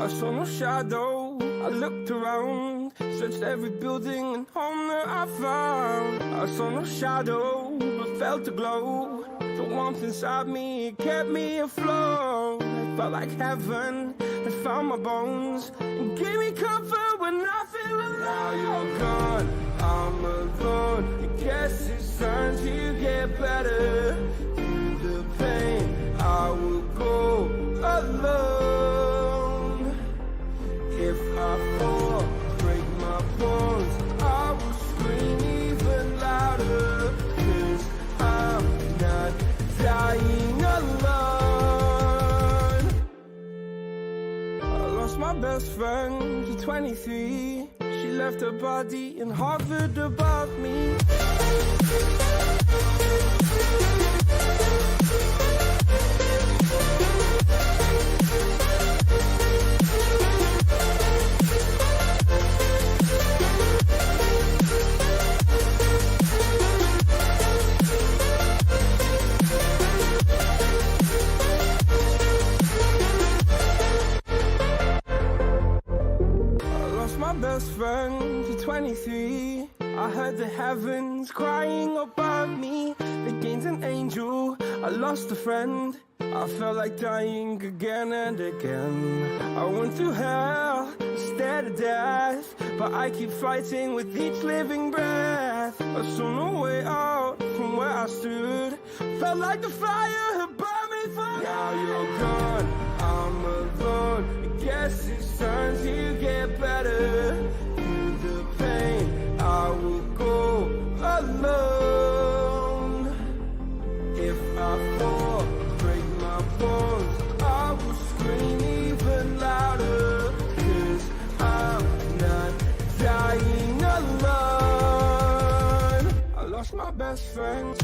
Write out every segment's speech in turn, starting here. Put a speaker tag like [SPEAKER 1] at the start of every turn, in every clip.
[SPEAKER 1] I saw no shadow. I looked around, searched every building and home that I found. I saw no shadow, but felt the glow. The warmth inside me, it kept me afloat. It felt like heaven had found my bones and gave me comfort when I feel alone. Now you're gone, I'm alone. I guess it's time to get better. Through the pain, I will go alone. If I fall, break my bones, I will scream even louder. 'Cause I'm not dying alone. I lost my best friend to 23. She left her body and hovered above me. Best friend to 23. I heard the heavens crying above me. They gained an angel, I lost a friend. I felt like dying again and again. I went through hell, stared at death, but I keep fighting with each living breath. I saw no way out from where I stood. Felt like the fire had burned me through. Now you're gone, I'm alone. I guess it's time to get better. Through the pain, I will go alone. If I fall, break my bones, I will scream even louder. 'Cause I'm not dying alone. I lost my best friend.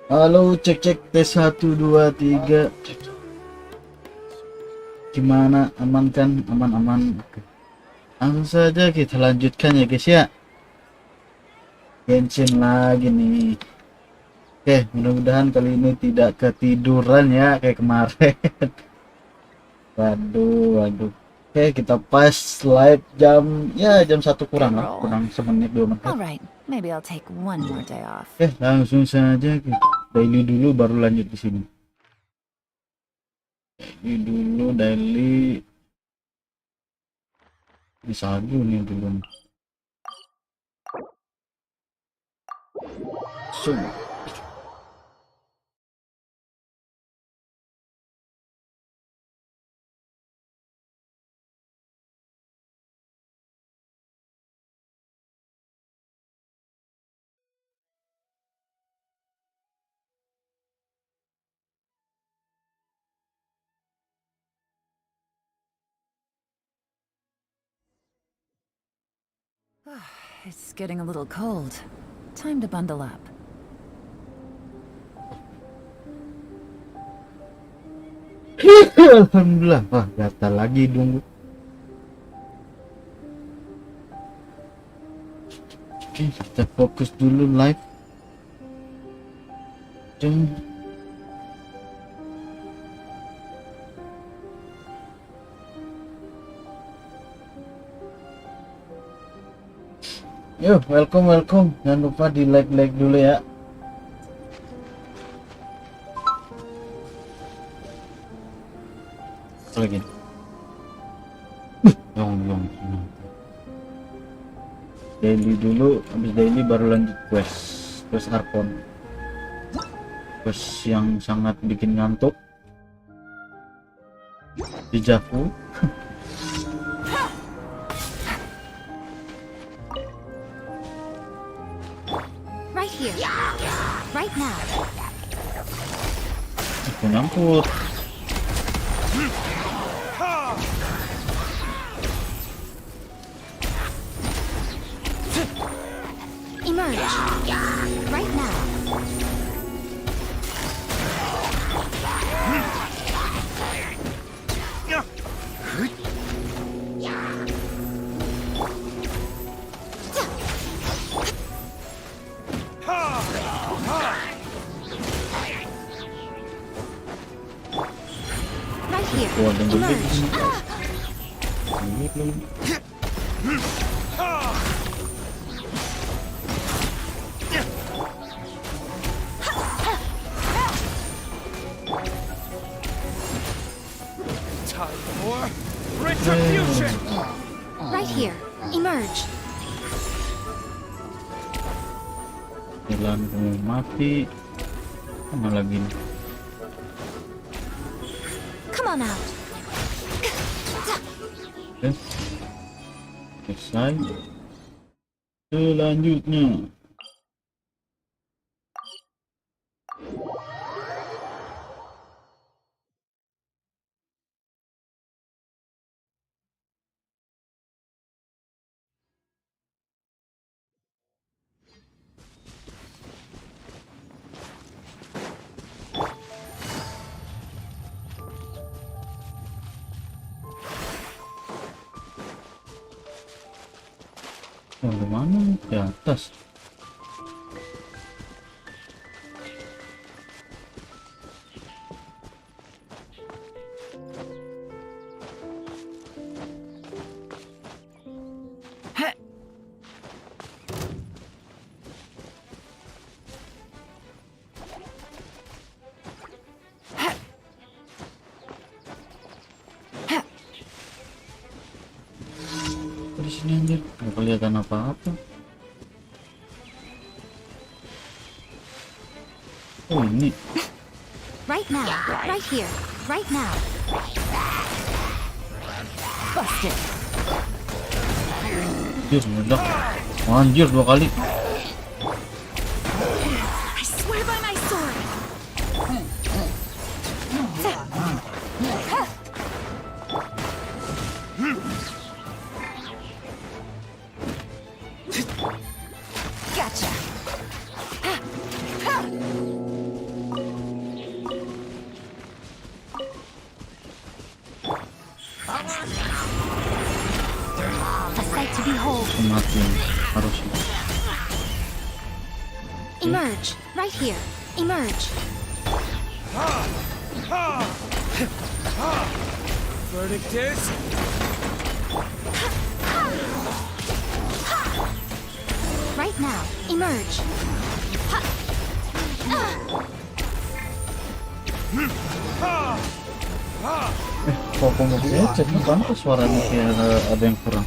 [SPEAKER 2] Halo, cek tes 1 2 3. Gimana, aman kan? Aman. Oke. Langsung saja kita lanjutkan ya guys ya. Genshin lagi nih. Oke, mudah-mudahan kali ini tidak ketiduran ya kayak kemarin. Waduh. Oke, kita pas live jam 1 kurang lah, kurang semenit 2 menit.
[SPEAKER 3] Alright, maybe I'll take one more day off.
[SPEAKER 2] Oke, langsung saja kita daily dulu baru lanjut di sini. Daily bisa dulu nih dulu. So.
[SPEAKER 3] It's getting a little cold. Time to bundle up.
[SPEAKER 2] Alhamdulillah, wah gatal lagi dong. Oke, kita fokus dulu live. Yo, welcome. Jangan lupa di like dulu ya. Apa lagi? Yong. Daily dulu, habis daily baru lanjut quest Arkon. Quest yang sangat bikin ngantuk. Dejavu.
[SPEAKER 3] Right here. Right now.
[SPEAKER 2] Aku nyampur.
[SPEAKER 3] Emerge. Right now. Right here. Emerge.
[SPEAKER 1] Time for retribution.
[SPEAKER 3] Right here. Emerge.
[SPEAKER 2] Jalan kamu mati. Mana lagi nih?
[SPEAKER 3] Come on out.
[SPEAKER 2] Oke. Selesai. Selanjutnya. Oh, mana? Di atas. Di sini anjir, nggak kelihatan apa-apa. Oh ini.
[SPEAKER 3] Right now. Right here. Right now. Busted.
[SPEAKER 2] Anjir, meledak. Anjir, 2 kali.
[SPEAKER 3] I swear by my sword. Gotcha. A sight to behold.
[SPEAKER 2] Kematian harusnya.
[SPEAKER 3] Emerge. Right here. Emerge.
[SPEAKER 1] Verdict is
[SPEAKER 3] Right now. Emerge.
[SPEAKER 2] Kok aku mau headset nih, kenapa suaranya kayak ada yang kurang?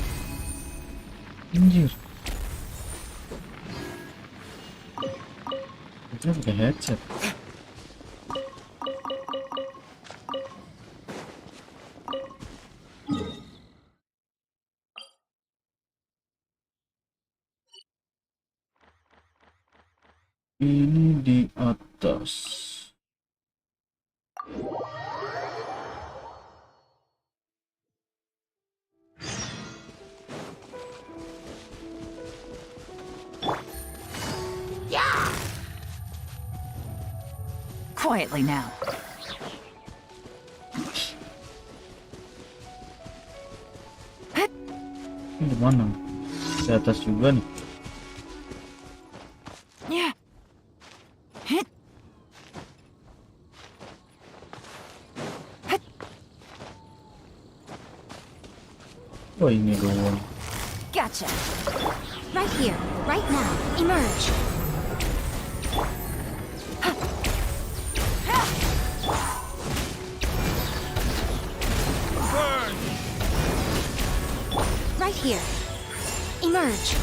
[SPEAKER 2] Anjir. Itu pakai headset. Ini di atas.
[SPEAKER 3] Quietly now.
[SPEAKER 2] Ini di mana? Di atas juga nih.
[SPEAKER 3] Yeah. Hit.
[SPEAKER 2] Oh ini doang.
[SPEAKER 3] Gotcha. Right here. Right now. Emerge.
[SPEAKER 4] here. Emerge.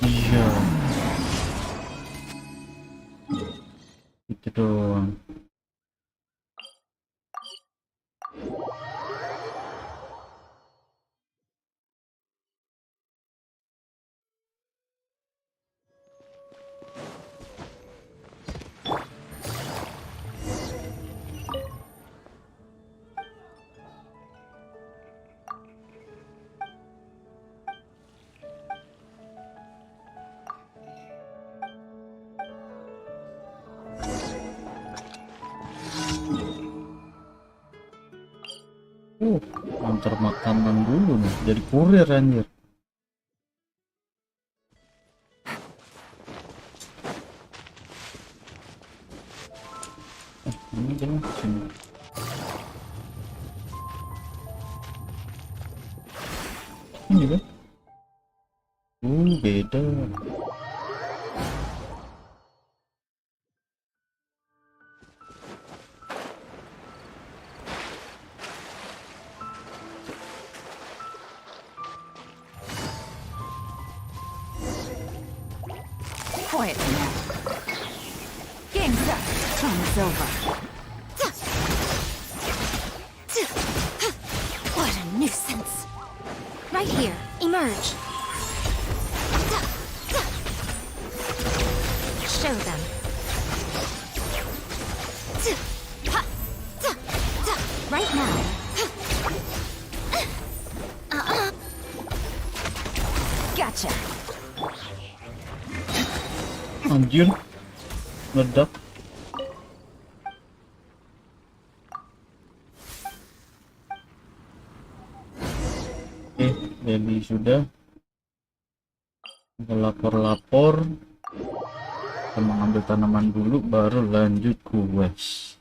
[SPEAKER 2] Iya. Itu doang. Antar makanan dulu nih, jadi kurir anjir. Ini jalan ke sini. Ini kan? Beda.
[SPEAKER 3] Quiet now. Game's up. Time's over.
[SPEAKER 4] What a nuisance. Right here. Emerge. Show them. Right now.
[SPEAKER 3] Gotcha.
[SPEAKER 2] Anjir. Meledak. Oke, jadi sudah. Lapor-lapor. Kita mengambil tanaman dulu, baru lanjut quest.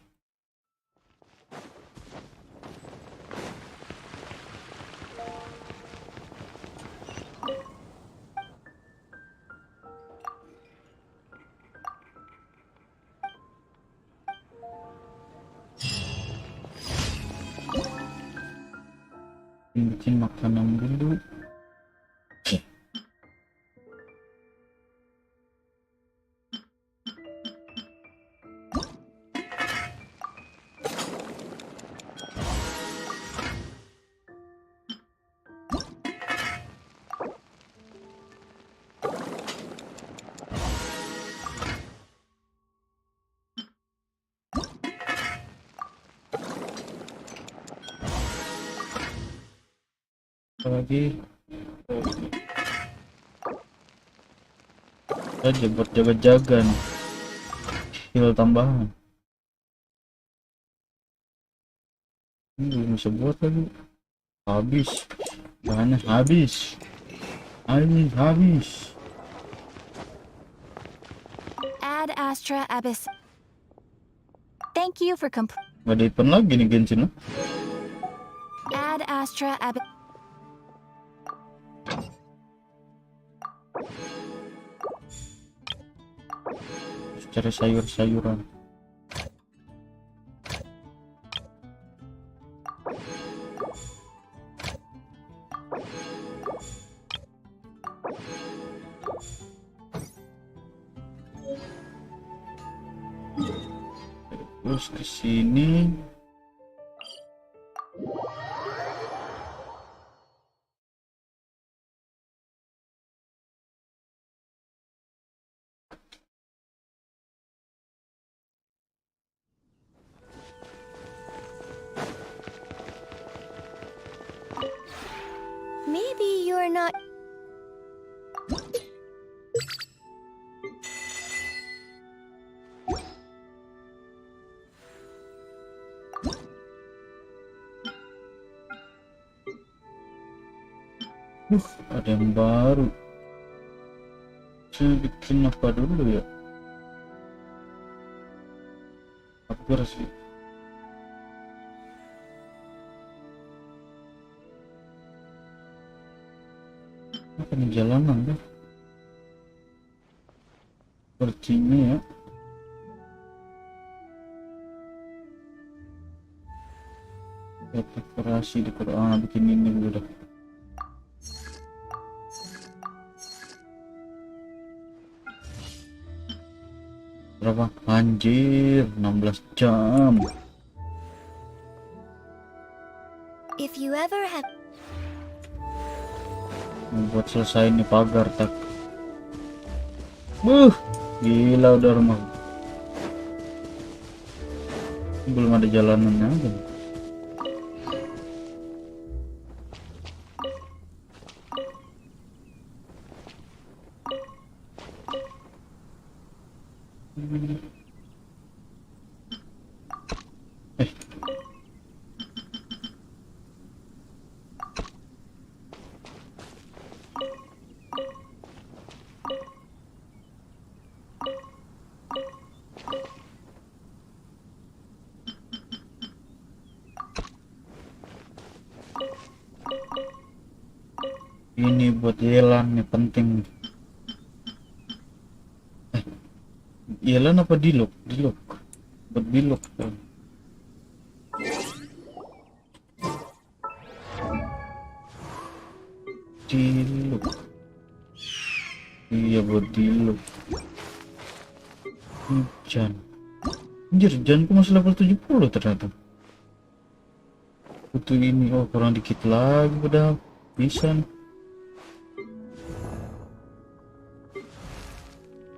[SPEAKER 2] Bikin makanan dulu. Lagi aja buat jaga-jaga nih, skill tambahan. Ini belum bisa buat lagi, habis bahannya, habis.
[SPEAKER 4] Ad Astra Abyss. Thank you for
[SPEAKER 2] Gak ada event lagi nih Genshin.
[SPEAKER 4] Ad Astra Abyss.
[SPEAKER 2] Cari sayur-sayuran. Terus ke sini.
[SPEAKER 4] Maybe you're not.
[SPEAKER 2] Ada yang baru. Saya bikin apa dulu ya? Apa sih? Apa nih jalanan kan? Sepertinya ya. dekorasi bikin ini dulu dah. Berapa? Anjir, 16 jam.
[SPEAKER 4] If you ever have
[SPEAKER 2] Buat selesai nih pagar tak. Gila udah rumah. Belum ada jalanannya aja. Ini buat Yelan nih penting. Yelan apa Diluk? Diluk. Buat Diluk. Diluk. Iya buat Diluk. Jan. Anjir, Janku masih level 70 ternyata. Butuh ini, oh kurang dikit lagi udah bisa nih.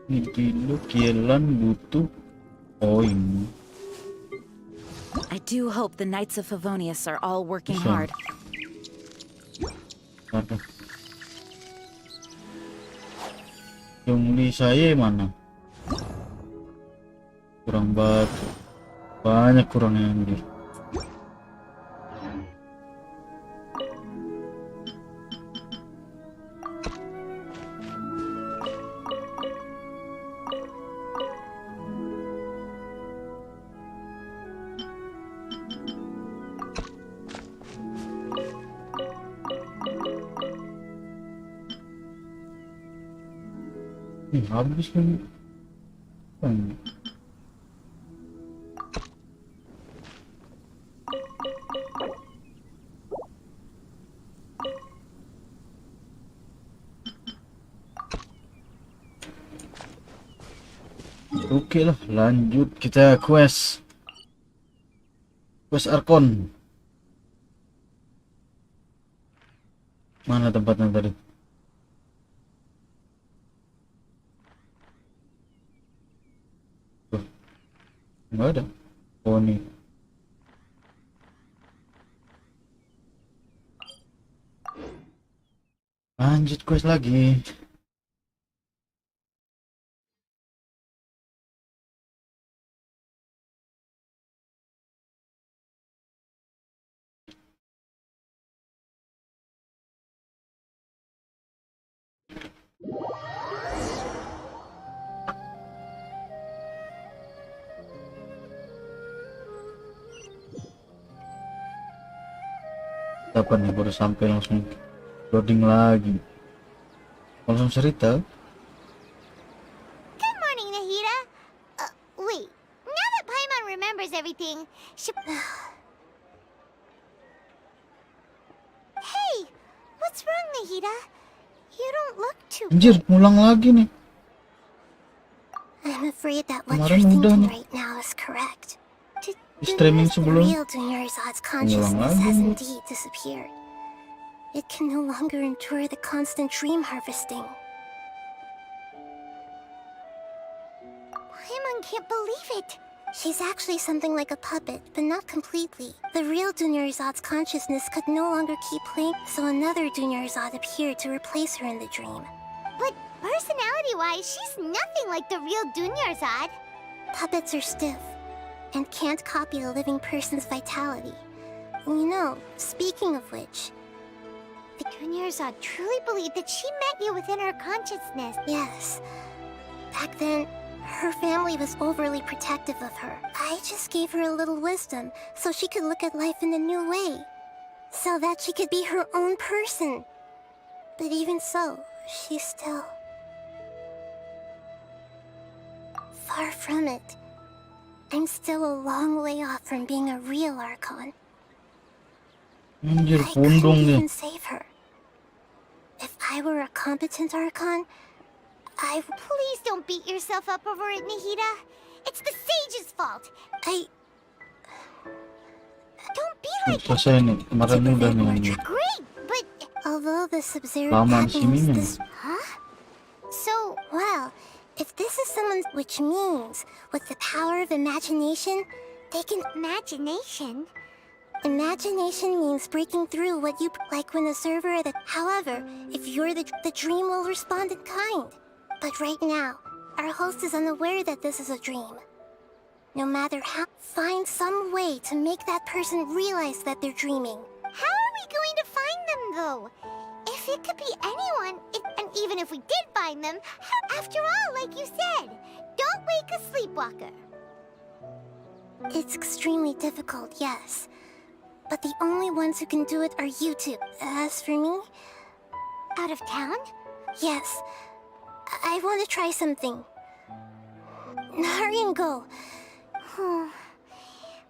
[SPEAKER 2] Ini Diluk, Yelan butuh poin.
[SPEAKER 3] I do hope the Knights of Favonius are all working
[SPEAKER 2] Bisa.
[SPEAKER 3] hard.
[SPEAKER 2] Aduh. Jungli saya mana? Kurang batu. Banyak kurangnya anjir. Habis kan. Oke lah, lanjut kita quest Arkon. Mana tempatnya tadi? Nggak ada. Oh nih. Lanjut quest lagi. Apa nih, baru sampai langsung loading lagi. Langsung cerita.
[SPEAKER 4] Good morning, Nahida. Wait. Now that Paimon remembers everything, she... Hey, what's wrong, Nahida? You don't look too
[SPEAKER 2] Anjir,
[SPEAKER 4] good.
[SPEAKER 2] ngulang lagi nih.
[SPEAKER 4] I'm afraid that what
[SPEAKER 2] Kemarin
[SPEAKER 4] you're
[SPEAKER 2] udah
[SPEAKER 4] thinking
[SPEAKER 2] nih.
[SPEAKER 4] right now is correct.
[SPEAKER 2] Streaming
[SPEAKER 4] The
[SPEAKER 2] sebelum
[SPEAKER 4] real Dunyarzad's consciousness has indeed disappeared. It can no longer endure the constant dream harvesting. Paimon can't believe it. She's actually something like a puppet, but not completely. The real Dunyarzad's consciousness could no longer keep playing, so another Dunyarzad appeared to replace her in the dream. But personality-wise, she's nothing like the real Dunyarzad. Puppets are stiff and can't copy a living person's vitality. You know, speaking of which, the Dunyarzad truly believed that she met you within her consciousness. Yes. Back then, her family was overly protective of her. I just gave her a little wisdom so she could look at life in a new way. So that she could be her own person. But even so, she's still... far from it. I'm still a long way off from being a real Archon.
[SPEAKER 2] Anjir,
[SPEAKER 4] I
[SPEAKER 2] pundung
[SPEAKER 4] couldn't
[SPEAKER 2] nih.
[SPEAKER 4] even save her. If I were a competent Archon, Please don't beat yourself up over it, Nahida. It's the sage's fault. Don't be like that.
[SPEAKER 2] Selesai nih, kemarin nih udah nih anjir.
[SPEAKER 4] Great, but although the Sub-Zero
[SPEAKER 2] Lamaan
[SPEAKER 4] Academy
[SPEAKER 2] sini
[SPEAKER 4] is
[SPEAKER 2] nih.
[SPEAKER 4] this, So, well, if this is someone, which means with the power of imagination, they can imagination. Imagination means breaking through what you like when a server at a. However, if you're the dream will respond in kind. But right now, our host is unaware that this is a dream. No matter how, find some way to make that person realize that they're dreaming. How are we going to find them, though? If it could be anyone, and even if we did find them, after all, like you said, don't wake a sleepwalker. It's extremely difficult, yes. But the only ones who can do it are you two. As for me... Out of town? Yes. I want to try something. Hurry and go.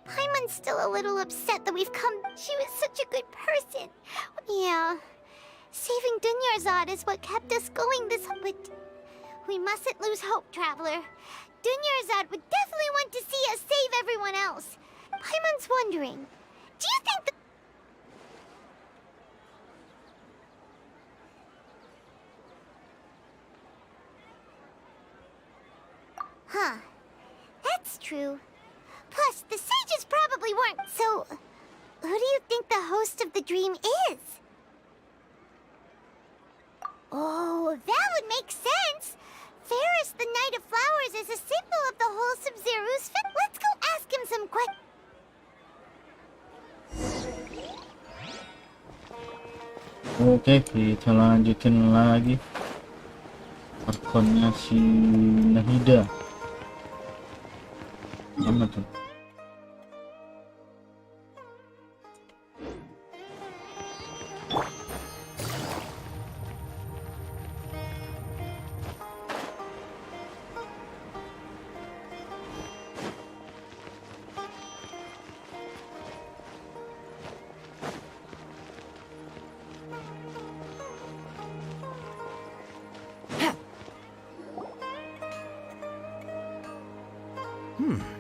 [SPEAKER 4] Paimon's still a little upset that we've come. She was such a good person. Yeah. Saving Dunyarzad is what kept us going this... But we mustn't lose hope, Traveler. Dunyarzad would definitely want to see us save everyone else. Paimon's wondering, do you think that... Huh. That's true. Plus, the sages probably weren't. So, who do you think the host of the dream is? Oh, that would make sense. Ferris, the Knight of Flowers, is a symbol of the whole Sub-Zero's fit. Let's go ask him some questions.
[SPEAKER 2] Oke, kita lanjutin lagi. Akunnya si Nahida. Mana tuh?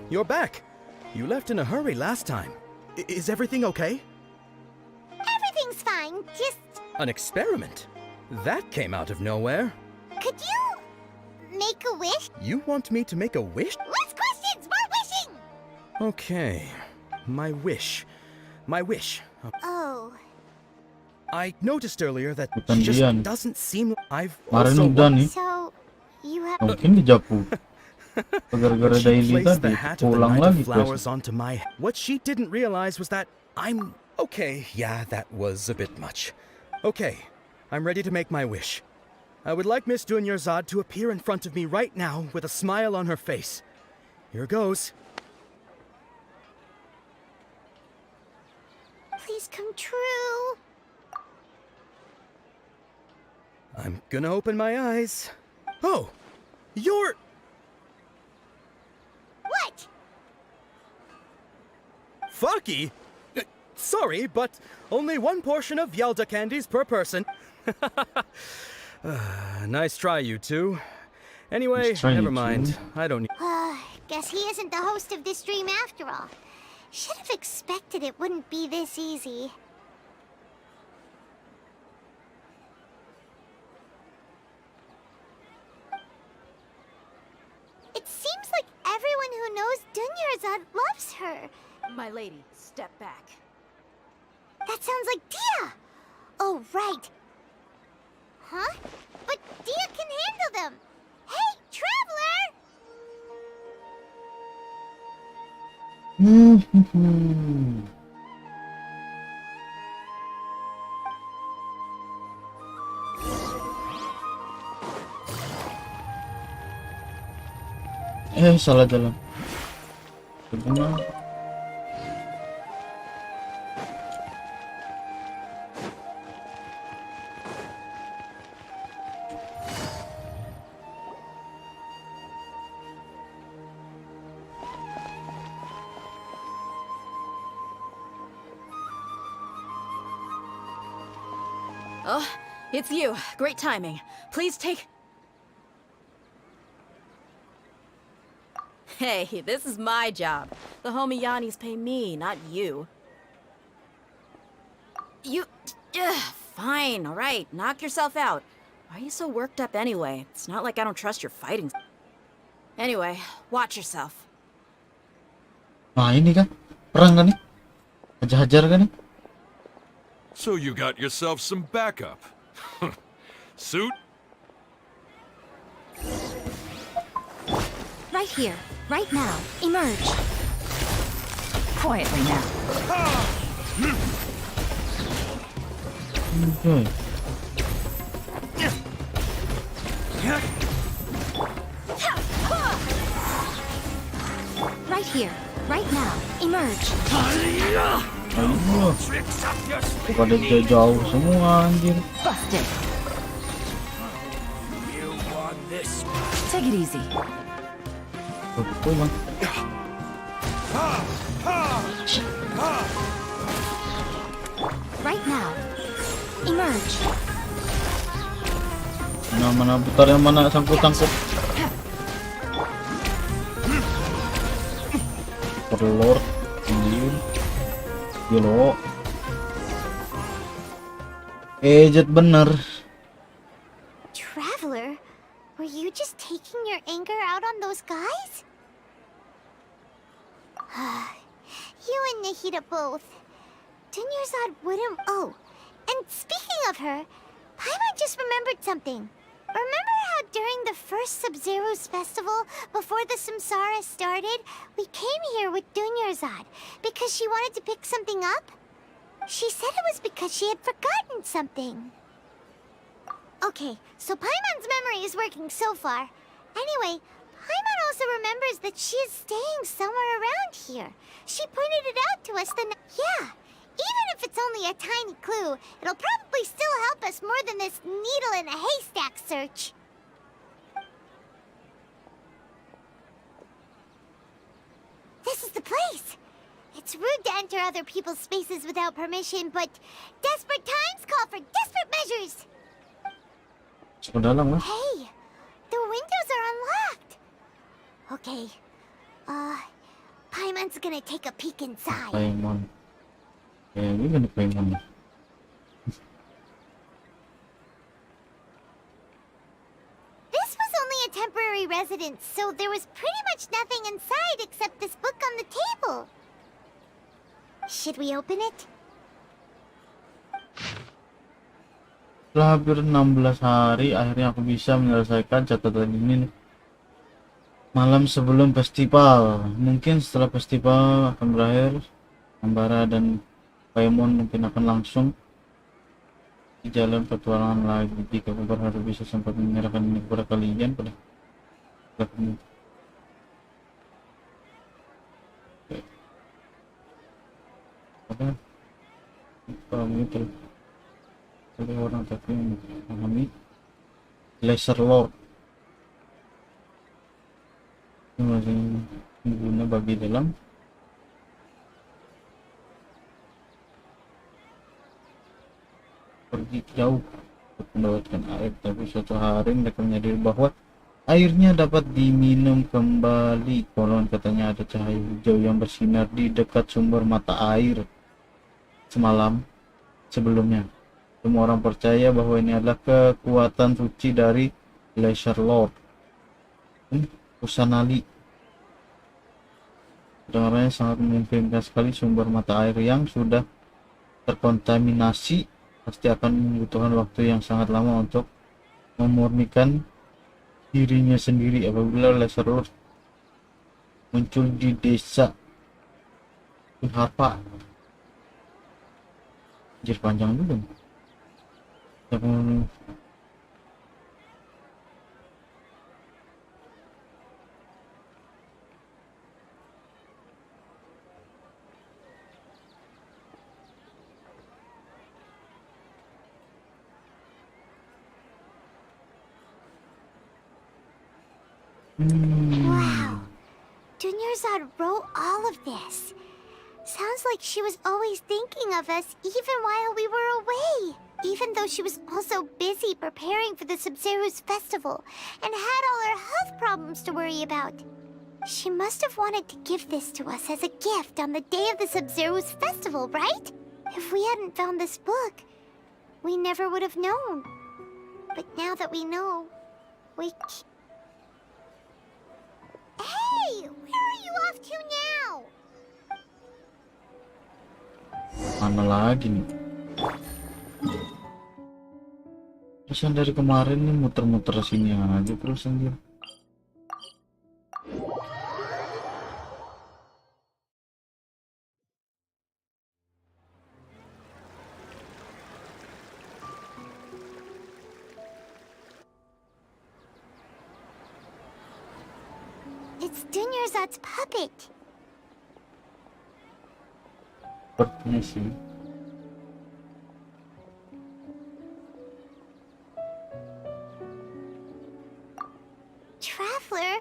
[SPEAKER 5] You're back. You left in a hurry last time. Is everything okay?
[SPEAKER 4] Everything's fine, just...
[SPEAKER 5] An experiment? That came out of nowhere.
[SPEAKER 4] Could you... make a wish?
[SPEAKER 5] You want me to make a wish?
[SPEAKER 4] Less questions! More wishing!
[SPEAKER 5] Okay. My wish. My wish.
[SPEAKER 4] Oh.
[SPEAKER 5] I noticed earlier that
[SPEAKER 2] Bukan
[SPEAKER 5] she just
[SPEAKER 2] dia nih.
[SPEAKER 5] doesn't seem... I've
[SPEAKER 2] Kemarin
[SPEAKER 5] also...
[SPEAKER 2] udah nih.
[SPEAKER 4] So, you have...
[SPEAKER 2] Mungkin dijapu. Gara-gara
[SPEAKER 5] She
[SPEAKER 2] daily
[SPEAKER 5] placed
[SPEAKER 2] tadi
[SPEAKER 5] the hat of the
[SPEAKER 2] pulang
[SPEAKER 5] Knight
[SPEAKER 2] lagi
[SPEAKER 5] of Flowers
[SPEAKER 2] quest.
[SPEAKER 5] onto my... What she didn't realize was that I'm... Okay, yeah, that was a bit much. Okay, I'm ready to make my wish. I would like Miss Dunyarzad to appear in front of me right now with a smile on her face. Here goes.
[SPEAKER 4] Please come true.
[SPEAKER 5] I'm gonna open my eyes. Oh, you're...
[SPEAKER 4] What?
[SPEAKER 5] Faki? Sorry, but only one portion of Yelda candies per person. Nice try, you two. Anyway,
[SPEAKER 2] Nice try,
[SPEAKER 5] never
[SPEAKER 2] you
[SPEAKER 5] mind.
[SPEAKER 2] two.
[SPEAKER 5] I don't need...
[SPEAKER 4] Guess he isn't the host of this dream after all. Should have expected it wouldn't be this easy. It seems like everyone who knows Dunyarzad loves her.
[SPEAKER 3] My lady, step back.
[SPEAKER 4] That sounds like Dia! Oh, right. Huh? But Dia can handle them! Hey, Traveler!
[SPEAKER 2] Salah jalan. Benar.
[SPEAKER 3] Oh, it's you. Great timing. Please take... Hey, this is my job. The homie Yanni's pay me, not you. You... fine, alright. Knock yourself out. Why are you so worked up anyway? It's not like I don't trust your fighting. Anyway, watch yourself.
[SPEAKER 2] Nah ini kan, perang kan nih? Hajar-hajar kan nih?
[SPEAKER 6] So you got yourself some backup. Suit?
[SPEAKER 4] Right here, right now. Emerge.
[SPEAKER 3] Quietly now.
[SPEAKER 2] Okay.
[SPEAKER 4] Right here, right now. Emerge.
[SPEAKER 2] Ayo. Pada jauh semua anjir.
[SPEAKER 3] Busted. Take it easy.
[SPEAKER 2] Tuh, bang.
[SPEAKER 4] Right now. Emerge.
[SPEAKER 2] Mana putar yang mana sangkut-sangkut. Perlor, anjir. Gilo. Jet bener.
[SPEAKER 4] Traveler, were you just taking your anger out on those guys? You and Nahida both. Dunyarzad wouldn't... Oh, and speaking of her, Paimon just remembered something. Remember how during the first Sub-Zero's festival, before the Samsara started, we came here with Dunyarzad because she wanted to pick something up? She said it was because she had forgotten something. Okay, so Paimon's memory is working so far. Anyway, Paimon also remembers that she is staying somewhere around here. She pointed it out to us the Yeah, even if it's only a tiny clue, it'll probably still help us more than this needle in a haystack search. This is the place! It's rude to enter other people's spaces without permission, but desperate times call for desperate measures!
[SPEAKER 2] Dalam lah.
[SPEAKER 4] Hey! The windows are unlocked! Okay, Paimon's gonna take a peek inside.
[SPEAKER 2] Paimon. Ini gini Paimon.
[SPEAKER 4] This was only a temporary residence, so there was pretty much nothing inside except this book on the table. Should we open it?
[SPEAKER 2] Setelah hampir 16 hari, akhirnya aku bisa menyelesaikan catatan ini nih. Malam sebelum festival. Mungkin setelah festival akan berakhir, Ambara dan Paimon mungkin akan langsung di jalan petualangan lagi. Jika aku berharap bisa sempat menyerahkan ini kepada kalian pada kamu. Apa? Kamu itu ada orang tapi memahami laser lord. Ini masih guna bagi dalam pergi jauh untuk mendapatkan air, tapi suatu hari mereka menyadari bahwa airnya dapat diminum kembali. Konon katanya ada cahaya hijau yang bersinar di dekat sumber mata air semalam sebelumnya. Semua orang percaya bahwa ini adalah kekuatan suci dari Laser Lord Kusanali. Kedengarannya sangat memungkinkan sekali. Sumber mata air yang sudah terkontaminasi pasti akan membutuhkan waktu yang sangat lama untuk memurnikan dirinya sendiri. Apabila Laser Lord muncul di desa Harpa, anjir panjang dulu.
[SPEAKER 4] Wow. Dunyarzad wrote all of this. Sounds like she was always thinking of us even while we were away. even though she was also busy preparing for the Sub-Zero's festival and had all her health problems to worry about. She must have wanted to give this to us as a gift on the day of the Sub-Zero's festival, right? If we hadn't found this book, we never would have known. But now that we know, we... Hey! Where are you off to now?
[SPEAKER 2] Mana lagi nih? Terusan dari kemarin nih muter-muter sini aja terus anjir.
[SPEAKER 4] It's Dunyarzad's puppet.
[SPEAKER 2] Sepertinya sih.
[SPEAKER 4] Traveler?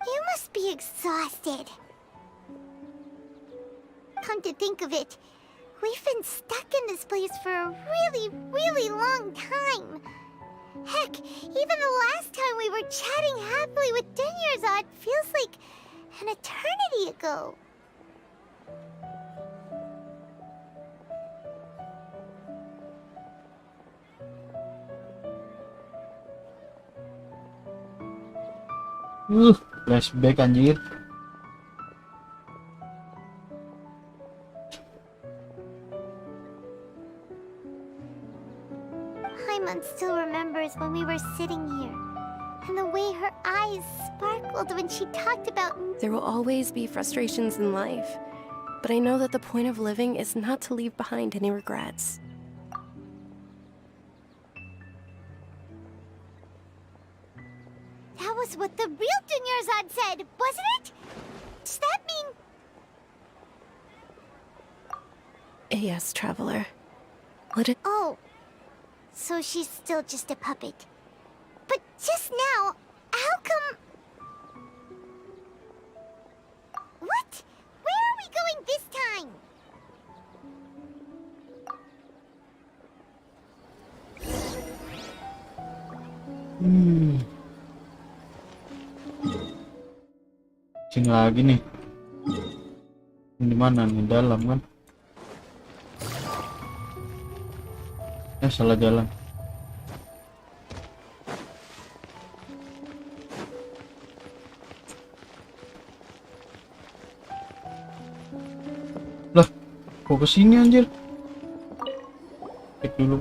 [SPEAKER 4] You must be exhausted. Come to think of it, we've been stuck in this place for a really long time. Heck, even the last time we were chatting happily with Dunyarzad feels like an eternity ago.
[SPEAKER 2] Flashback anjir.
[SPEAKER 4] Paimon still remembers when we were sitting here, and the way her eyes sparkled when she talked about...
[SPEAKER 7] There will always be frustrations in life, but I know that the point of living is not to leave behind any regrets.
[SPEAKER 4] That was what the real Dunyarzad said, wasn't it? Does that mean...
[SPEAKER 7] Yes, Traveler. Let it...
[SPEAKER 4] Oh, so she's still just a puppet. But just now, how come... What? Where are we going this time?
[SPEAKER 2] Sini lagi nih. Ini di mana nih? Dalam kan? Salah jalan. Lah, kok kesini anjir? Cek dulu.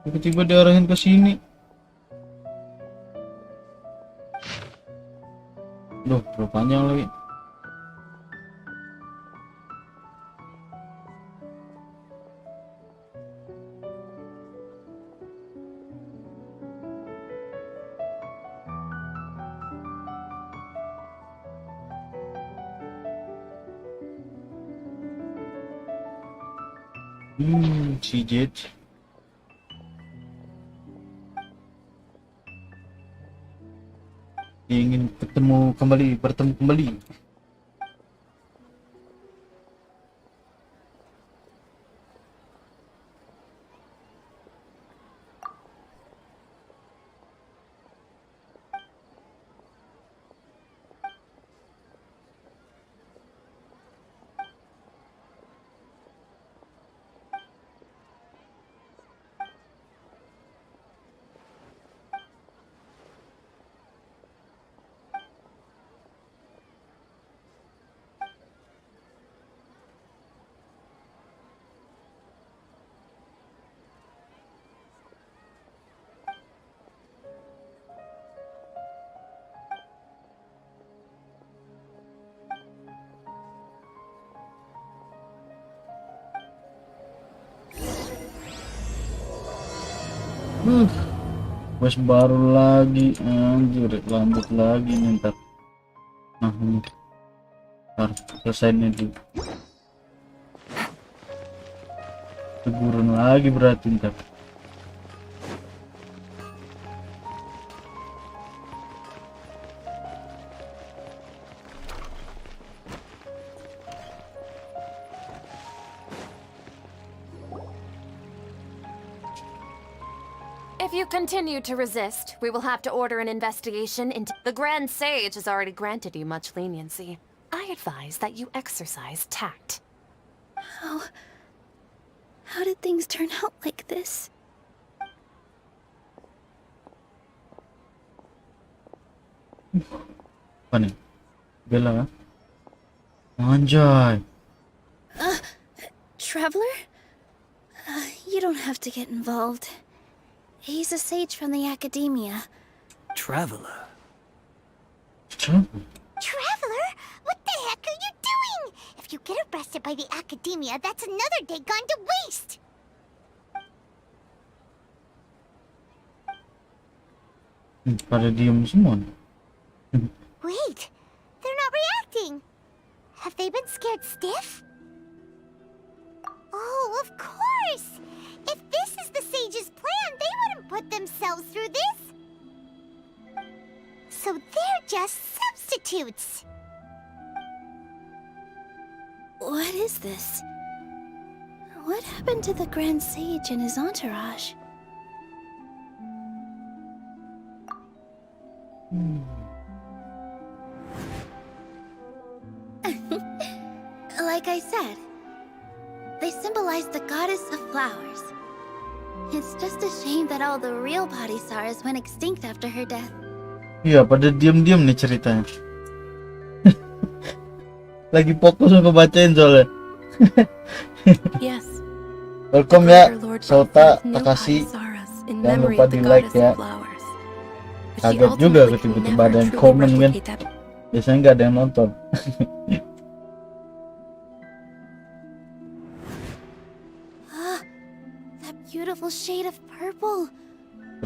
[SPEAKER 2] Tiba-tiba diarahin ke sini. Duh, terlalu panjang lagi. Si Jet. Ingin bertemu kembali. Bos baru lagi, anjir, lanjut lagi nih ntar. Nah ini, ntar selesainya dulu. Tegurun lagi berarti ntar.
[SPEAKER 8] If you continue to resist, we will have to order an investigation into... The Grand Sage has already granted you much leniency. I advise that you exercise tact.
[SPEAKER 4] How did things turn out like this?
[SPEAKER 2] Apa nih? Bella kan? Anjay.
[SPEAKER 4] Traveler? You don't have to get involved. He's a sage from the academia.
[SPEAKER 9] Traveler.
[SPEAKER 4] Traveler? What the heck are you doing? If you get arrested by the academia, that's another day gone to waste!
[SPEAKER 2] Pada diem semua.
[SPEAKER 4] Wait, they're not reacting. Have they been scared stiff? Oh, of course! If this is the sage's plan, they wouldn't put themselves through this. So they're just substitutes. What is this? What happened to the Grand Sage and his entourage? Like I said, they symbolize the goddess of flowers. It's just a shame that all the real body stars went extinct after her death.
[SPEAKER 2] Iya, pada diam-diam nih ceritanya. Lagi fokus ngebacain soalnya.
[SPEAKER 7] Yes.
[SPEAKER 2] Welcome ya, Sota, Takashi. Jangan lupa di like ya. Kaget juga tiba-tiba ada yang komen kan. Biasanya nggak ada yang nonton.
[SPEAKER 4] That beautiful shade of purple.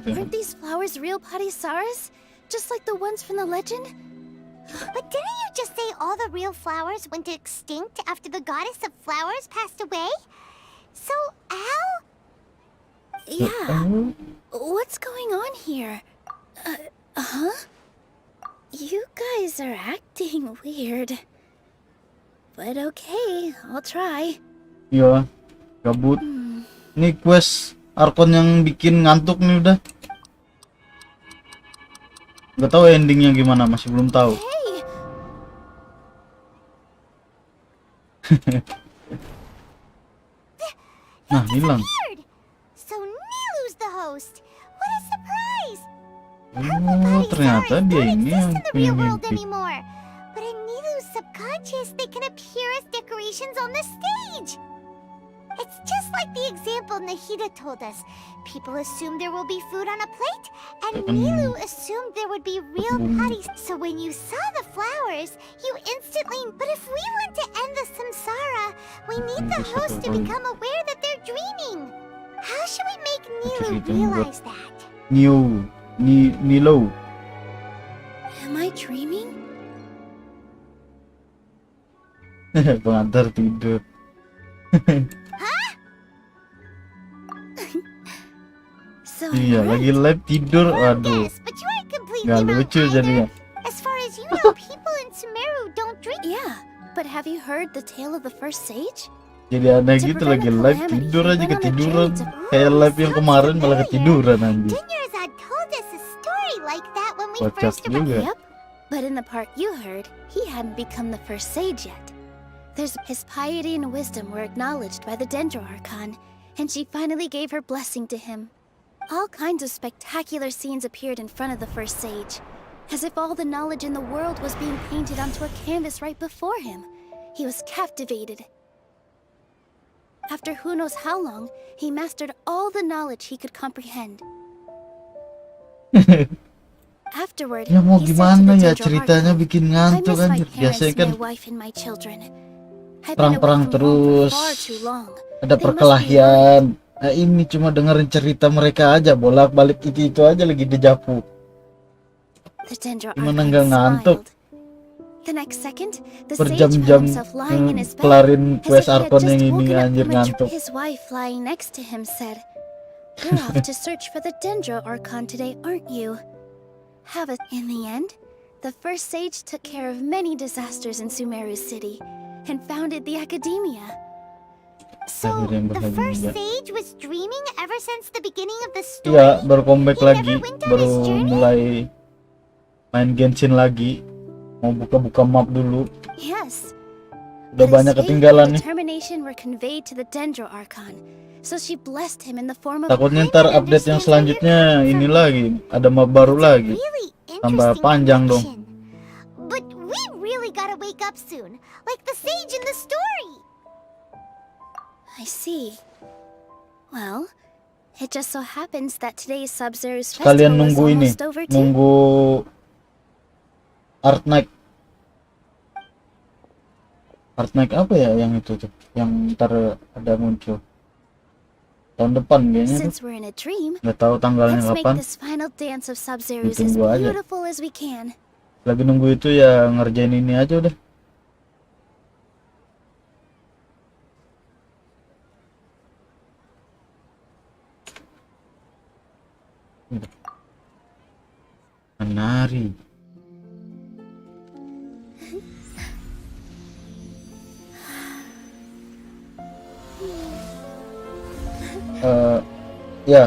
[SPEAKER 4] Aren't these flowers real body stars? Just like the ones from the legend? But didn't you just say all the real flowers went extinct after the goddess of flowers passed away? So, how? Yeah. What's going on here? Huh? You guys are acting weird. But okay, I'll try.
[SPEAKER 2] Iya, gabut. Ini quest Arkon yang bikin ngantuk nih udah. Gak tahu endingnya gimana, masih belum tahu. Nah, hilang.
[SPEAKER 4] So Nilu's the host. What a surprise!
[SPEAKER 2] Oh, ternyata dia ini yang punya mimpi.
[SPEAKER 4] But in Nilu's subconscious, they can appear as decorations on the stage. It's just like the example Nahida told us. People assumed there will be food on a plate, and Nilu assumed there would be real bodies. So when you saw the flowers, you instantly... But if we want to end the samsara, we need the host to become aware that they're dreaming. How should we make Nilu realize that?
[SPEAKER 2] Nilo.
[SPEAKER 4] Am I dreaming?
[SPEAKER 2] Pengantar tidur. Iya, lagi live tidur, aduh. Gak lucu jadinya.
[SPEAKER 4] As far as you know, people in Sumeru don't drink. Yeah, but have you heard the tale of the first sage?
[SPEAKER 2] Jadi aneh gitu, lagi live tidur aja ketiduran. Kayak live yang kemarin malah ketiduran anjir. Kocak juga.
[SPEAKER 4] Yep, but in the part you heard, he hadn't become the first sage yet. His piety and wisdom were acknowledged by the Dendro Archon, and she finally gave her blessing to him. All kinds of spectacular scenes appeared in front of the first sage, as if all the knowledge in the world was being painted onto a canvas right before him. He was captivated. After who knows how long, he mastered all the knowledge he could comprehend. Afterward,
[SPEAKER 2] ya mau
[SPEAKER 4] he
[SPEAKER 2] gimana
[SPEAKER 4] said to the
[SPEAKER 2] ya,
[SPEAKER 4] Dendro
[SPEAKER 2] ceritanya
[SPEAKER 4] Archon,
[SPEAKER 2] bikin
[SPEAKER 4] I
[SPEAKER 2] ngantuk
[SPEAKER 4] miss my
[SPEAKER 2] anjir.
[SPEAKER 4] parents,
[SPEAKER 2] Biasanya kan
[SPEAKER 4] my wife, and my children. I've been away
[SPEAKER 2] perang-perang
[SPEAKER 4] from home
[SPEAKER 2] terus,
[SPEAKER 4] for far too long.
[SPEAKER 2] ada perkelahian. Nah ini cuma dengerin cerita mereka aja, bolak-balik itu aja lagi dejavu. Gimana nggak ngantuk? Berjam-jam kelarin quest Arkon yang ini anjir ngantuk.
[SPEAKER 4] His wife lying next to him said, "You're off to search for the Dendro Archon today, aren't you?" In the end, the first sage took care of many disasters in Sumeru City and founded the Academia. So,
[SPEAKER 2] Akhirnya
[SPEAKER 4] the
[SPEAKER 2] berhaji
[SPEAKER 4] first
[SPEAKER 2] juga.
[SPEAKER 4] sage was dreaming ever since the beginning of the story?
[SPEAKER 2] Iya, baru comeback
[SPEAKER 4] He
[SPEAKER 2] lagi,
[SPEAKER 4] never went on
[SPEAKER 2] baru
[SPEAKER 4] his journey?
[SPEAKER 2] mulai main Genshin lagi. Mau buka-buka map dulu.
[SPEAKER 9] Yes.
[SPEAKER 2] Udah
[SPEAKER 9] But
[SPEAKER 2] banyak
[SPEAKER 9] his faith
[SPEAKER 2] ketinggalan
[SPEAKER 9] and
[SPEAKER 2] nih.
[SPEAKER 9] determination were conveyed to the Dendro Archon, so she blessed him in the form of
[SPEAKER 2] Takutnya ntar update yang selanjutnya ini lagi, ada map baru lagi.
[SPEAKER 4] Really
[SPEAKER 2] Tambah
[SPEAKER 4] interesting
[SPEAKER 2] panjang dong.
[SPEAKER 4] connection. But we really gotta wake up soon, like the sage in the story.
[SPEAKER 9] I see. Well, it just so happens that today's Sub-Zero's
[SPEAKER 2] Kalian
[SPEAKER 9] festival is
[SPEAKER 2] nunggu ini,
[SPEAKER 9] almost over too.
[SPEAKER 2] nunggu Art Night. Art Night apa ya yang itu tuh, yang ntar ada muncul tahun depan kayaknya tuh.
[SPEAKER 9] Since we're in a dream,
[SPEAKER 2] Nggak tahu tanggalnya
[SPEAKER 9] let's make
[SPEAKER 2] kapan.
[SPEAKER 9] this final dance of Sub-Zero's as
[SPEAKER 2] Ditunggu aja.
[SPEAKER 9] beautiful as we can.
[SPEAKER 2] Lagi nunggu itu ya ngerjain ini aja udah. Menari. Ya.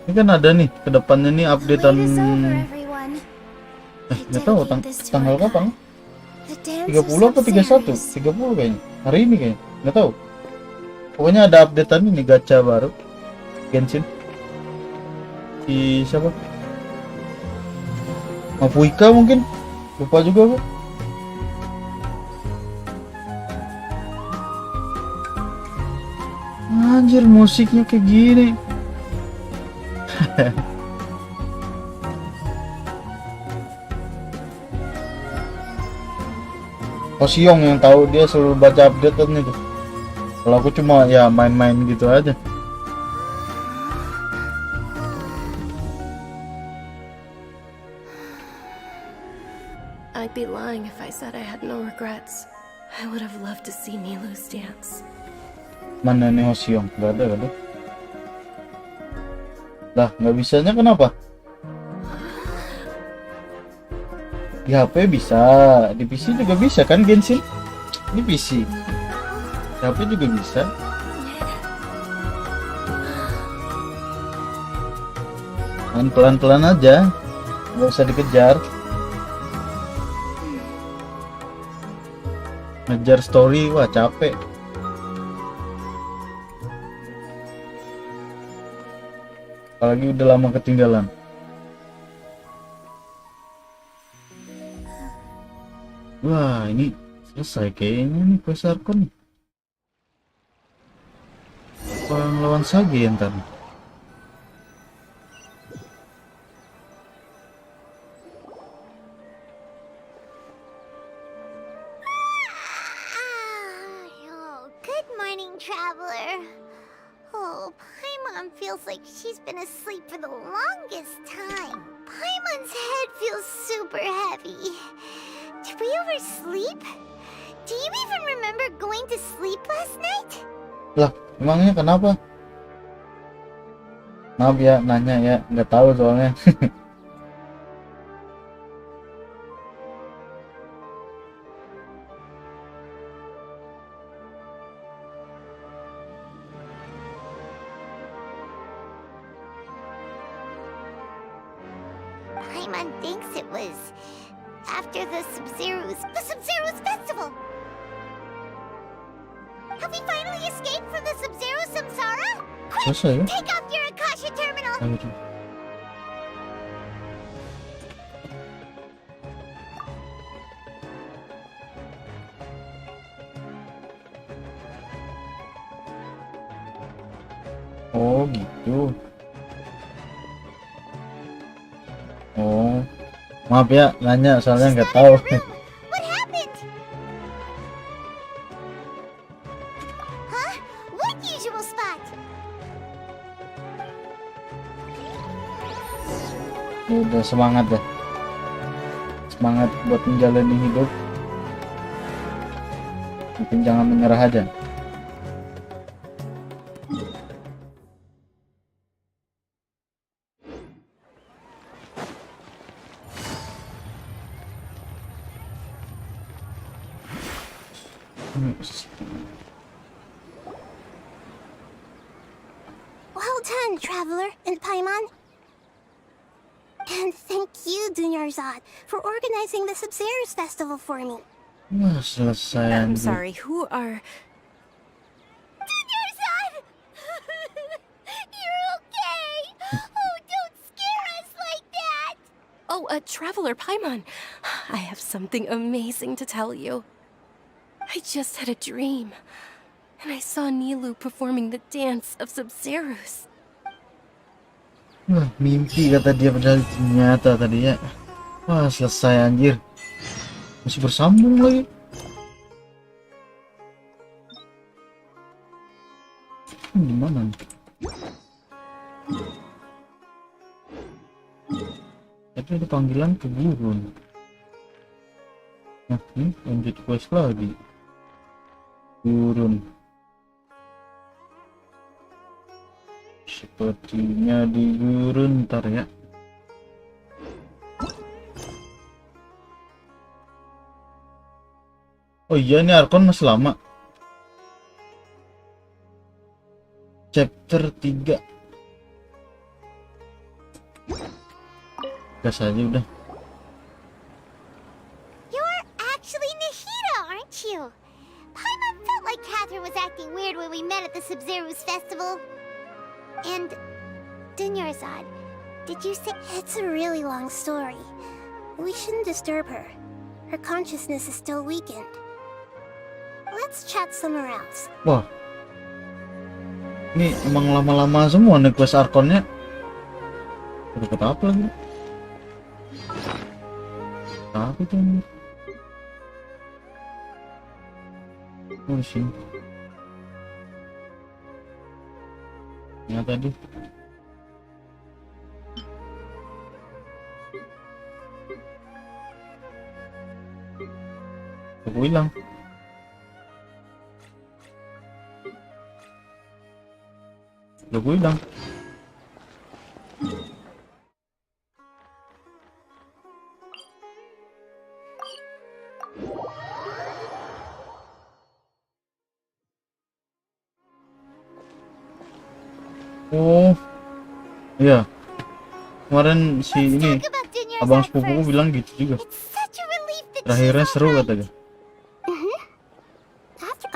[SPEAKER 2] Ini kan ada nih kedepannya nih
[SPEAKER 9] The
[SPEAKER 2] updatean.
[SPEAKER 9] wait is over, everyone.
[SPEAKER 2] Nggak tahu tanggal kapan?
[SPEAKER 9] The dance
[SPEAKER 2] 30
[SPEAKER 9] of
[SPEAKER 2] apa 31?
[SPEAKER 9] Sub-Zero's.
[SPEAKER 2] 30 kayaknya. Hari ini kayaknya. Nggak tahu. Pokoknya ada updatean ini gacha baru. Genshin. Di siapa? Mafuika mungkin. Lupa juga aku. Anjir, musiknya kayak gini. Sosial yang tahu, dia selalu baca update-nya tuh. Kalau aku cuma ya main-main gitu aja.
[SPEAKER 7] I'd be lying if I said I had no regrets. I would have loved to see Milu's dance.
[SPEAKER 2] Mana nih Hosiong? Gak ada, gak ada. Lah, nggak bisanya kenapa? Di HP bisa, di PC juga bisa kan Genshin? Ini PC. Di HP juga bisa. Main pelan-pelan aja, nggak usah dikejar. Ngejar story, wah capek. Apalagi udah lama ketinggalan. Wah, ini selesai kayaknya nih quest Archon nih. Apa lawan Sage ya ntar?
[SPEAKER 4] Oh, good morning, traveler. Oh, Paimon feels like she's been asleep for the longest time. Paimon's head feels super heavy. Did we oversleep? Do you even remember going to sleep last night?
[SPEAKER 2] Lah, emangnya kenapa? Maaf ya, nanya ya, nggak tahu soalnya.
[SPEAKER 4] Paimon thinks it was after the Sub-Zero's festival. Have we finally escaped from the Sub-Zero samsara? Quick,
[SPEAKER 2] Selesai ya?
[SPEAKER 4] take off your Akasha terminal.
[SPEAKER 2] Lanjut. Oh gitu. Oh, maaf ya nanya soalnya nggak tahu.
[SPEAKER 4] What happened? Huh? What usual spot?
[SPEAKER 2] Ya udah semangat dah. Semangat buat menjalani hidup. Mungkin jangan menyerah aja.
[SPEAKER 4] Well done, Traveler and Paimon. And thank you, Dunyarzad, for organizing the Sub-Zero's festival for me.
[SPEAKER 2] Wah, selesai
[SPEAKER 7] I'm
[SPEAKER 2] anjir.
[SPEAKER 7] sorry, who are...
[SPEAKER 4] Dunyarzad! You're okay! Oh, don't scare us like that!
[SPEAKER 7] Oh, Traveler Paimon. I have something amazing to tell you. I just had a dream, and I saw Nilu performing the dance of Sub-Zero's.
[SPEAKER 2] Wah, mimpi kata dia padahal ternyata tadi ya. Wah, selesai anjir. Masih bersambung lagi. Gimana? Tapi ada panggilan ke gurun. Nah, ini lanjut quest lagi. Gurun. Sepertinya di gurun ntar ya. Oh iya, ini Arkon masih lama. Chapter 3. Gas aja udah.
[SPEAKER 4] You're actually Nishida, aren't you? Paimon felt like Catherine was acting weird when we met at the Sub-Zero's festival. And Dunyarzad, did you say... It's a really long story. We shouldn't disturb her. Her consciousness is still weakened. Let's chat somewhere else.
[SPEAKER 2] Wah, ini emang lama-lama semua nih quest Arkonnya. Dapat apa lagi? Apa itu? Oh, sini. Ya tadi. Aku hilang. Aku hilang. Oh, iya. Kemarin si ini abang sepupuku bilang gitu juga. Terakhirnya seru katanya.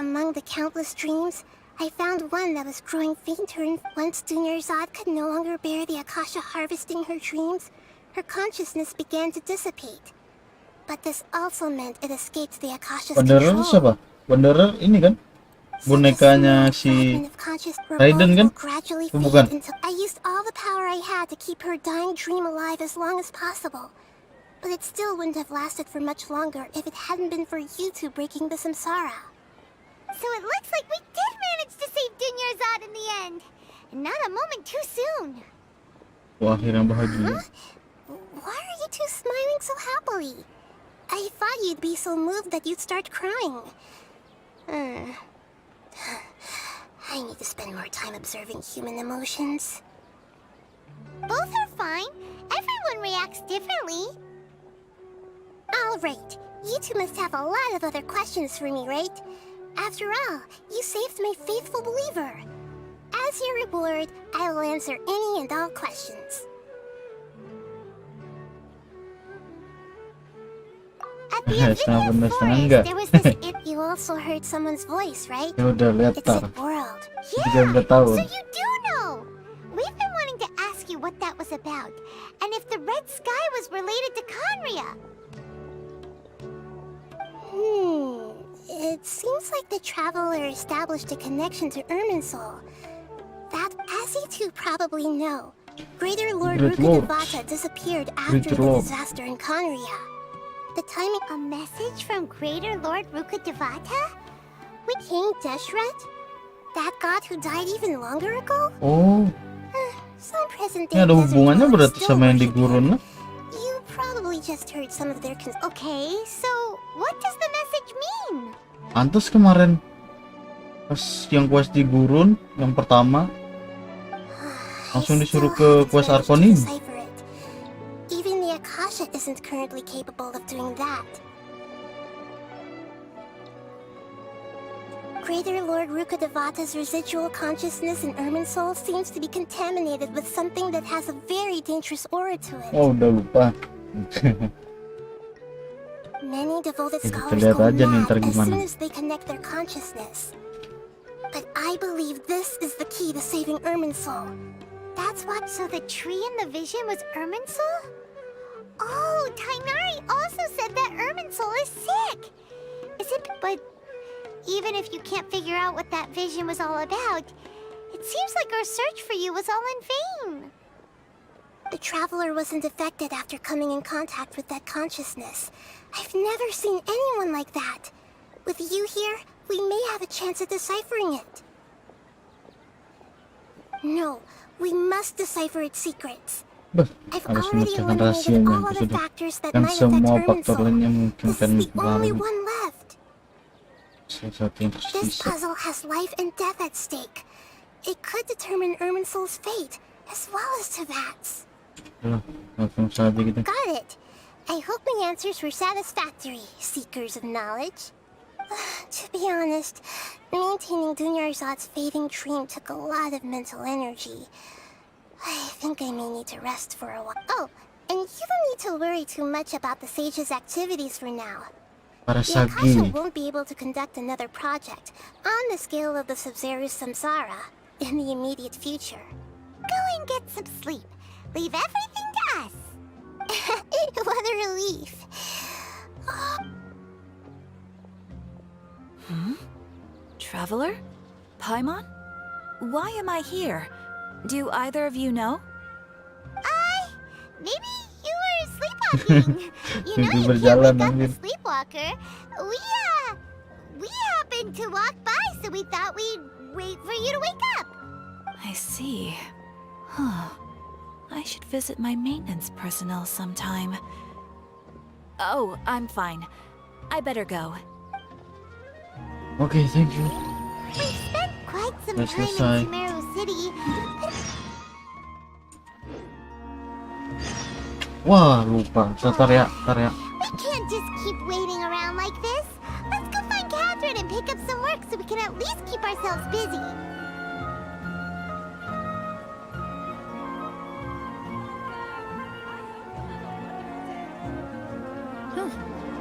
[SPEAKER 4] Among the countless dreams, I found one that was growing fainter, and once Dunyarzad could no longer bear the Akasha harvesting her dreams, her consciousness began to dissipate. But this also meant it escaped the Akasha's
[SPEAKER 2] Wanderer
[SPEAKER 4] control.
[SPEAKER 2] siapa? Wanderer ini kan? Bonekanya si Raiden kan? Oh, bukan.
[SPEAKER 4] I used all the power I had to keep her dying dream alive as long as possible. But it still wouldn't have lasted for much longer if it hadn't been for you two breaking the samsara. So it looks like we did manage to save Dunyarzad in the end. And not a moment too soon.
[SPEAKER 2] Wah, akhirnya bahagia.
[SPEAKER 4] Why are you two smiling so happily? I thought you'd be so moved that you'd start crying. I need to spend more time observing human emotions. Both are fine. Everyone reacts differently. Alright, you two must have a lot of other questions for me, right? After all, you saved my faithful believer. As your reward, I will answer any and all questions. At the Abynian Forest, there was this you also heard someone's voice, right?
[SPEAKER 2] Ya udah lihat
[SPEAKER 4] It's
[SPEAKER 2] tar.
[SPEAKER 4] a world.
[SPEAKER 2] 13 tahun.
[SPEAKER 4] So you do know! We've been wanting to ask you what that was about, and if the red sky was related to Conria. It seems like the Traveler established a connection to Irminsul. That, as you two probably know, Greater Lord Rukkhadevata disappeared after the disaster in Conria. The timing... A message from Greater Lord Rukkhadevata? With King Deshret? That god who died even longer ago?
[SPEAKER 2] Oh,
[SPEAKER 4] Some present-day
[SPEAKER 2] ini ada
[SPEAKER 4] desert
[SPEAKER 2] hubungannya
[SPEAKER 4] dwellers
[SPEAKER 2] berarti
[SPEAKER 4] still
[SPEAKER 2] sama yang di
[SPEAKER 4] worship
[SPEAKER 2] gurun
[SPEAKER 4] him.
[SPEAKER 2] lah.
[SPEAKER 4] You probably just heard some of their Okay, so what does the message mean?
[SPEAKER 2] Pantes kemarin pas yang quest di gurun yang pertama langsung disuruh ke quest Arkon ini.
[SPEAKER 4] Even the Akasha isn't currently capable of doing that. Greater Lord Rukkhadevata's residual consciousness in Irminsul seems to be contaminated with something that has a very dangerous aura to it.
[SPEAKER 2] Oh, udah lupa.
[SPEAKER 4] Many devoted
[SPEAKER 2] Kita
[SPEAKER 4] scholars
[SPEAKER 2] lihat
[SPEAKER 4] go
[SPEAKER 2] aja nih
[SPEAKER 4] mad
[SPEAKER 2] ntar
[SPEAKER 4] as soon
[SPEAKER 2] gimana.
[SPEAKER 4] as they connect their consciousness. But I believe this is the key to saving Irminsul.
[SPEAKER 10] That's what. So the tree in the vision was Irminsul? Oh, Tainari also said that Irminsul is sick. Is it? But even if you can't figure out what that vision was all about, it seems like our search for you was all in vain.
[SPEAKER 4] The traveler wasn't affected after coming in contact with that consciousness. I've never seen anyone like that. With you here, we may have a chance at deciphering it. No, we must decipher its secrets. I've
[SPEAKER 2] Harus
[SPEAKER 4] already
[SPEAKER 2] memecahkan
[SPEAKER 4] eliminated
[SPEAKER 2] rahasianya
[SPEAKER 4] all
[SPEAKER 2] itu
[SPEAKER 4] other
[SPEAKER 2] sudah.
[SPEAKER 4] factors that
[SPEAKER 2] Kan
[SPEAKER 4] might affect
[SPEAKER 2] semua faktor
[SPEAKER 4] Irminsul.
[SPEAKER 2] lainnya mungkin
[SPEAKER 4] This
[SPEAKER 2] kan
[SPEAKER 4] is the only
[SPEAKER 2] mempengaruhi.
[SPEAKER 4] one left.
[SPEAKER 2] Salah satu yang
[SPEAKER 4] This
[SPEAKER 2] tersisa.
[SPEAKER 4] puzzle has life and death at stake. It could determine Irminsul's fate, as well as Tevat's.
[SPEAKER 2] Langsung saja gitu.
[SPEAKER 4] Got it. I hope my answers were satisfactory, seekers of knowledge. To be honest, maintaining Dunyarzad's fading dream took a lot of mental energy. I think I may need to rest for a while. Oh, and you don't need to worry too much about the sage's activities for now.
[SPEAKER 2] Para
[SPEAKER 4] The Akasha
[SPEAKER 2] Sagi.
[SPEAKER 4] won't be able to conduct another project on the scale of the Sub-Zero's Samsara in the immediate future.
[SPEAKER 10] Go and get some sleep. Leave everything to us.
[SPEAKER 4] What a relief.
[SPEAKER 3] Traveler? Paimon? Why am I here? Do either of you know?
[SPEAKER 10] Maybe you were sleepwalking. You know
[SPEAKER 2] Itu
[SPEAKER 10] you can't
[SPEAKER 2] berjalan,
[SPEAKER 10] wake up a
[SPEAKER 2] anjir.
[SPEAKER 10] sleepwalker. We happened to walk by, so we thought we'd wait for you to wake up.
[SPEAKER 3] I see. Huh. I should visit my maintenance personnel sometime. Oh, I'm fine. I better go.
[SPEAKER 2] Oke, thank you.
[SPEAKER 10] We spent quite some
[SPEAKER 2] Udah
[SPEAKER 10] time
[SPEAKER 2] selesai.
[SPEAKER 10] in Sumeru City.
[SPEAKER 2] Wah, lupa. Ntar ya.
[SPEAKER 10] We can't just keep waiting around like this. Let's go find Catherine and pick up some work so we can at least keep ourselves busy.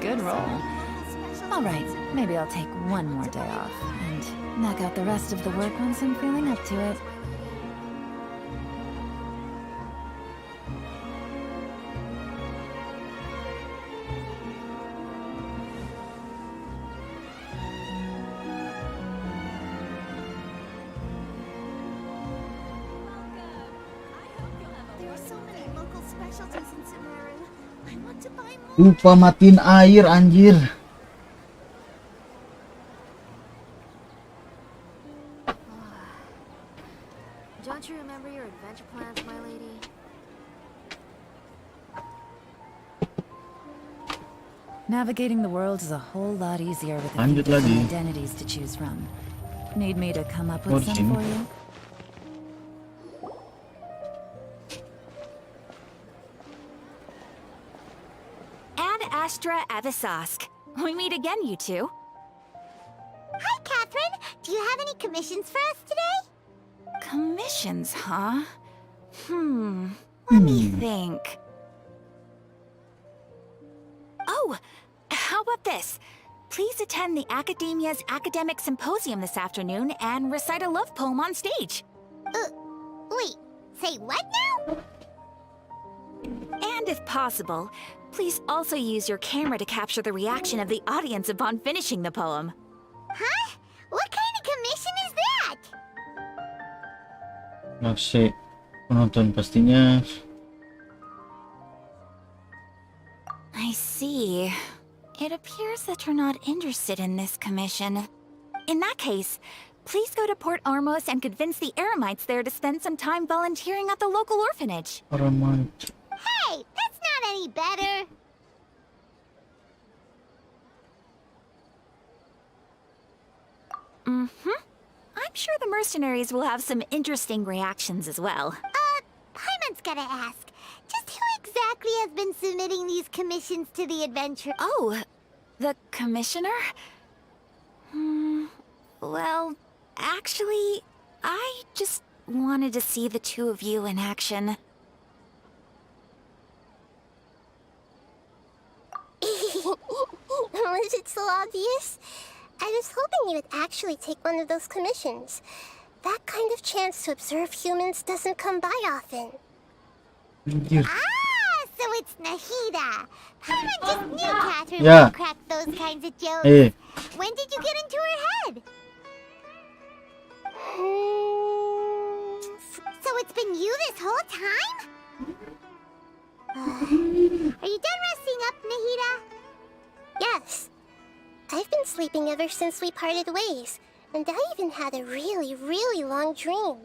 [SPEAKER 3] Good roll. All right, maybe I'll take one more day off and knock out the rest of the work once I'm feeling up to it.
[SPEAKER 10] There are so many local specialties in Sumeru. I want to buy more.
[SPEAKER 2] Lupa matiin air, anjir.
[SPEAKER 10] Don't you remember your adventure plans, my lady?
[SPEAKER 3] Navigating the world is a whole lot easier with a few
[SPEAKER 2] Lanjut
[SPEAKER 3] different
[SPEAKER 2] lagi.
[SPEAKER 3] identities to choose from. Need me to come up
[SPEAKER 2] Oh,
[SPEAKER 3] with
[SPEAKER 2] di
[SPEAKER 3] some
[SPEAKER 2] sini.
[SPEAKER 3] for you? Ad Astra Avisask. We meet again, you two.
[SPEAKER 10] Hi, Catherine. Do you have any commissions for us today?
[SPEAKER 3] Commissions, huh? Let me think. Oh, how about this? Please attend the Academia's Academic Symposium this afternoon and recite a love poem on stage.
[SPEAKER 10] Wait, say what now?
[SPEAKER 3] And if possible, please also use your camera to capture the reaction of the audience upon finishing the poem.
[SPEAKER 10] Huh? What kind of commission is that?
[SPEAKER 2] Masih penonton pastinya.
[SPEAKER 3] I see. It appears that you're not interested in this commission. In that case, please go to Port Armos and convince the Eremites there to spend some time volunteering at the local orphanage.
[SPEAKER 2] Ramai.
[SPEAKER 10] Hey, that's not any better.
[SPEAKER 3] I'm sure the mercenaries will have some interesting reactions as well.
[SPEAKER 10] Paimon's gotta ask. Just who exactly has been submitting these commissions to the adventure?
[SPEAKER 3] Oh, the commissioner? Actually, I just wanted to see the two of you in action.
[SPEAKER 4] Was it so obvious? I was hoping you would actually take one of those commissions. That kind of chance to observe humans doesn't come by often.
[SPEAKER 10] Ah, so it's Nahida. Paimon just knew Catherine
[SPEAKER 2] Yeah.
[SPEAKER 10] would crack those kinds of jokes.
[SPEAKER 2] Eh,
[SPEAKER 10] When did you get into her head? So it's been you this whole time? Are you done resting up, Nahida?
[SPEAKER 4] Yes. I've been sleeping ever since we parted ways, and I even had a really, really long dream.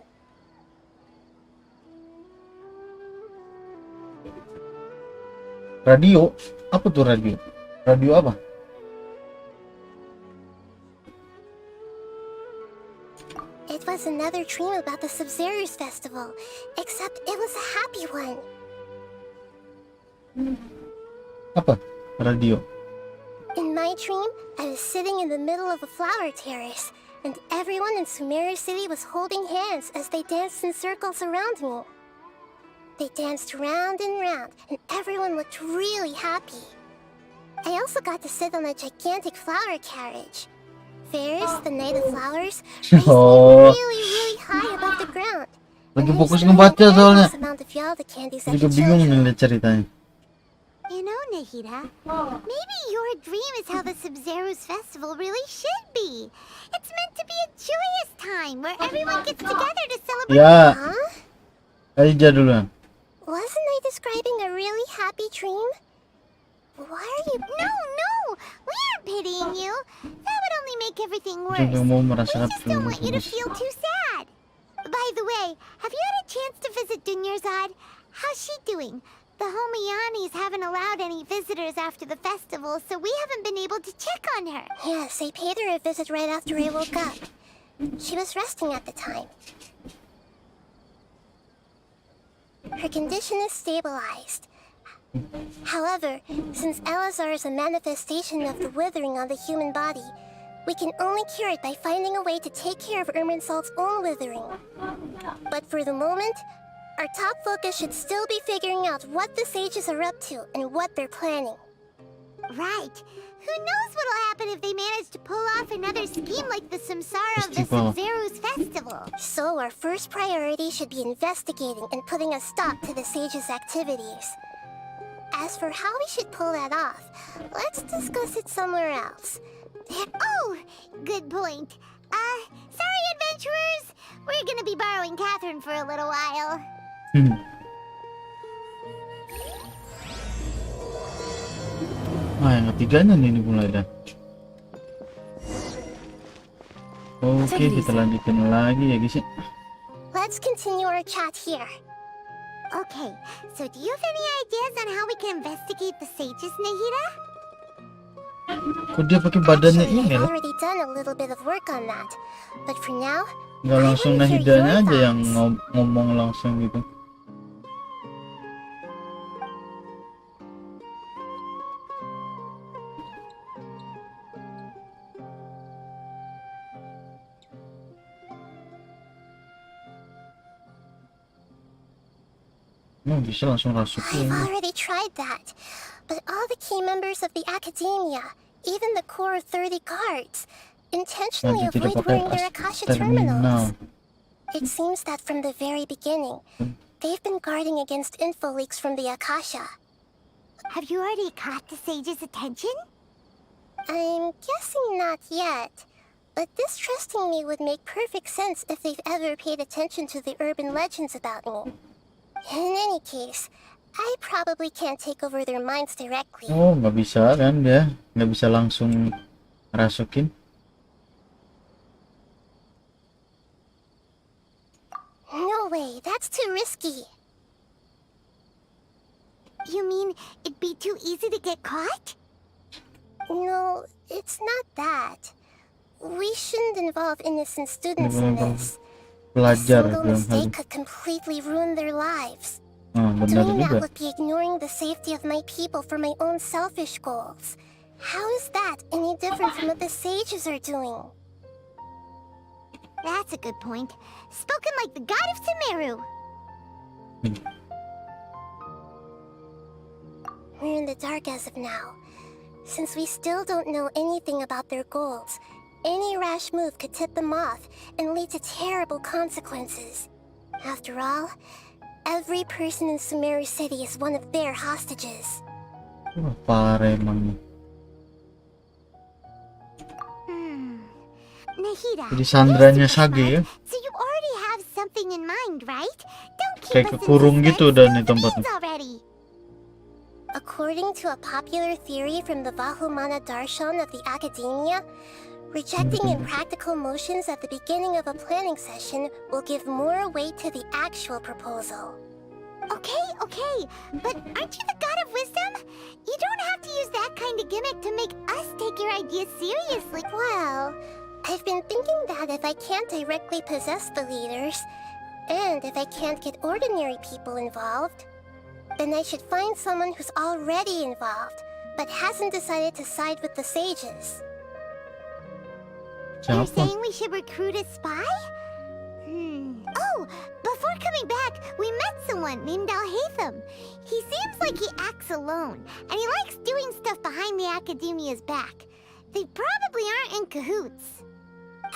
[SPEAKER 2] radio? Apa tuh radio? Radio apa?
[SPEAKER 4] It was another dream about the Sub-Zero's festival, except it was a happy one.
[SPEAKER 2] Apa? Radio.
[SPEAKER 4] In my dream, I was sitting in the middle of a flower terrace, and everyone in Sumeru City was holding hands as they danced in circles around me. They danced round and round, and everyone looked really happy. I also got to sit on a gigantic flower carriage. Ferris, the Knight of Flowers, raised me
[SPEAKER 2] Oh.
[SPEAKER 4] really, really high above the ground.
[SPEAKER 2] Lagi
[SPEAKER 4] And
[SPEAKER 2] fokus
[SPEAKER 4] there's an
[SPEAKER 2] ngebaca soalnya.
[SPEAKER 4] enormous amount of Yalda candies at
[SPEAKER 2] Juga
[SPEAKER 4] the
[SPEAKER 2] bingung
[SPEAKER 4] church.
[SPEAKER 2] ngeliat ceritanya.
[SPEAKER 10] You know, Nahida, maybe your dream is how the Sub-Zero's festival really should be. It's meant to be a joyous time where everyone gets together to celebrate.
[SPEAKER 2] Ya,
[SPEAKER 4] Huh?
[SPEAKER 2] aja dulu.
[SPEAKER 4] Wasn't I describing a really happy dream? Why are you...
[SPEAKER 10] No, we aren't pitying you. That would only make everything worse.
[SPEAKER 2] Juga mau
[SPEAKER 10] We
[SPEAKER 2] merasakan
[SPEAKER 10] just don't want you to
[SPEAKER 2] tulus.
[SPEAKER 10] feel too sad. By the way, have you had a chance to visit Dunyarzad? How's she doing? The Homiyanis haven't allowed any visitors after the festival, so we haven't been able to check on her.
[SPEAKER 4] Yes, I paid her a visit right after I woke up. She was resting at the time. Her condition is stabilized. However, since Elazar is a manifestation of the withering on the human body, we can only cure it by finding a way to take care of Irminsul's own withering. But for the moment, our top focus should still be figuring out what the sages are up to and what they're planning.
[SPEAKER 10] Right. Who knows what'll happen if they manage to pull off another scheme like the Samsara of the
[SPEAKER 2] Festival.
[SPEAKER 10] Sub-Zero's festival?
[SPEAKER 4] So our first priority should be investigating and putting a stop to the sages' activities. As for how we should pull that off, let's discuss it somewhere else.
[SPEAKER 10] Oh, good point. Sorry, adventurers. We're gonna be borrowing Catherine for a little while.
[SPEAKER 2] Yang ketiganya nih mulai dah. Oke, kita lanjutin lagi ya guys ya.
[SPEAKER 4] Let's continue our chat here.
[SPEAKER 10] Okay, so do you have any ideas on how we can investigate the sages, Nahida?
[SPEAKER 2] Kok dia pakai badannya
[SPEAKER 4] Actually,
[SPEAKER 2] ini
[SPEAKER 4] I've
[SPEAKER 2] loh?
[SPEAKER 4] already done a little bit of work on that. But for now,
[SPEAKER 2] Nggak langsung
[SPEAKER 4] I wanna hear
[SPEAKER 2] Nahidanya
[SPEAKER 4] your
[SPEAKER 2] aja yang
[SPEAKER 4] thoughts.
[SPEAKER 2] ngomong langsung gitu. Bisa langsung rasuk
[SPEAKER 4] I've
[SPEAKER 2] ya.
[SPEAKER 4] already tried that. But all the key members of the academia, even the core 30 guards, intentionally
[SPEAKER 2] Nanti tidak
[SPEAKER 4] avoid
[SPEAKER 2] pakai
[SPEAKER 4] wearing their Akasha
[SPEAKER 2] terminal.
[SPEAKER 4] terminals. It seems that from the very beginning, they've been guarding against info leaks from the Akasha.
[SPEAKER 10] Have you already caught the sages' attention?
[SPEAKER 4] I'm guessing not yet. But distrusting me would make perfect sense if they've ever paid attention to the urban legends about me. In any case, I probably can't take over their minds directly.
[SPEAKER 2] Oh, nggak bisa kan dia? Nggak bisa langsung rasukin.
[SPEAKER 4] No way, that's too risky.
[SPEAKER 10] You mean it'd be too easy to get caught?
[SPEAKER 4] No, it's not that. We shouldn't involve innocent students in this. A
[SPEAKER 2] Pelajar
[SPEAKER 4] single
[SPEAKER 2] dalam hal
[SPEAKER 4] mistake
[SPEAKER 2] ini.
[SPEAKER 4] could completely ruin their lives.
[SPEAKER 2] Benar
[SPEAKER 4] Doing
[SPEAKER 2] juga.
[SPEAKER 4] that would be ignoring the safety of my people for my own selfish goals. How is that any different from what the sages are doing?
[SPEAKER 10] That's a good point. Spoken like the god of Sumeru.
[SPEAKER 4] We're in the dark as of now. Since we still don't know anything about their goals, any rash move could tip them off and lead to terrible consequences. After all, every person in Sumeru City is one of their hostages.
[SPEAKER 2] Wah, parah emang.
[SPEAKER 10] Nahida,
[SPEAKER 2] Jadi sandranya
[SPEAKER 10] you're super
[SPEAKER 2] Sage ya.
[SPEAKER 10] smart, so you already have something in mind, right? Don't keep
[SPEAKER 2] Kayak
[SPEAKER 10] us in
[SPEAKER 2] kekurung gitu
[SPEAKER 10] suspense,
[SPEAKER 2] dan
[SPEAKER 10] spill
[SPEAKER 2] di
[SPEAKER 10] the
[SPEAKER 2] tempatnya.
[SPEAKER 10] beans already.
[SPEAKER 4] According to a popular theory from the Vahumana Darshan of the Academia, rejecting impractical motions at the beginning of a planning session will give more weight to the actual proposal.
[SPEAKER 10] Okay, but aren't you the god of wisdom? You don't have to use that kind of gimmick to make us take your ideas seriously.
[SPEAKER 4] Well, I've been thinking that if I can't directly possess the leaders, and if I can't get ordinary people involved, then I should find someone who's already involved, but hasn't decided to side with the sages.
[SPEAKER 10] You're
[SPEAKER 2] Siapa?
[SPEAKER 10] saying we should recruit a spy? Oh, before coming back, we met someone named Alhaitham. He seems like he acts alone, and he likes doing stuff behind the Academia's back. They probably aren't in cahoots.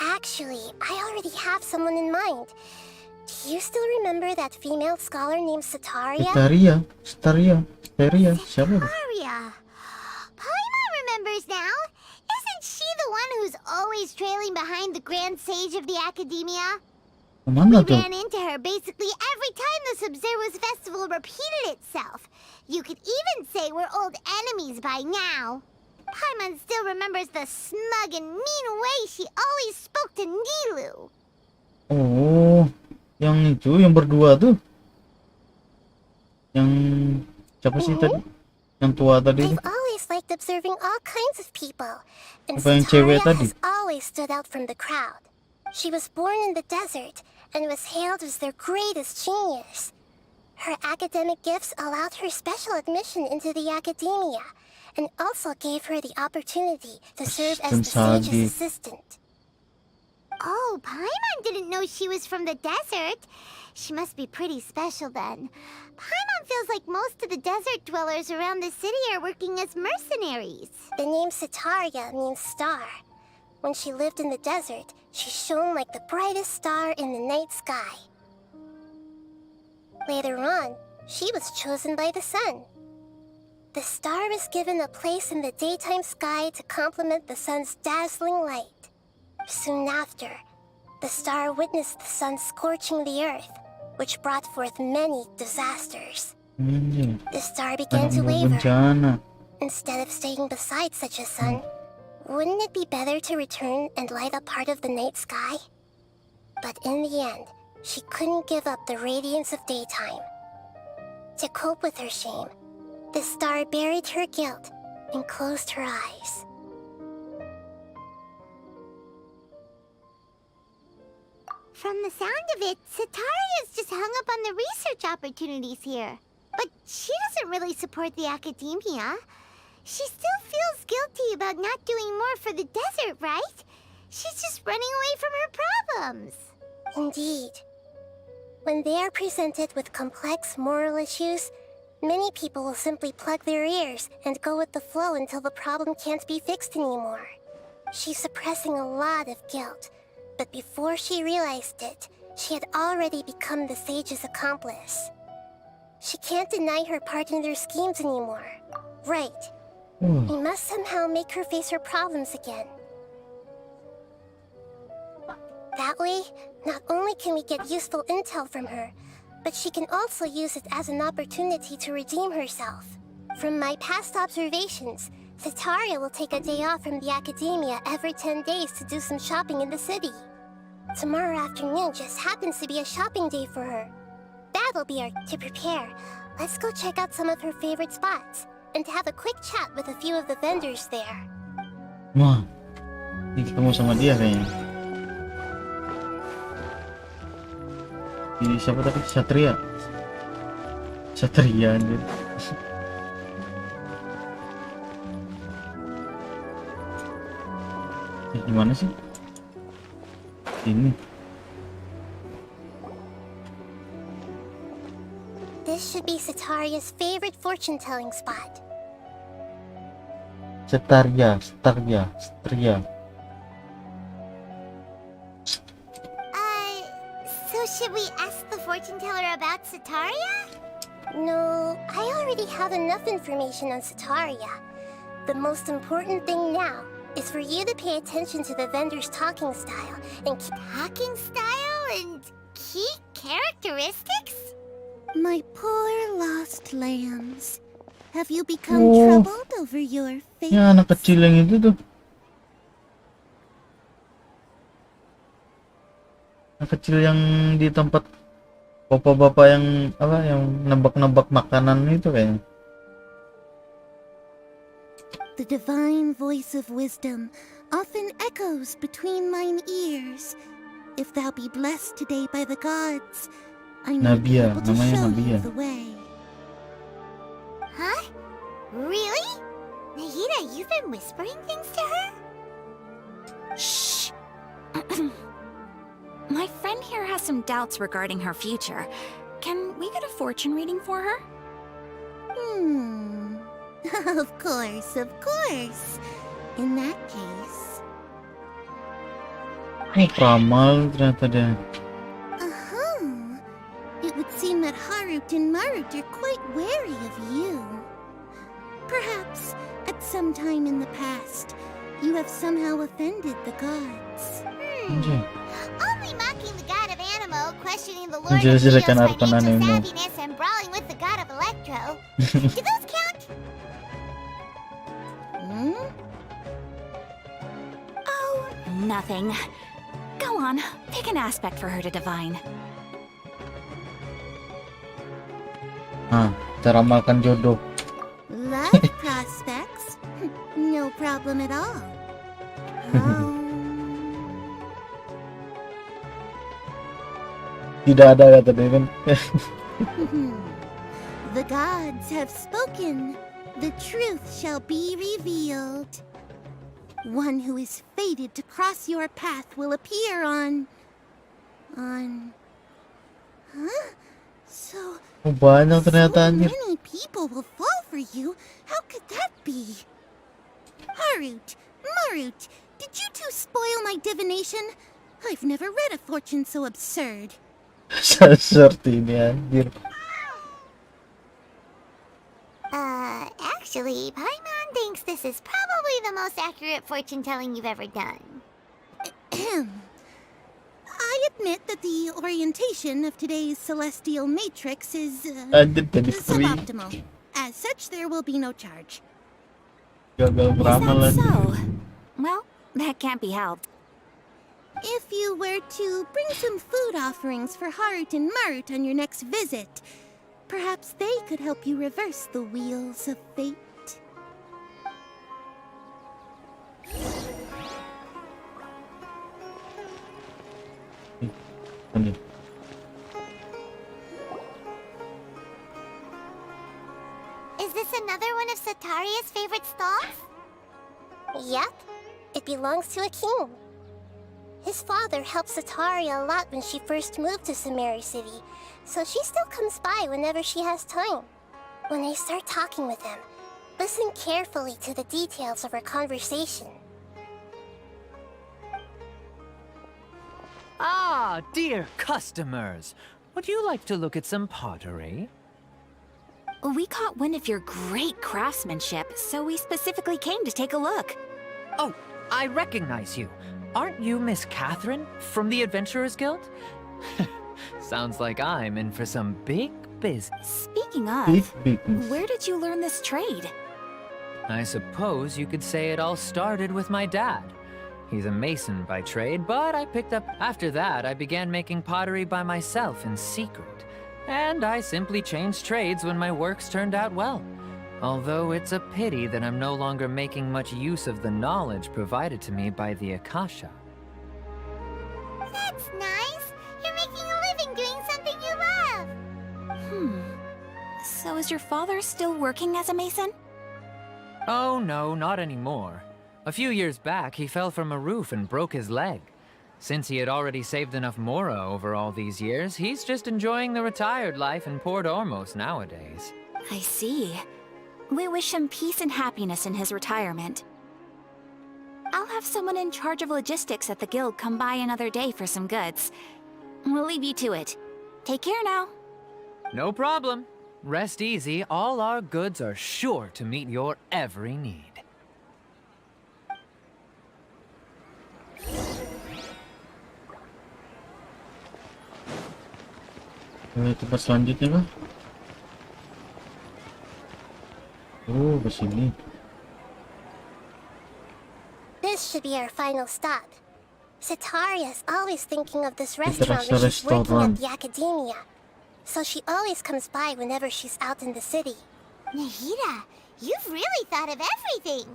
[SPEAKER 4] Actually, I already have someone in mind. Do you still remember that female scholar named Sataria?
[SPEAKER 2] Staria, siapa?
[SPEAKER 10] Aria. Paimon remembers now. Isn't she the one who's always trailing behind the Grand Sage of the Academia?
[SPEAKER 2] Kemana
[SPEAKER 10] We
[SPEAKER 2] tuh?
[SPEAKER 10] ran into her basically every time the Sub-Zero's festival repeated itself. You could even say we're old enemies by now. Paimon still remembers the smug and mean way she always spoke to Nilu.
[SPEAKER 2] Oh, yang itu, yang berdua tuh. Yang siapa sih tadi? Yang tua tadi tuh.
[SPEAKER 4] I've always liked observing all kinds of people, and
[SPEAKER 2] Apa yang cewek
[SPEAKER 4] Sataria
[SPEAKER 2] tadi?
[SPEAKER 4] has always stood out from the crowd. She was born in the desert and was hailed as their greatest genius. Her academic gifts allowed her special admission into the academia, and also gave her the opportunity to serve as the
[SPEAKER 2] Assistant
[SPEAKER 4] sage's
[SPEAKER 2] Sagi.
[SPEAKER 4] assistant.
[SPEAKER 10] Oh, Paimon didn't know she was from the desert. She must be pretty special then. Paimon feels like most of the desert dwellers around the city are working as mercenaries.
[SPEAKER 4] The name Sataria means star. When she lived in the desert, she shone like the brightest star in the night sky. Later on, she was chosen by the sun. The star was given a place in the daytime sky to complement the sun's dazzling light. Soon after, the star witnessed the sun scorching the earth, which brought forth many disasters.
[SPEAKER 2] Anjir,
[SPEAKER 4] The star began
[SPEAKER 2] ada
[SPEAKER 4] to waver.
[SPEAKER 2] bencana.
[SPEAKER 4] Instead of staying beside such a sun, wouldn't it be better to return and light up part of the night sky? But in the end, she couldn't give up the radiance of daytime. To cope with her shame, the star buried her guilt and closed her eyes.
[SPEAKER 10] From the sound of it, Sataria's just hung up on the research opportunities here. But she doesn't really support the academia. She still feels guilty about not doing more for the desert, right? She's just running away from her problems.
[SPEAKER 4] Indeed. When they are presented with complex moral issues, many people will simply plug their ears and go with the flow until the problem can't be fixed anymore. She's suppressing a lot of guilt, but before she realized it, she had already become the sage's accomplice. She can't deny her part in their schemes anymore. Right. We must somehow make her face her problems again. That way, not only can we get useful intel from her, but she can also use it as an opportunity to redeem herself. From my past observations, Sataria will take a day off from the academia every 10 days to do some shopping in the city. Tomorrow afternoon just happens to be a shopping day for her. That'll be our to prepare. Let's go check out some of her favorite spots, and have a quick chat with a few of the vendors there.
[SPEAKER 2] Wah, ini ketemu sama dia kayaknya. Ini siapa tadi? Satria anjir. Gimana sih? Ini
[SPEAKER 4] This should be Sataria's favorite fortune-telling spot.
[SPEAKER 2] Setaria.
[SPEAKER 10] So should we ask the fortune teller about Sataria?
[SPEAKER 4] No, I already have enough information on Sataria. The most important thing now is for you to pay attention to the vendor's talking style and
[SPEAKER 10] Talking style and key characteristics?
[SPEAKER 9] My poor lost lambs. Have you become
[SPEAKER 2] Oh.
[SPEAKER 9] troubled over your fate?
[SPEAKER 2] Ya anak kecil yang itu tuh. Anak kecil yang di tempat bapak-bapak yang apa yang nebak-nebak makanan itu kayaknya.
[SPEAKER 9] The divine voice of wisdom often echoes between mine ears. If thou be blessed today by the gods, I may be
[SPEAKER 2] Nabia,
[SPEAKER 9] able to
[SPEAKER 2] namanya
[SPEAKER 9] show
[SPEAKER 2] Nabia.
[SPEAKER 9] you the way.
[SPEAKER 10] Huh? Really? Nahida, you've been whispering things to her?
[SPEAKER 3] Shh. My friend here has some doubts regarding her future. Can we get a fortune reading for her?
[SPEAKER 9] Of course, of course. In that case.
[SPEAKER 2] Ramal ternyata dia.
[SPEAKER 9] It would seem that Harut and Marut are quite wary of you. Perhaps, at some time in the past, you have somehow offended the gods.
[SPEAKER 2] Anjay.
[SPEAKER 10] Only mocking the god of Animo, questioning the Lord of
[SPEAKER 2] Menjelek-jelekan
[SPEAKER 10] Geo's
[SPEAKER 2] Arkan
[SPEAKER 10] financial
[SPEAKER 2] Anemo.
[SPEAKER 10] savviness, and brawling with the god of Electro. Do those count?
[SPEAKER 3] Oh, nothing. Go on, pick an aspect for her to divine.
[SPEAKER 2] Cara makan jodoh.
[SPEAKER 9] Love prospects? No problem at all.
[SPEAKER 2] Tidak ada kata dia kan.
[SPEAKER 9] The gods have spoken. The truth shall be revealed. One who is fated to cross your path will appear on... Huh? So
[SPEAKER 2] Banyak ternyata anjir.
[SPEAKER 9] many people will fall for you. How could that be? Harut, Marut, did you two spoil my divination? I've never read a fortune so absurd.
[SPEAKER 2] Seperti ini anjir.
[SPEAKER 10] Actually, Paimon thinks this is probably the most accurate fortune telling you've ever done.
[SPEAKER 9] I admit that the orientation of today's celestial matrix is suboptimal. As such, there will be no charge.
[SPEAKER 2] Gagal
[SPEAKER 3] Is
[SPEAKER 2] beramal
[SPEAKER 3] that
[SPEAKER 2] anjir.
[SPEAKER 3] so? Well, that can't be helped.
[SPEAKER 9] If you were to bring some food offerings for Harut and Marut on your next visit, perhaps they could help you reverse the wheels of fate.
[SPEAKER 2] Anjir.
[SPEAKER 10] Is this another one of Sataria's favorite stalls?
[SPEAKER 4] Yep, it belongs to a king. His father helped Sataria a lot when she first moved to Samari City, so she still comes by whenever she has time. When I start talking with him, listen carefully to the details of our conversation.
[SPEAKER 11] Ah, dear customers, would you like to look at some pottery?
[SPEAKER 3] We caught wind of your great craftsmanship, so we specifically came to take a look.
[SPEAKER 11] Oh, I recognize you. Aren't you Miss Catherine from the Adventurers Guild? Sounds like I'm in for some big business.
[SPEAKER 3] Speaking of,
[SPEAKER 2] Big.
[SPEAKER 3] where did you learn this trade?
[SPEAKER 11] I suppose you could say it all started with my dad. He's a mason by trade, but I picked up... After that, I began making pottery by myself in secret. And I simply changed trades when my works turned out well. Although it's a pity that I'm no longer making much use of the knowledge provided to me by the Akasha.
[SPEAKER 10] That's nice. You're making a living doing something you love.
[SPEAKER 3] So is your father still working as a mason?
[SPEAKER 11] Oh no, not anymore. A few years back, he fell from a roof and broke his leg. Since he had already saved enough Mora over all these years, he's just enjoying the retired life in Port Ormos nowadays.
[SPEAKER 3] I see. We wish him peace and happiness in his retirement. I'll have someone in charge of logistics at the guild come by another day for some goods. We'll leave you to it. Take care now.
[SPEAKER 11] No problem. Rest easy, all our goods are sure to meet your every need.
[SPEAKER 2] Tempat selanjutnya kah? Oh, ke sini.
[SPEAKER 4] This should be our final stop. Sataria is always thinking of this restaurant when she's working at the academia. So she always comes by whenever she's out in the city.
[SPEAKER 10] Nahida, you've really thought of everything.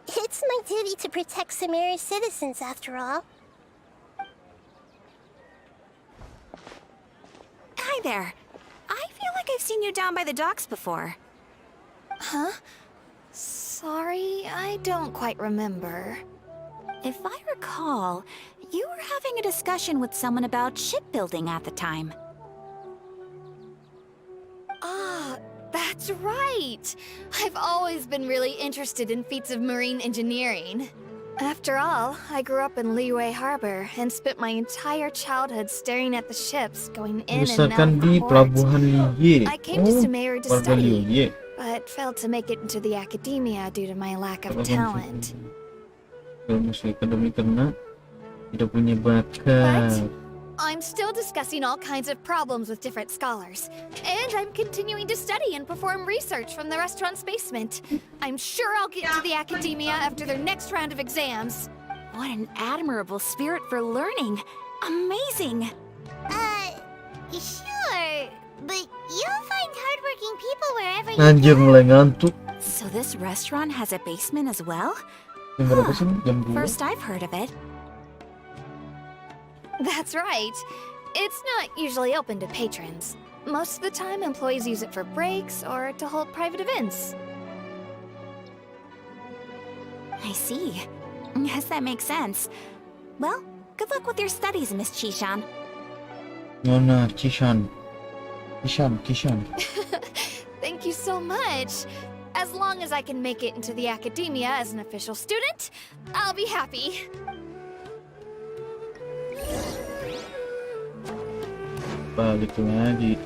[SPEAKER 4] It's my duty to protect Samaria's citizens, after all.
[SPEAKER 3] Hi there. I feel like I've seen you down by the docks before.
[SPEAKER 12] Huh? Sorry, I don't quite remember.
[SPEAKER 3] If I recall, you were having a discussion with someone about shipbuilding at the time.
[SPEAKER 12] Ah, that's right! I've always been really interested in feats of marine engineering. After all, I grew up in Liyue Harbor and spent my entire childhood staring at the ships going in and out of the port. I came to Sumeru to study, but failed to make it into the academia due to my lack of talent. But I'm still discussing all kinds of problems with different scholars, and I'm continuing to study and perform research from the restaurant's basement. I'm sure I'll get to the academia after their next round of exams.
[SPEAKER 3] What an admirable spirit for learning. Amazing.
[SPEAKER 10] Sure, but you'll find hardworking people wherever you
[SPEAKER 2] Anjir, mulai ngantuk.
[SPEAKER 3] So this restaurant has a basement as well?
[SPEAKER 2] Jam berapa sih? Jam 2?
[SPEAKER 3] First I've heard of it.
[SPEAKER 12] That's right. It's not usually open to patrons. Most of the time, employees use it for breaks or to hold private events.
[SPEAKER 3] I see. Yes, that makes sense. Well, good luck with your studies, Miss Chishan.
[SPEAKER 2] Nona, Chishan. Kishan.
[SPEAKER 12] Thank you so much. As long as I can make it into the academia as an official student, I'll be happy.
[SPEAKER 2] Balik lagi.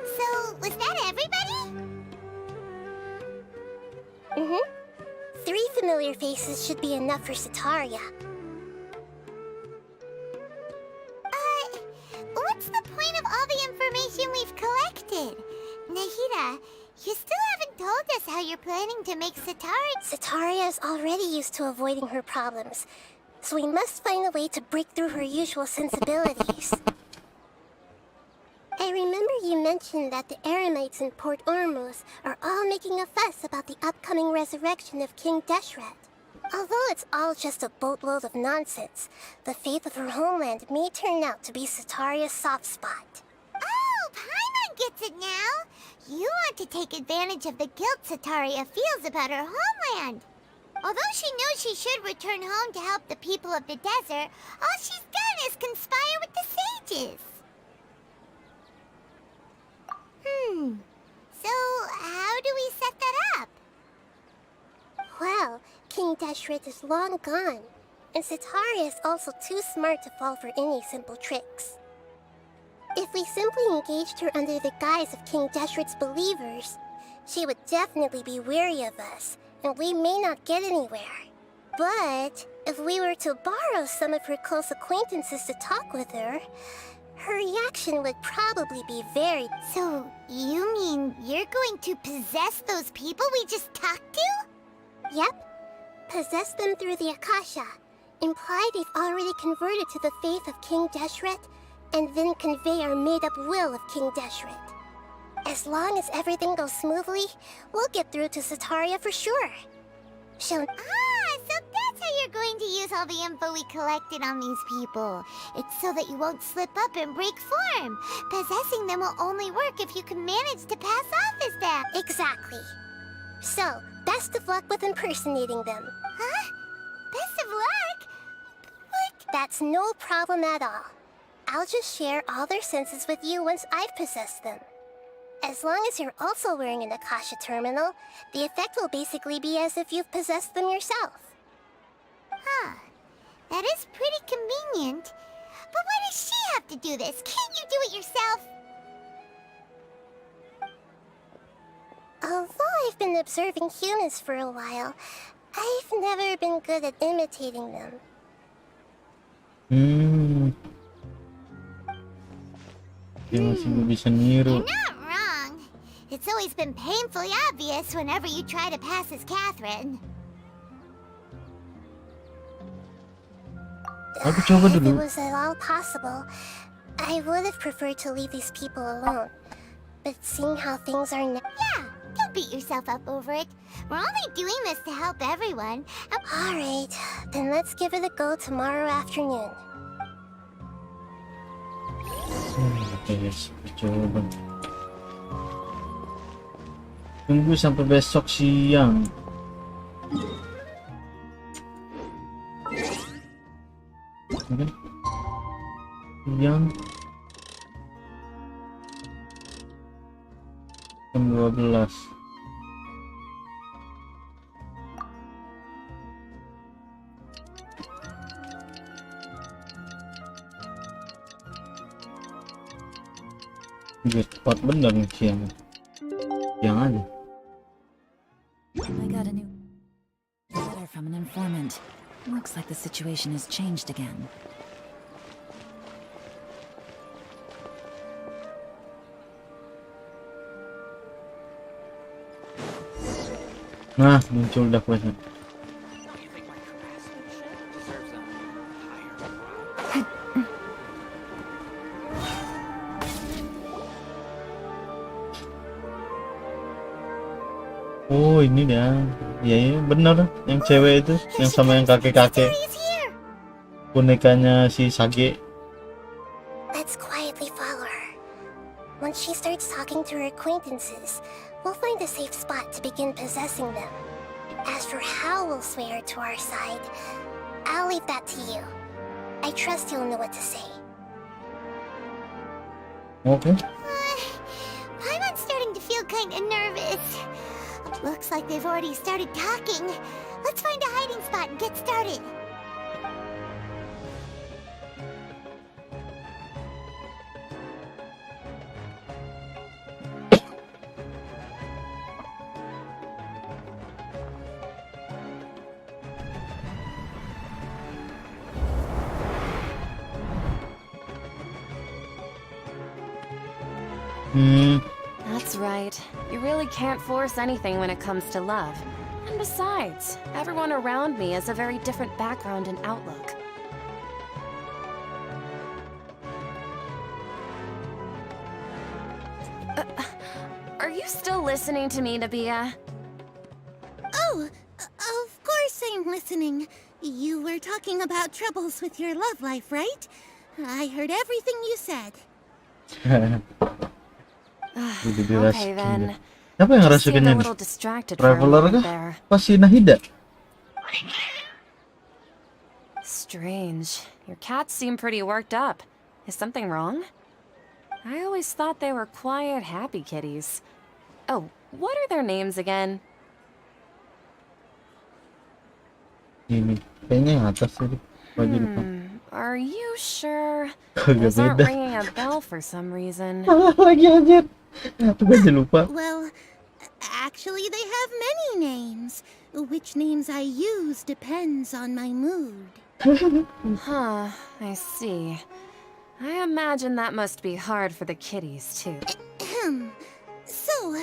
[SPEAKER 10] So, was that everybody?
[SPEAKER 4] Mm-hmm. 3 familiar faces should be enough for Sataria.
[SPEAKER 10] What's the point of all the information we've collected? Nahida, you still haven't told us how you're planning to make
[SPEAKER 4] Sataria is already used to avoiding her problems, so we must find a way to break through her usual sensibilities. I remember you mentioned that the Eremites in Port Ormos are all making a fuss about the upcoming resurrection of King Deshret. Although it's all just a boatload of nonsense, the fate of her homeland may turn out to be Sataria's soft spot.
[SPEAKER 10] Oh, Paimon gets it now! You want to take advantage of the guilt Sataria feels about her homeland. Although she knows she should return home to help the people of the desert, all she's done is conspire with the sages. So how do we set that up?
[SPEAKER 4] Well, King Deshret is long gone, and Sataria is also too smart to fall for any simple tricks. If we simply engaged her under the guise of King Deshret's believers, she would definitely be wary of us, and we may not get anywhere. But if we were to borrow some of her close acquaintances to talk with her, her reaction would probably be very...
[SPEAKER 10] So, you mean you're going to possess those people we just talked to?
[SPEAKER 4] Yep. Possess them through the Akasha. Imply they've already converted to the faith of King Deshret, and then convey our made-up will of King Deshret. As long as everything goes smoothly, we'll get through to Sataria for sure.
[SPEAKER 10] So that's how you're going to use all the info we collected on these people. It's so that you won't slip up and break form. Possessing them will only work if you can manage to pass off as them.
[SPEAKER 4] Exactly. So, back Best of luck with impersonating them.
[SPEAKER 10] Huh? Best of luck? But
[SPEAKER 4] That's no problem at all. I'll just share all their senses with you once I've possessed them. As long as you're also wearing an Akasha terminal, the effect will basically be as if you've possessed them yourself.
[SPEAKER 10] Huh. That is pretty convenient. But why does she have to do this? Can't you do it yourself?
[SPEAKER 4] Although I've been observing humans for a while, I've never been good at imitating them.
[SPEAKER 2] Dia masih belum bisa niru.
[SPEAKER 10] You're not wrong. It's always been painfully obvious whenever you try to pass as Catherine.
[SPEAKER 2] Aku coba
[SPEAKER 4] If it
[SPEAKER 2] dulu.
[SPEAKER 4] was at all possible, I would have preferred to leave these people alone. But seeing how things are now...
[SPEAKER 10] Yeah, don't beat yourself up over it. We're only doing this to help everyone.
[SPEAKER 4] Alright, then let's give it a go tomorrow afternoon.
[SPEAKER 2] Oke guys, coba. Tunggu sampai besok siang. Oke. Siang. Jam 12. Cepat bener nih siang. Siang aja.
[SPEAKER 3] I got a new letter from an informant. Looks like the situation has changed again.
[SPEAKER 2] Nah, muncul dah questnya. Oh ini dia, ya bener yang cewek itu, yang sama yang kakek-kakek, bonekanya si Sage.
[SPEAKER 4] Let's quietly follow her. Once she starts talking to her acquaintances, we'll find a safe spot to begin possessing them. As for how we'll sway her to our side, I'll leave that to you. I trust you'll know what to say.
[SPEAKER 2] Okay.
[SPEAKER 10] Paimon's starting to feel kind of nervous. Looks like they've already started talking. Let's find a hiding spot and get started.
[SPEAKER 8] That's right. You really can't force anything when it comes to love. And besides, everyone around me has a very different background and outlook. Are you still listening to me, Nabia?
[SPEAKER 9] Oh, of course I'm listening. You were talking about troubles with your love life, right? I heard everything you said.
[SPEAKER 8] Okay then.
[SPEAKER 2] Siapa yang
[SPEAKER 8] Just seemed
[SPEAKER 2] ngerasukinnya
[SPEAKER 8] a
[SPEAKER 2] nih?
[SPEAKER 8] little distracted for a
[SPEAKER 2] Traveler
[SPEAKER 8] moment
[SPEAKER 2] kah?
[SPEAKER 8] there.
[SPEAKER 2] Pasti Nahida.
[SPEAKER 8] Strange. Your cats seem pretty worked up. Is something wrong? I always thought they were quiet, happy kitties. Oh, what are their names again?
[SPEAKER 2] Ini kayaknya yang atas tadi. Baju depan.
[SPEAKER 8] Are you sure?
[SPEAKER 2] Kagak
[SPEAKER 8] Those aren't
[SPEAKER 2] beda.
[SPEAKER 8] ringing a bell for some reason.
[SPEAKER 2] Lagi anjir. Aku aja lupa.
[SPEAKER 9] Well, actually they have many names. Which names I use depends on my mood.
[SPEAKER 8] Huh, I see. I imagine that must be hard for the kitties, too.
[SPEAKER 9] So,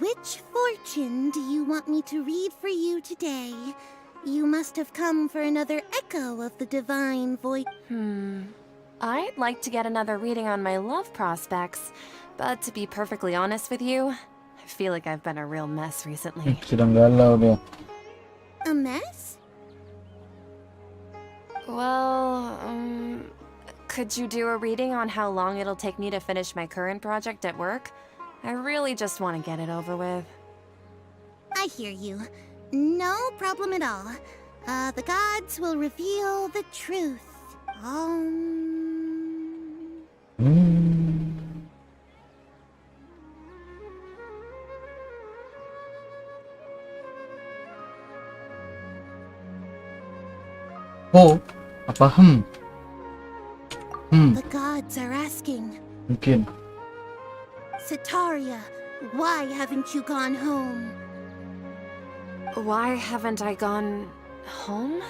[SPEAKER 9] which fortune do you want me to read for you today? You must have come for another echo of the divine voice.
[SPEAKER 8] I'd like to get another reading on my love prospects, but to be perfectly honest with you, I feel like I've been a real mess recently.
[SPEAKER 2] Sedang galau dia.
[SPEAKER 9] A mess?
[SPEAKER 8] Well, could you do a reading on how long it'll take me to finish my current project at work? I really just want to get it over with.
[SPEAKER 9] I hear you. No problem at all. The gods will reveal the truth.
[SPEAKER 2] Oh, apa
[SPEAKER 9] The gods are asking.
[SPEAKER 2] Mungkin.
[SPEAKER 9] Sataria, why haven't you gone home?
[SPEAKER 8] Why haven't I gone home?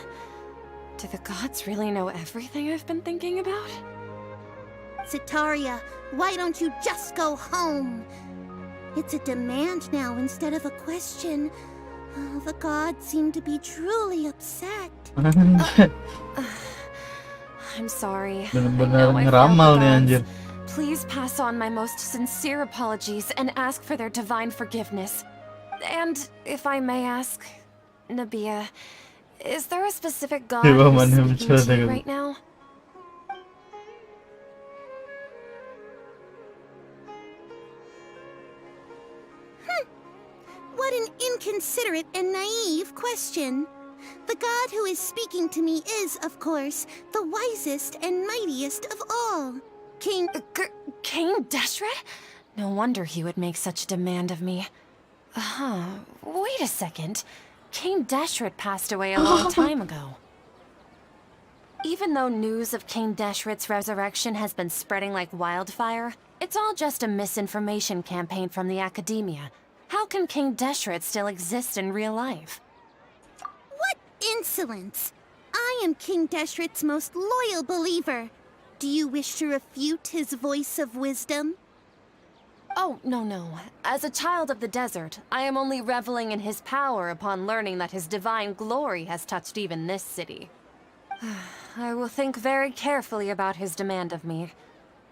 [SPEAKER 8] Do the gods really know everything I've been thinking about?
[SPEAKER 9] Sataria, why don't you just go home? It's a demand now instead of a question. The gods seem to be truly upset.
[SPEAKER 8] I'm sorry.
[SPEAKER 2] Bener-bener ngeramal nih anjir.
[SPEAKER 8] Please pass on my most sincere apologies and ask for their divine forgiveness. And if I may ask, Nabia, is there a specific god who's speaking to you right now?
[SPEAKER 9] What an inconsiderate and naive question. The god who is speaking to me is, of course, the wisest and mightiest of all. King
[SPEAKER 8] Deshret? No wonder he would make such a demand of me. Wait a second. King Deshret passed away a long time ago. Even though news of King Deshret's resurrection has been spreading like wildfire, it's all just a misinformation campaign from the academia. How can King Deshret still exist in real life?
[SPEAKER 9] What insolence! I am King Deshret's most loyal believer. Do you wish to refute his voice of wisdom?
[SPEAKER 8] Oh, no. As a child of the desert, I am only reveling in his power upon learning that his divine glory has touched even this city. I will think very carefully about his demand of me.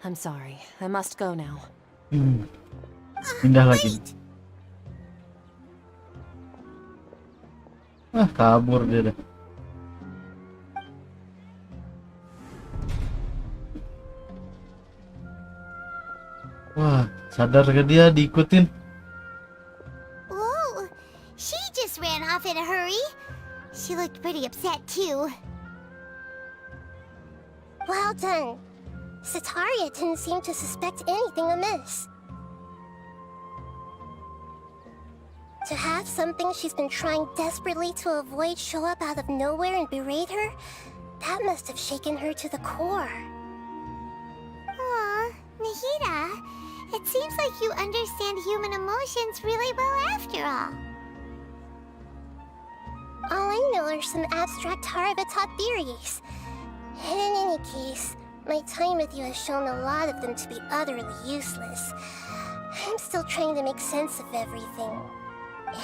[SPEAKER 8] I'm sorry. I must go now.
[SPEAKER 2] Pindah lagi. Kabur dia dah. Wah, sadar ke dia diikutin?
[SPEAKER 10] Oh, she just ran off in a hurry. She looked pretty upset too. Well done. Sataria didn't seem to suspect anything amiss. To have something she's been trying desperately to avoid show up out of nowhere and berate her, that must have shaken her to the core.
[SPEAKER 4] Aw, Nahida, it seems like you understand human emotions really well after all.
[SPEAKER 10] All I know are some abstract Harvard-taught theories. And in any case, my time with you has shown a lot of them to be utterly useless. I'm still trying to make sense of everything.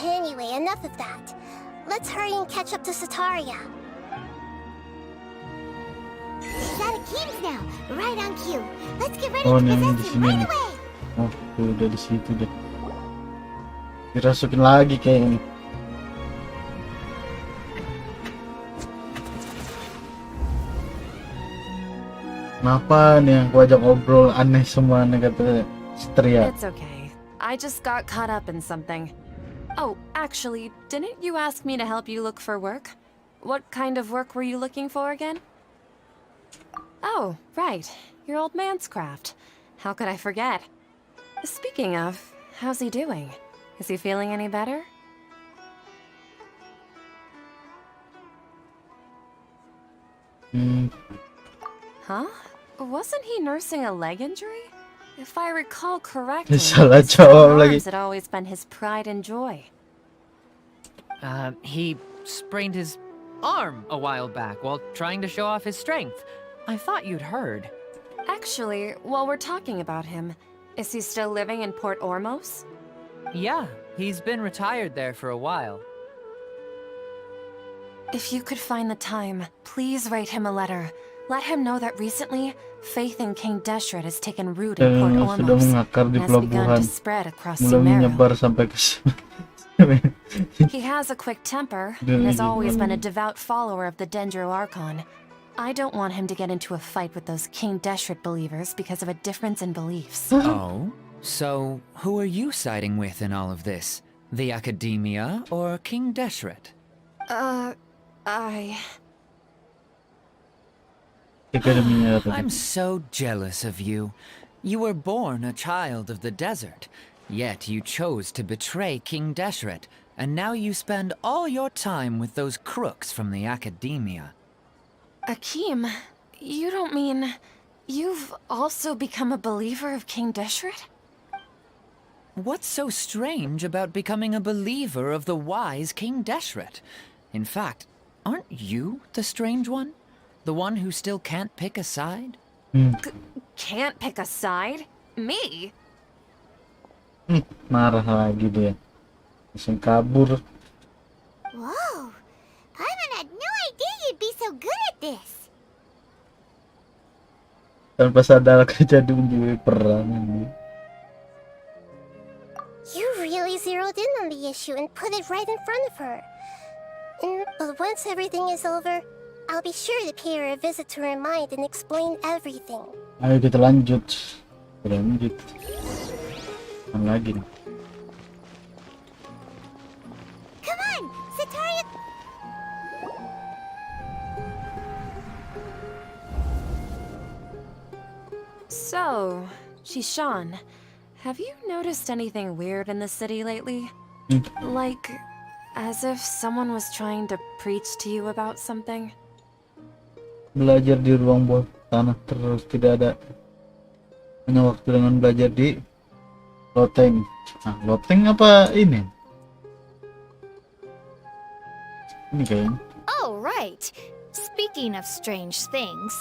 [SPEAKER 10] Anyway, enough of that. Let's hurry and catch up to Sataria.
[SPEAKER 4] She's out of games now, right on cue. Let's get ready to possess him right away.
[SPEAKER 2] Oh, tuh udah di situ deh. Dirasukin lagi kayak ini. Kenapa nih yang gua ajak ngobrol aneh semua nih kata Stria.
[SPEAKER 8] It's okay. I just got caught up in something. Oh, actually, didn't you ask me to help you look for work? What kind of work were you looking for again? Oh, right. Your old man's craft. How could I forget? Speaking of, how's he doing? Is he feeling any better? Huh? Wasn't he nursing a leg injury? If I recall correctly,
[SPEAKER 2] Salah
[SPEAKER 8] his
[SPEAKER 2] jawab lagi.
[SPEAKER 8] arms had always been his pride and joy.
[SPEAKER 11] He sprained his arm a while back while trying to show off his strength. I thought you'd heard.
[SPEAKER 8] Actually, while we're talking about him, is he still living in Port Ormos?
[SPEAKER 11] Yeah, he's been retired there for a while.
[SPEAKER 8] If you could find the time, please write him a letter. Let him know that recently, faith in King Deshret has taken root in Port
[SPEAKER 2] Sudah
[SPEAKER 8] Ormos
[SPEAKER 2] mengakar di
[SPEAKER 8] and has begun
[SPEAKER 2] pelabuhan.
[SPEAKER 8] to spread across
[SPEAKER 2] Mulai
[SPEAKER 8] Sumeru.
[SPEAKER 2] menyebar sampai ke
[SPEAKER 8] He has a quick temper and has always been a devout follower of the Dendro Archon. I don't want him to get into a fight with those King Deshret believers because of a difference in beliefs.
[SPEAKER 11] Oh? So, who are you siding with in all of this? The Academia or King Deshret? I'm so jealous of you. You were born a child of the desert, yet you chose to betray King Deshret, and now you spend all your time with those crooks from the Academia.
[SPEAKER 8] Akeem, you don't mean you've also become a believer of King Deshret?
[SPEAKER 11] What's so strange about becoming a believer of the wise King Deshret? In fact, aren't you the strange one? The one who still can't pick a side?
[SPEAKER 8] Can't pick a side? Me?
[SPEAKER 2] Marah lagi dia. Langsung kabur.
[SPEAKER 10] Whoa! Paimon had no idea you'd be so good at this.
[SPEAKER 2] Tanpa sadar jadi menjadi perang ini.
[SPEAKER 4] You really zeroed in on the issue and put it right in front of her. But once everything is over, I'll be sure to pay her a visit to her mind and explain everything.
[SPEAKER 2] Ayo kita lanjut. Lanjut. Apa lagi nih?
[SPEAKER 10] Come on, Sataria.
[SPEAKER 8] So, Shishan, have you noticed anything weird in the city lately? Like, as if someone was trying to preach to you about something?
[SPEAKER 2] Belajar di ruang bawah tanah terus, tidak ada hanya waktu dengan belajar di loteng. Nah, loteng apa ini? Ini kayaknya.
[SPEAKER 12] Oh, right. Speaking of strange things,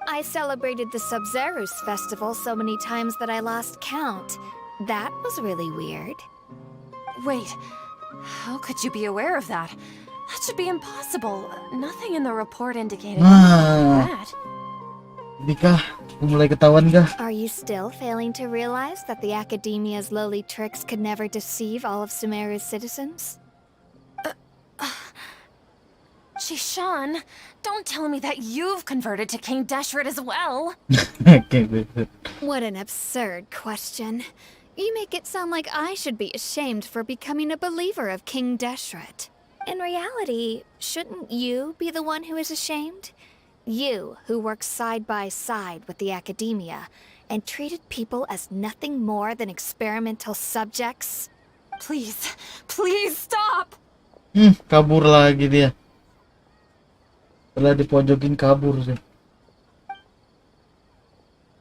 [SPEAKER 12] I celebrated the Sub-Zerus festival so many times that I lost count. That was really weird.
[SPEAKER 8] Wait, how could you be aware of that? That should be impossible. Nothing in the report indicated that.
[SPEAKER 2] Dikah, mulai ketahuan kah?
[SPEAKER 12] Are you still failing to realize that the Academia's lowly tricks could never deceive all of Sumeru's citizens?
[SPEAKER 8] Shishan, don't tell me that you've converted to King Deshret as well.
[SPEAKER 12] What an absurd question. You make it sound like I should be ashamed for becoming a believer of King Deshret. In reality, shouldn't you be the one who is ashamed? You, who works side by side with the Academia, and treated people as nothing more than experimental subjects?
[SPEAKER 8] Please, please stop!
[SPEAKER 2] Kabur lagi dia. Setelah dipojokin kabur sih.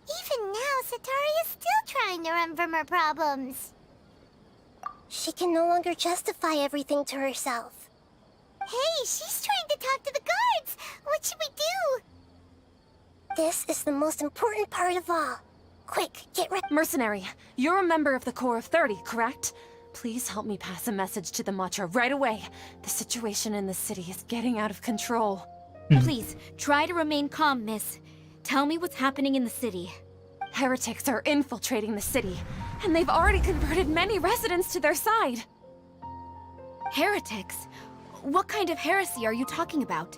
[SPEAKER 10] Even now, Sataria's still trying to run from her problems.
[SPEAKER 4] She can no longer justify everything to herself.
[SPEAKER 10] Hey, she's trying to talk to the guards! What should we do?
[SPEAKER 4] This is the most important part of all. Quick, get ready.
[SPEAKER 8] Mercenary, you're a member of the Corps of 30, correct? Please help me pass a message to the Matcha right away. The situation in the city is getting out of control.
[SPEAKER 13] Please, try to remain calm, miss. Tell me what's happening in the city.
[SPEAKER 8] Heretics are infiltrating the city, and they've already converted many residents to their side.
[SPEAKER 13] Heretics? What kind of heresy are you talking about?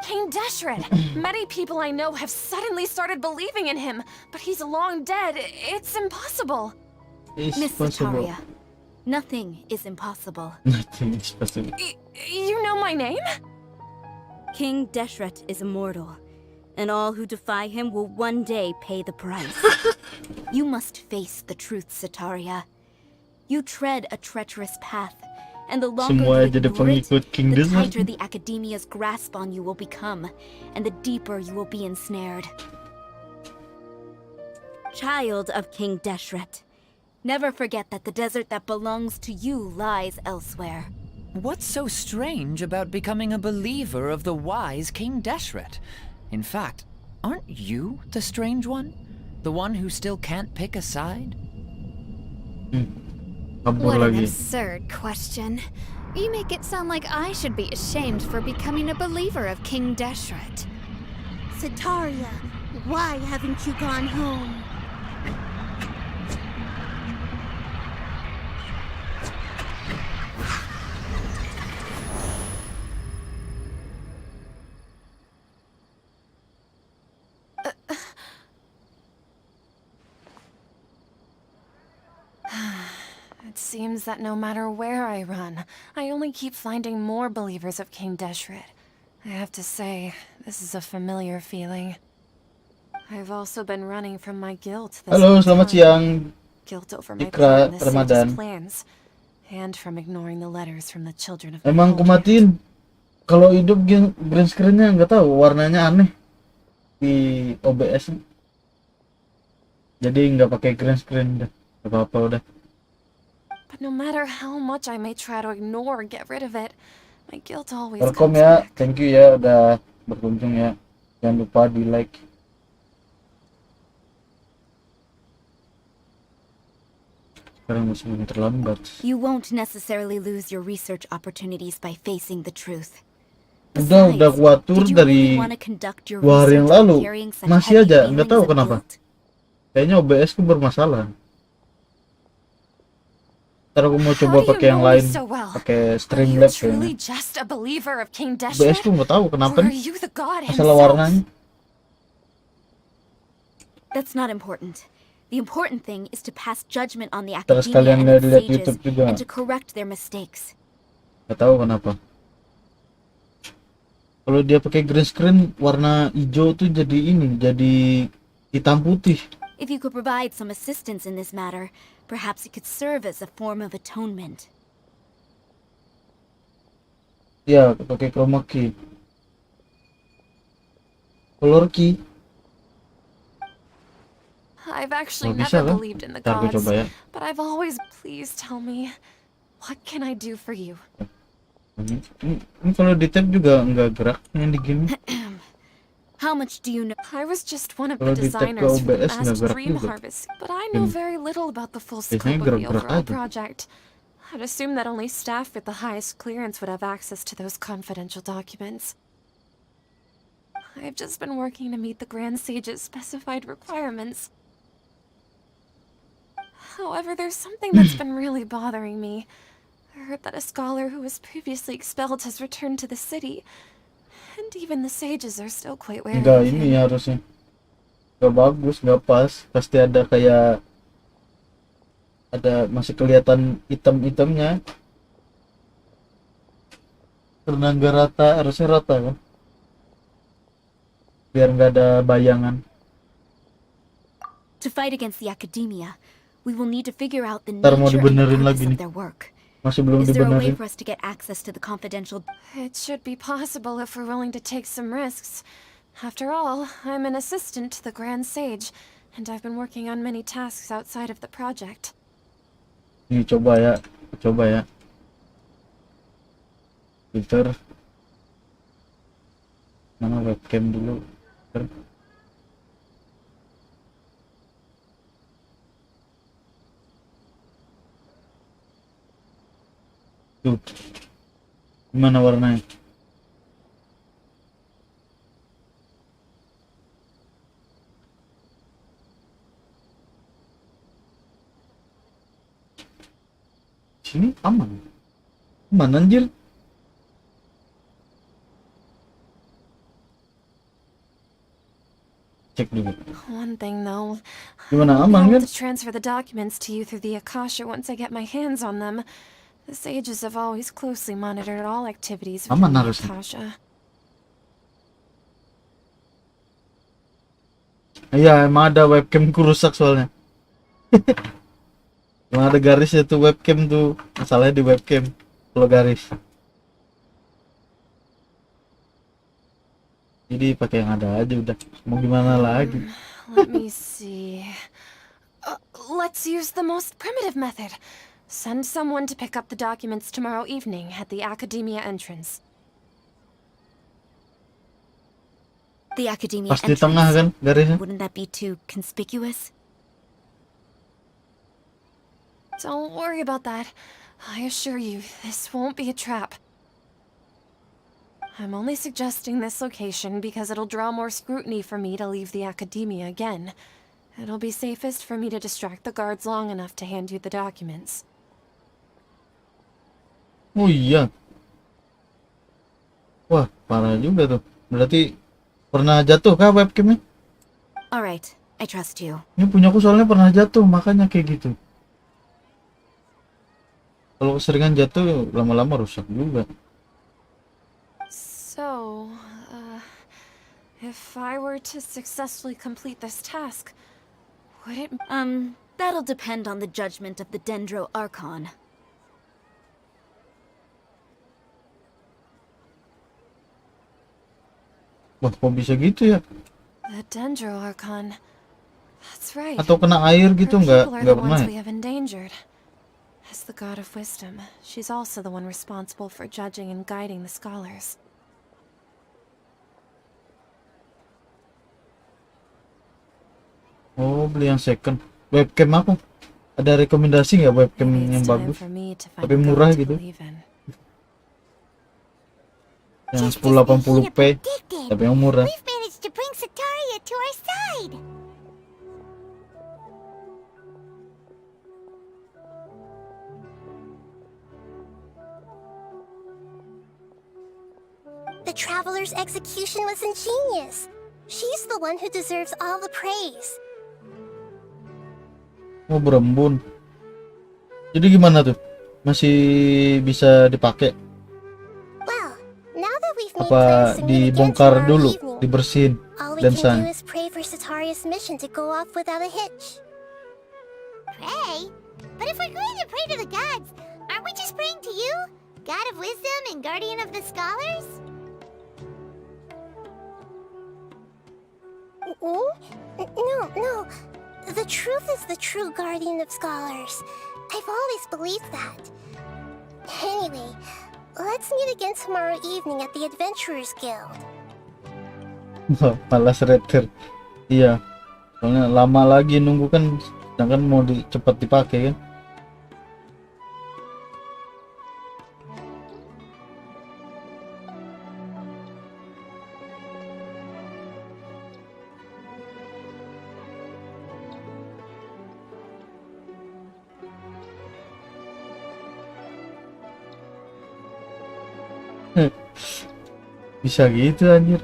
[SPEAKER 8] King Deshret! Many people I know have suddenly started believing in him, but he's long dead. It's impossible.
[SPEAKER 13] Miss Sataria, nothing is impossible.
[SPEAKER 2] Nothing is possible.
[SPEAKER 8] You know my name?
[SPEAKER 13] King Deshret is immortal, and all who defy him will one day pay the price. You must face the truth, Sataria. You tread a treacherous path, and the longer you ignore it, the tighter the Academia's grasp on you will become, and the deeper you will be ensnared. Child of King Deshret, never forget that the desert that belongs to you lies elsewhere.
[SPEAKER 11] What's so strange about becoming a believer of the wise King Deshret? In fact, aren't you the strange one? The one who still can't pick a side?
[SPEAKER 12] What an absurd question. You make it sound like I should be ashamed for becoming a believer of King Deshret.
[SPEAKER 9] Sataria, why haven't you gone home?
[SPEAKER 8] seems that no matter where I run, I only keep finding more believers of King Deshret. I have to say, this is a familiar feeling. I've also been running from my guilt this
[SPEAKER 2] Halo,
[SPEAKER 8] whole
[SPEAKER 2] selamat
[SPEAKER 8] time.
[SPEAKER 2] siang.
[SPEAKER 8] Guilt over my
[SPEAKER 2] Ikra
[SPEAKER 8] part in the
[SPEAKER 2] Ramadan.
[SPEAKER 8] sage's plans, and from ignoring the letters from the children of
[SPEAKER 2] Emang
[SPEAKER 8] my
[SPEAKER 2] aku matiin. Kalau hidup green screen-nya nggak tahu, warnanya aneh di OBS. Jadi nggak pakai green screen dah. Gak apa-apa udah.
[SPEAKER 8] But no matter how much I may try to ignore or get rid of it, my guilt always
[SPEAKER 2] Welcome
[SPEAKER 8] comes
[SPEAKER 2] ya,
[SPEAKER 8] back.
[SPEAKER 2] thank you ya udah berkunjung ya. Jangan lupa di like. Sekarang masih belum terlambat.
[SPEAKER 13] You won't necessarily lose your research opportunities by facing the truth.
[SPEAKER 2] Udah kuat tur
[SPEAKER 13] Did you
[SPEAKER 2] dari
[SPEAKER 13] really want to conduct your
[SPEAKER 2] 2 hari yang
[SPEAKER 13] research
[SPEAKER 2] lalu.
[SPEAKER 13] while carrying such
[SPEAKER 2] Masih
[SPEAKER 13] heavy
[SPEAKER 2] aja, nggak tahu
[SPEAKER 13] feelings of
[SPEAKER 2] kenapa.
[SPEAKER 13] guilt?
[SPEAKER 2] Kayaknya OBS ku bermasalah. Ntar aku mau coba
[SPEAKER 8] How do you
[SPEAKER 2] pakai yang
[SPEAKER 8] know me
[SPEAKER 2] lain,
[SPEAKER 8] so well?
[SPEAKER 2] pakai
[SPEAKER 8] Are you
[SPEAKER 2] Streamlabs
[SPEAKER 8] truly
[SPEAKER 2] kayaknya.
[SPEAKER 8] just a believer of King
[SPEAKER 2] OBS
[SPEAKER 8] Deshret?
[SPEAKER 2] ku nggak tahu kenapa
[SPEAKER 8] Or are
[SPEAKER 2] nih.
[SPEAKER 8] you the god
[SPEAKER 2] Masalah
[SPEAKER 8] himself?
[SPEAKER 2] warnanya.
[SPEAKER 13] That's not important. The important thing is to pass judgment on the
[SPEAKER 2] Terus
[SPEAKER 13] academia
[SPEAKER 2] kalian
[SPEAKER 13] and its
[SPEAKER 2] lihat
[SPEAKER 13] sages
[SPEAKER 2] YouTube juga.
[SPEAKER 13] and to correct their mistakes.
[SPEAKER 2] Nggak tahu kenapa. Kalau dia pakai green screen warna hijau tuh jadi ini, jadi hitam putih.
[SPEAKER 13] If you could provide some assistance in this matter, perhaps it could serve as a form of atonement.
[SPEAKER 2] Ya, pakai chroma key. Color key.
[SPEAKER 8] I've actually
[SPEAKER 2] Oh, bisa
[SPEAKER 8] never
[SPEAKER 2] kan?
[SPEAKER 8] believed in the
[SPEAKER 2] Ntar gue
[SPEAKER 8] gods,
[SPEAKER 2] coba ya.
[SPEAKER 8] but I've always, please tell me, what can I do for you?
[SPEAKER 2] Ini kalau di tab juga nggak gerak yang di game.
[SPEAKER 13] How much do you know?
[SPEAKER 8] I was just one of
[SPEAKER 2] Kalau
[SPEAKER 8] the
[SPEAKER 2] di tab ke
[SPEAKER 8] designers for the
[SPEAKER 2] OBS nggak
[SPEAKER 8] Masked
[SPEAKER 2] gerak
[SPEAKER 8] Dream
[SPEAKER 2] juga.
[SPEAKER 8] Harvest, but I know very little about the full scope
[SPEAKER 2] Biasanya
[SPEAKER 8] of the
[SPEAKER 2] gerak-gerak
[SPEAKER 8] overall
[SPEAKER 2] aja.
[SPEAKER 8] project. I'd assume that only staff with the highest clearance would have access to those confidential documents. I've just been working to meet the Grand Sage's specified requirements. However, there's something that's been really bothering me. I heard that a scholar who was previously expelled has returned to the city, and even the sages are still quite wary
[SPEAKER 2] Enggak,
[SPEAKER 8] of
[SPEAKER 2] ini
[SPEAKER 8] him.
[SPEAKER 2] harusnya nggak bagus, nggak pas. Pasti ada kayak masih kelihatan hitam-hitamnya karena nggak rata, harusnya rata kan, biar nggak ada bayangan.
[SPEAKER 13] To fight against the academia, we will need to figure out the
[SPEAKER 2] Ntar mau
[SPEAKER 13] nature and the
[SPEAKER 2] dibenerin
[SPEAKER 13] purpose
[SPEAKER 2] lagi
[SPEAKER 13] of
[SPEAKER 2] nih,
[SPEAKER 13] their work.
[SPEAKER 2] masih belum
[SPEAKER 13] Is there a way
[SPEAKER 2] dibenerin.
[SPEAKER 13] for us to get access to the confidential?
[SPEAKER 8] It should be possible if we're willing to take some risks. After all, I'm an assistant to the Grand Sage, and I've been working on many tasks outside of the project.
[SPEAKER 2] Nih coba ya filter mana webcam dulu. Filter. Tuh, gimana warnanya? Sini aman anjir. Cek dulu.
[SPEAKER 8] One thing though,
[SPEAKER 2] Gimana,
[SPEAKER 8] I'll be
[SPEAKER 2] aman
[SPEAKER 8] able
[SPEAKER 2] kan?
[SPEAKER 8] to transfer the documents to you through the Akasha once I get my hands on them. The sages have always closely monitored all activities within
[SPEAKER 2] Aman
[SPEAKER 8] the
[SPEAKER 2] harusnya.
[SPEAKER 8] Akasha.
[SPEAKER 2] Iya, emang ada webcamku rusak soalnya. Emang ada garisnya tuh webcam tuh, masalahnya di webcam kalau garis. Jadi pakai yang ada aja udah. Mau gimana lagi?
[SPEAKER 8] Let me see. Let's use the most primitive method. Send someone to pick up the documents tomorrow evening at the Academia entrance.
[SPEAKER 13] The academia
[SPEAKER 2] Pas di tengah kan garisnya.
[SPEAKER 13] Wouldn't that be too conspicuous?
[SPEAKER 8] Don't worry about that. I assure you, this won't be a trap. I'm only suggesting this location because it'll draw more scrutiny for me to leave the Academia again. It'll be safest for me to distract the guards long enough to hand you the documents.
[SPEAKER 2] Oh iya. Wah, parah juga tuh. Berarti pernah jatuh kah webcamnya?
[SPEAKER 13] Alright, I trust you.
[SPEAKER 2] Ini punyaku soalnya pernah jatuh, makanya kayak gitu. Kalau keseringan jatuh lama-lama rusak juga.
[SPEAKER 8] So, if I were to successfully complete this task, would it...
[SPEAKER 13] That'll depend on the judgment of the Dendro Archon.
[SPEAKER 2] Wah, kok bisa gitu ya?
[SPEAKER 8] The Dendro Archon. That's right.
[SPEAKER 2] Atau kena air gitu,
[SPEAKER 8] Her
[SPEAKER 2] nggak
[SPEAKER 8] people are the
[SPEAKER 2] pernah
[SPEAKER 8] ones
[SPEAKER 2] ya?
[SPEAKER 8] we have endangered. As the god of wisdom, she's also the one responsible for judging and guiding the scholars.
[SPEAKER 2] Oh, beli yang second. Webcam apa? Ada rekomendasi nggak webcam yang bagus? Tapi murah gitu. Yang 1080p, tapi yang murah.
[SPEAKER 10] We've managed to bring Sataria to our side.
[SPEAKER 4] The traveler's execution was ingenious. She's the one who deserves all the praise.
[SPEAKER 2] Oh, berembun. Jadi gimana tuh? Masih bisa dipakai?
[SPEAKER 4] Well, now that we've made
[SPEAKER 2] Apa
[SPEAKER 4] plans to meet again
[SPEAKER 2] dibongkar
[SPEAKER 4] tomorrow
[SPEAKER 2] dulu,
[SPEAKER 4] evening,
[SPEAKER 2] dibersihin,
[SPEAKER 4] all we
[SPEAKER 2] dan
[SPEAKER 4] can
[SPEAKER 2] san?
[SPEAKER 4] do is pray for Sataria's mission to go off without a hitch.
[SPEAKER 10] Pray? But if we're going to pray to the gods, aren't we just praying to you? God of wisdom and guardian of the scholars?
[SPEAKER 4] No. The truth is the true guardian of scholars. I've always believed that. Anyway, let's meet again tomorrow evening at the Adventurers Guild.
[SPEAKER 2] Malas retur. Iya. Soalnya lama lagi nunggu kan, sedangkan mau cepat dipakai kan. Bisa gitu anjir.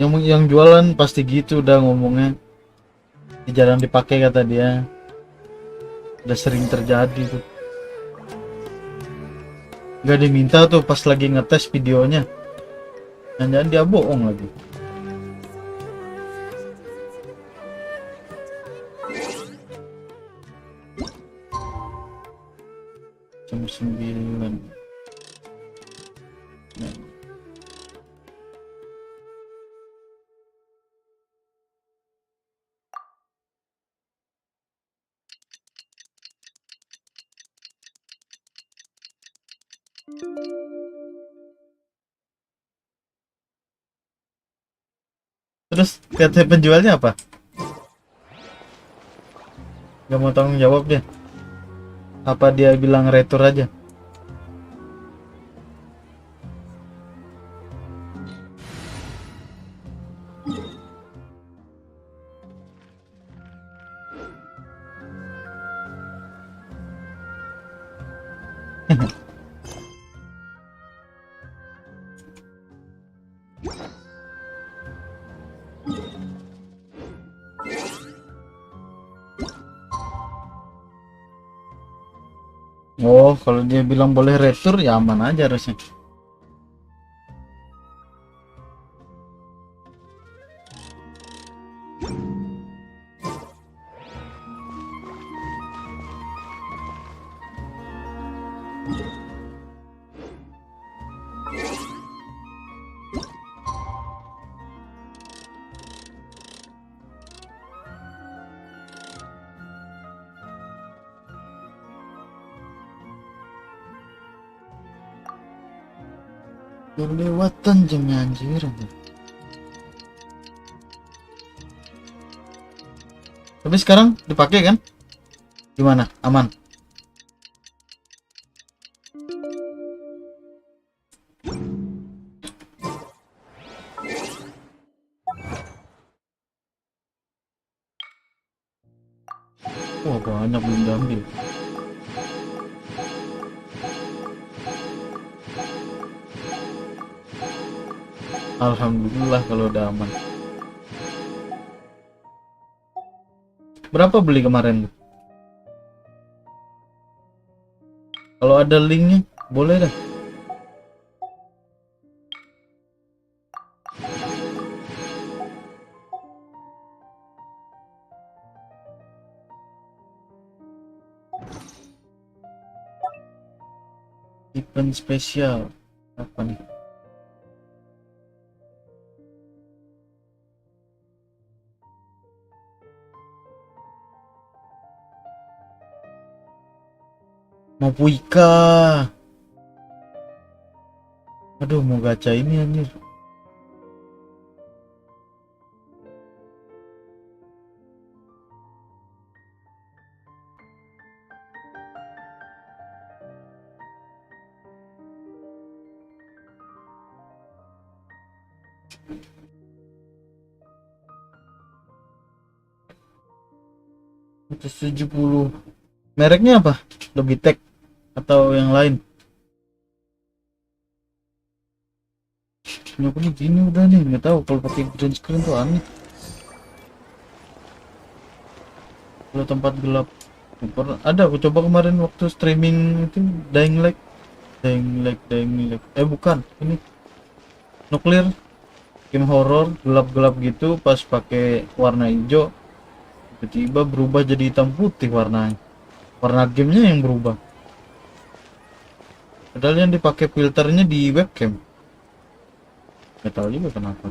[SPEAKER 2] Yang jualan pasti gitu udah ngomongnya. Jarang dipakai kata dia. Udah sering terjadi tuh. Gak diminta tuh pas lagi ngetes videonya. Jangan-jangan dia bohong lagi. Jam 9. Terus kata penjualnya apa? Gak mau tanggung jawab dia. Apa dia bilang retur aja? Oh, kalau dia bilang boleh retur ya aman aja harusnya. Kelewatan jamnya anjir. Tapi sekarang dipakai kan? Gimana? Aman? Wah, banyak belum diambil. Alhamdulillah kalau udah aman. Berapa beli kemarin? ada linknya, boleh dah. Event spesial apa nih? Mau puika. Aduh, mau gacha ini anjir. Itu 70. Mereknya apa? Logitech atau yang lain? Punya gini udah nih, nggak tahu kalau pakai green screen tuh aneh. Kalau tempat gelap, ada aku coba kemarin waktu streaming itu Dying Light. Bukan, ini Nuclear, game horror gelap-gelap gitu, pas pakai warna hijau tiba-tiba berubah jadi hitam putih warnanya. Warna gamenya yang berubah. Padahal yang dipakai filternya di webcam. Gak tahu juga kenapa.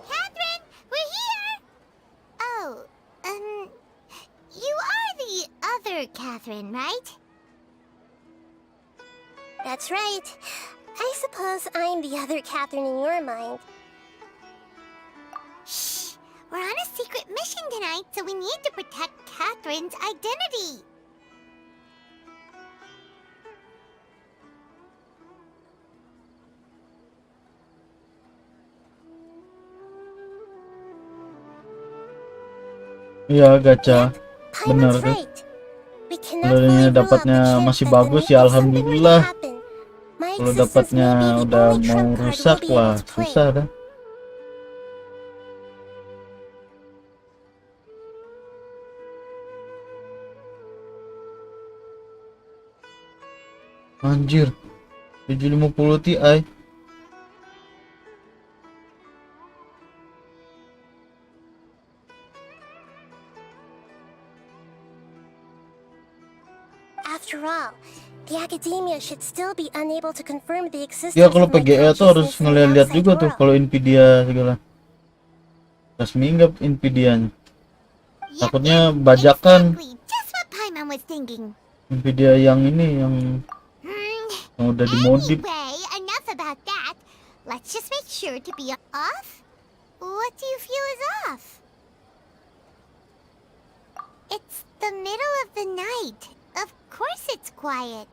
[SPEAKER 10] Catherine, we're here! Oh, you are the other Catherine, right?
[SPEAKER 4] That's right. I suppose I'm the other Catherine in your mind.
[SPEAKER 10] Shh! We're on a secret mission tonight, so we need to protect Catherine's identity.
[SPEAKER 2] Iya, gacha. Bener tuh. Kalau dapatnya masih bagus ya alhamdulillah. Kalau dapatnya udah mau rusak lah, susah dah. Anjir, 750 Ti.
[SPEAKER 4] After all, the academia should still be unable to confirm the existence.
[SPEAKER 2] Ya kalau PGE tuh harus ngeliat juga tuh kalau Nvidia segala. Resmi nggak Nvidia-nya. Takutnya bajakan. Nvidia yang ini yang udah dimodif.
[SPEAKER 10] Anyway, enough about that. Let's just make sure to be off. What do you feel is off? It's the middle of the night. Of course it's quiet.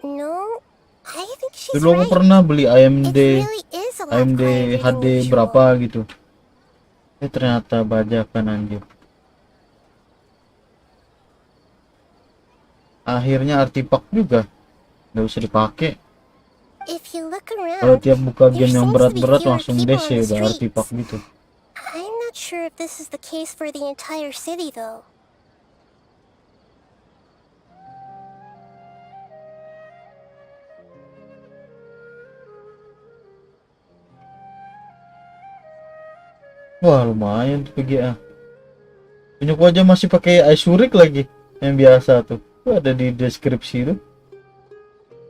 [SPEAKER 4] No, I think she's
[SPEAKER 2] Dulu aku
[SPEAKER 4] right.
[SPEAKER 2] pernah beli AMD
[SPEAKER 4] Really is a lot
[SPEAKER 2] AMD
[SPEAKER 4] quieter than
[SPEAKER 2] HD
[SPEAKER 4] usual.
[SPEAKER 2] berapa gitu. Ternyata bajakan anjir. Akhirnya artifact juga nggak usah dipakai.
[SPEAKER 4] If you look
[SPEAKER 2] Kalau
[SPEAKER 4] around,
[SPEAKER 2] tiap buka
[SPEAKER 4] there
[SPEAKER 2] game yang
[SPEAKER 4] seems to be
[SPEAKER 2] berat-berat
[SPEAKER 4] fewer
[SPEAKER 2] langsung
[SPEAKER 4] people on
[SPEAKER 2] DC
[SPEAKER 4] the
[SPEAKER 2] udah
[SPEAKER 4] streets.
[SPEAKER 2] artifact gitu.
[SPEAKER 4] I'm not sure if this is the case for the entire city, though.
[SPEAKER 2] Wah lumayan tuh PGA. Punya aja masih pakai Aisurix lagi yang biasa tuh. Tuh ada di deskripsi tuh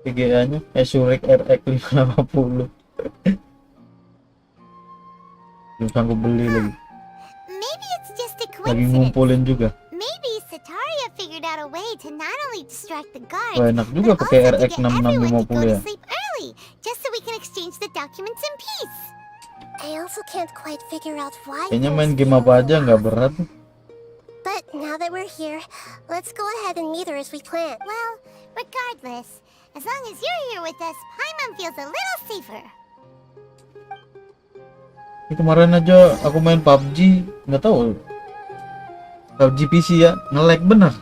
[SPEAKER 2] PGA-nya Aisurix RX 580. Belum sanggup beli lagi.
[SPEAKER 10] Maybe it's just a
[SPEAKER 2] Lagi
[SPEAKER 10] coincidence.
[SPEAKER 2] ngumpulin juga.
[SPEAKER 10] Maybe Sataria figured out a way to not only distract the guards,
[SPEAKER 2] Wah enak juga
[SPEAKER 10] but
[SPEAKER 2] pakai
[SPEAKER 10] also to
[SPEAKER 2] RX
[SPEAKER 10] get everyone to go
[SPEAKER 2] 6650 ya.
[SPEAKER 10] to sleep early, just so we can exchange the documents in peace.
[SPEAKER 4] I also can't quite figure out why.
[SPEAKER 2] Kayaknya
[SPEAKER 4] things
[SPEAKER 2] main game
[SPEAKER 4] feel
[SPEAKER 2] apa aja
[SPEAKER 4] off.
[SPEAKER 2] nggak berat.
[SPEAKER 4] But now that we're here, let's go ahead and meet her as we planned.
[SPEAKER 10] Well, regardless, as long as you're here with us, Paimon feels a little safer.
[SPEAKER 2] Ini kemarin aja aku main PUBG, nggak tahu PUBG PC ya, nge-lag bener,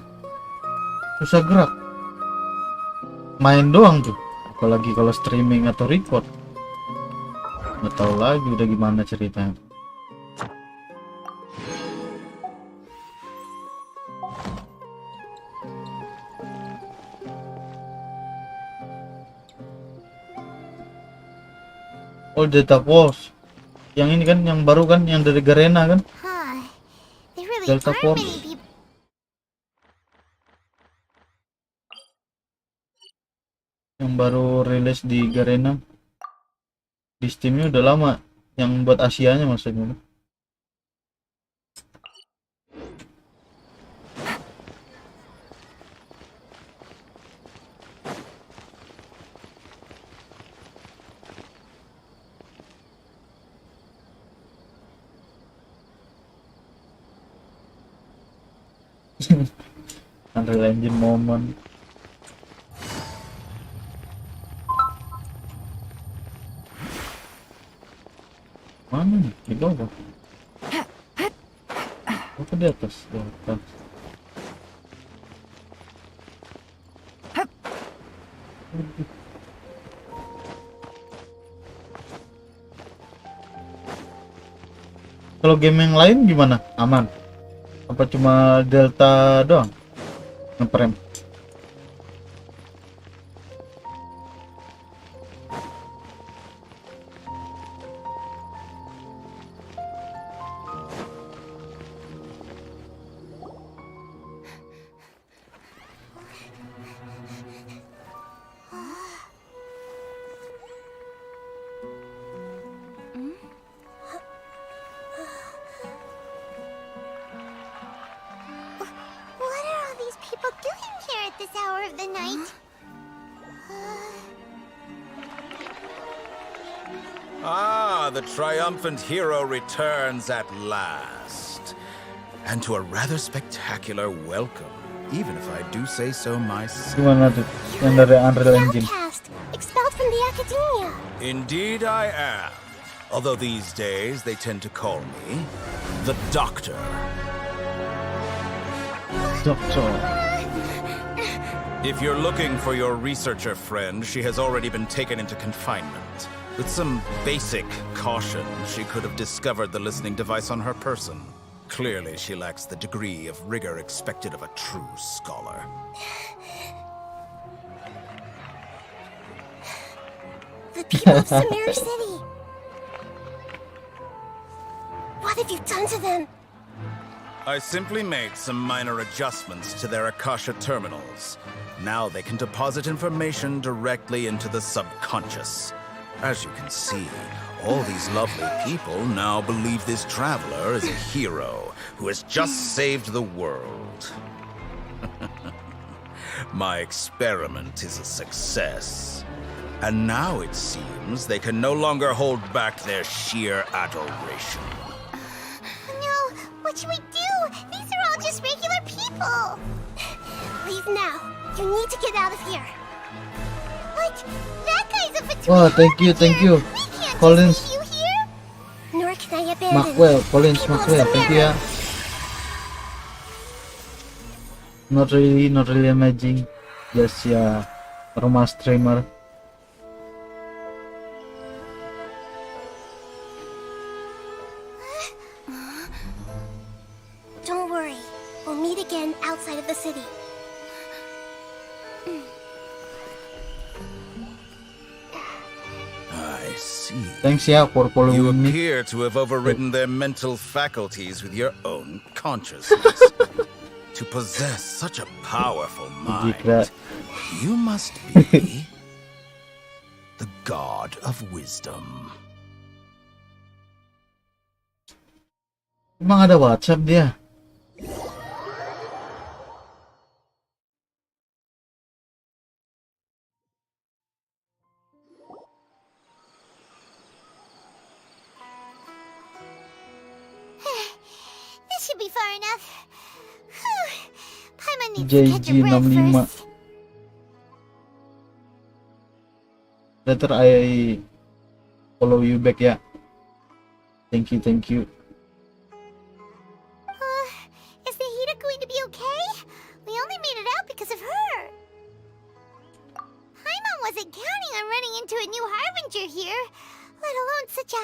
[SPEAKER 2] susah gerak, main doang tuh, apalagi kalau streaming atau record. Nggak tahu lagi udah gimana ceritanya. Oh, Delta Force. Yang ini kan, yang baru kan, yang dari Garena kan? Delta Force. Yang baru rilis di Garena. Di Steamnya udah lama. Yang buat Asianya maksudnya. Unreal Engine moment. Mana nih? Di bawah. Apa di atas? Di atas. Kalau game yang lain gimana? Aman? Apa cuma Delta doang ngeprem?
[SPEAKER 14] The triumphant hero returns at last. And to a rather spectacular welcome, even if I do say so myself.
[SPEAKER 2] Gimana tuh? Yang dari Unreal Engine.
[SPEAKER 4] Expelled from the academia.
[SPEAKER 14] Indeed I am. Although these days they tend to call me the Doctor.
[SPEAKER 2] Doctor.
[SPEAKER 14] If you're looking for your researcher friend, she has already been taken into confinement. With some basic caution, she could have discovered the listening device on her person. Clearly, she lacks the degree of rigor expected of a true scholar.
[SPEAKER 4] The people of Samir City. What have you done to them?
[SPEAKER 14] I simply made some minor adjustments to their Akasha terminals. Now they can deposit information directly into the subconscious. As you can see, all these lovely people now believe this traveler is a hero who has just saved the world. My experiment is a success. And now it seems they can no longer hold back their sheer adoration.
[SPEAKER 4] No, what should we do? These are all just regular people. Leave now. You need to get out of here. What? That guy's a betrayer.
[SPEAKER 2] Wah, thank you. Collins.
[SPEAKER 4] Nor can I abandon
[SPEAKER 2] Maxwell, Collins, Maxwell, thank you ya. Not really amazing. Just ya, rumah streamer.
[SPEAKER 4] Don't worry. We'll meet again outside of the city.
[SPEAKER 14] I see.
[SPEAKER 2] Thanks ya for following
[SPEAKER 14] You
[SPEAKER 2] me.
[SPEAKER 14] appear to have overridden their mental faculties with your own consciousness. To possess such a powerful mind, you must be the god of wisdom.
[SPEAKER 2] Emang ada WhatsApp dia?
[SPEAKER 10] This should be far enough. Paimon needs to catch her breath
[SPEAKER 2] JG65.
[SPEAKER 10] first.
[SPEAKER 2] Later I follow you back ya. Thank you.
[SPEAKER 10] Is the heater going to be okay? We only made it out because of her. Paimon wasn't counting on running into a new harbinger here, let alone such a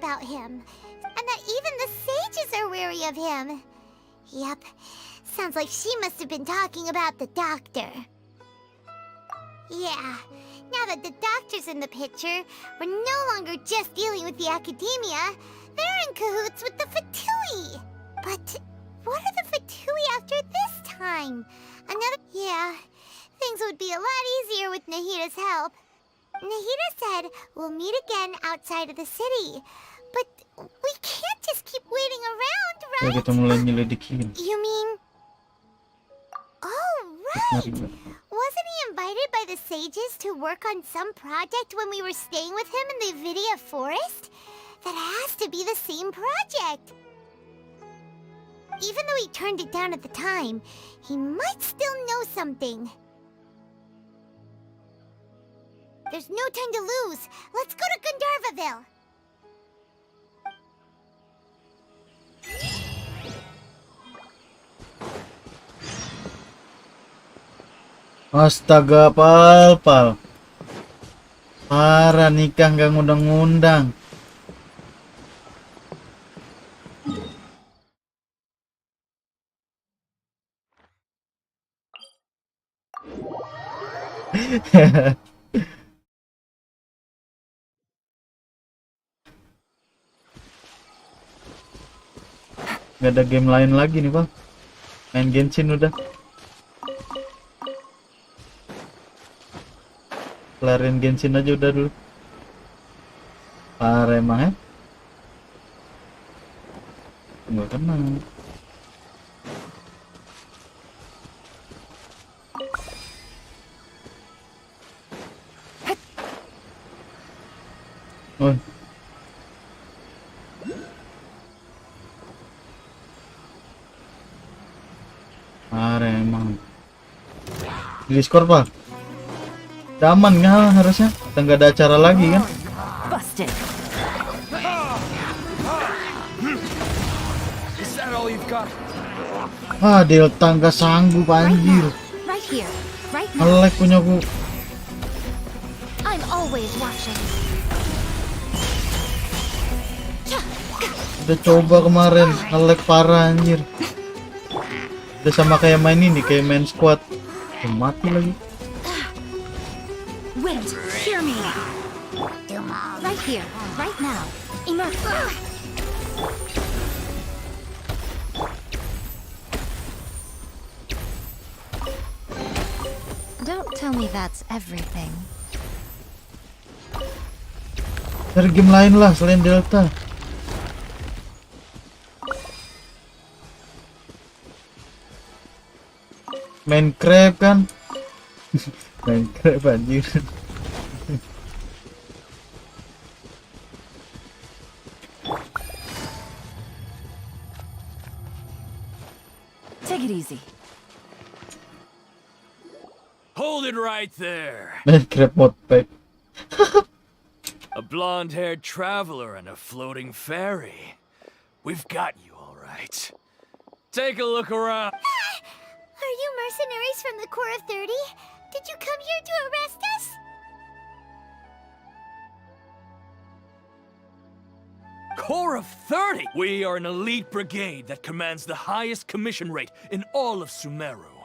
[SPEAKER 10] about him. And that even the sages are wary of him. Yep. Sounds like she must have been talking about the doctor. Yeah. Now that the doctor's in the picture, we're no longer just dealing with the academia. They're in cahoots with the Fatui. But what are the Fatui after this time? Yeah. Things would be a lot easier with Nahita's help. Nahita said we'll meet again outside of the city. But we can't just keep waiting around,
[SPEAKER 2] Ya
[SPEAKER 10] right?
[SPEAKER 2] kita mulai nyelidikin.
[SPEAKER 10] You mean... Oh, right! Wasn't he invited by the sages to work on some project when we were staying with him in the Avidia forest? That has to be the same project! Even though he turned it down at the time, he might still know something. There's no time to lose. Let's go to Gandharvaville.
[SPEAKER 2] Astaga, pal. Parah, nikah nggak ngundang-ngundang. Gak ada game lain lagi nih, Bang. Main Genshin udah. Kelarin Genshin aja udah dulu. Parah emang ya. Nggak kenal. Oh. Parah emang. Di Discord, Pak. Udah aman nggak harusnya? Kita nggak ada acara lagi kan?
[SPEAKER 1] Busted.
[SPEAKER 2] Ah, Delta nggak sanggup anjir.
[SPEAKER 3] Right here. Right now.
[SPEAKER 2] Nge-lag punya aku.
[SPEAKER 3] I'm always watching.
[SPEAKER 2] Udah coba kemarin, nge-lag parah anjir. Udah sama kayak main ini, kayak main squad. Mati lagi.
[SPEAKER 3] Wait, hear me. Right here, right now. Enough.
[SPEAKER 12] Don't tell me that's everything.
[SPEAKER 2] Cari game lain lah selain Delta. Main crab kan? Main crab anjir.
[SPEAKER 1] Take it easy.
[SPEAKER 6] Hold it right there.
[SPEAKER 2] Main crab mod pack.
[SPEAKER 6] A blonde-haired traveler and a floating fairy. We've got you all right. Take a look around.
[SPEAKER 10] Are you mercenaries from the Corps of 30? Did you come here to arrest us?
[SPEAKER 6] Corps of 30? We are an elite brigade that commands the highest commission rate in all of Sumeru.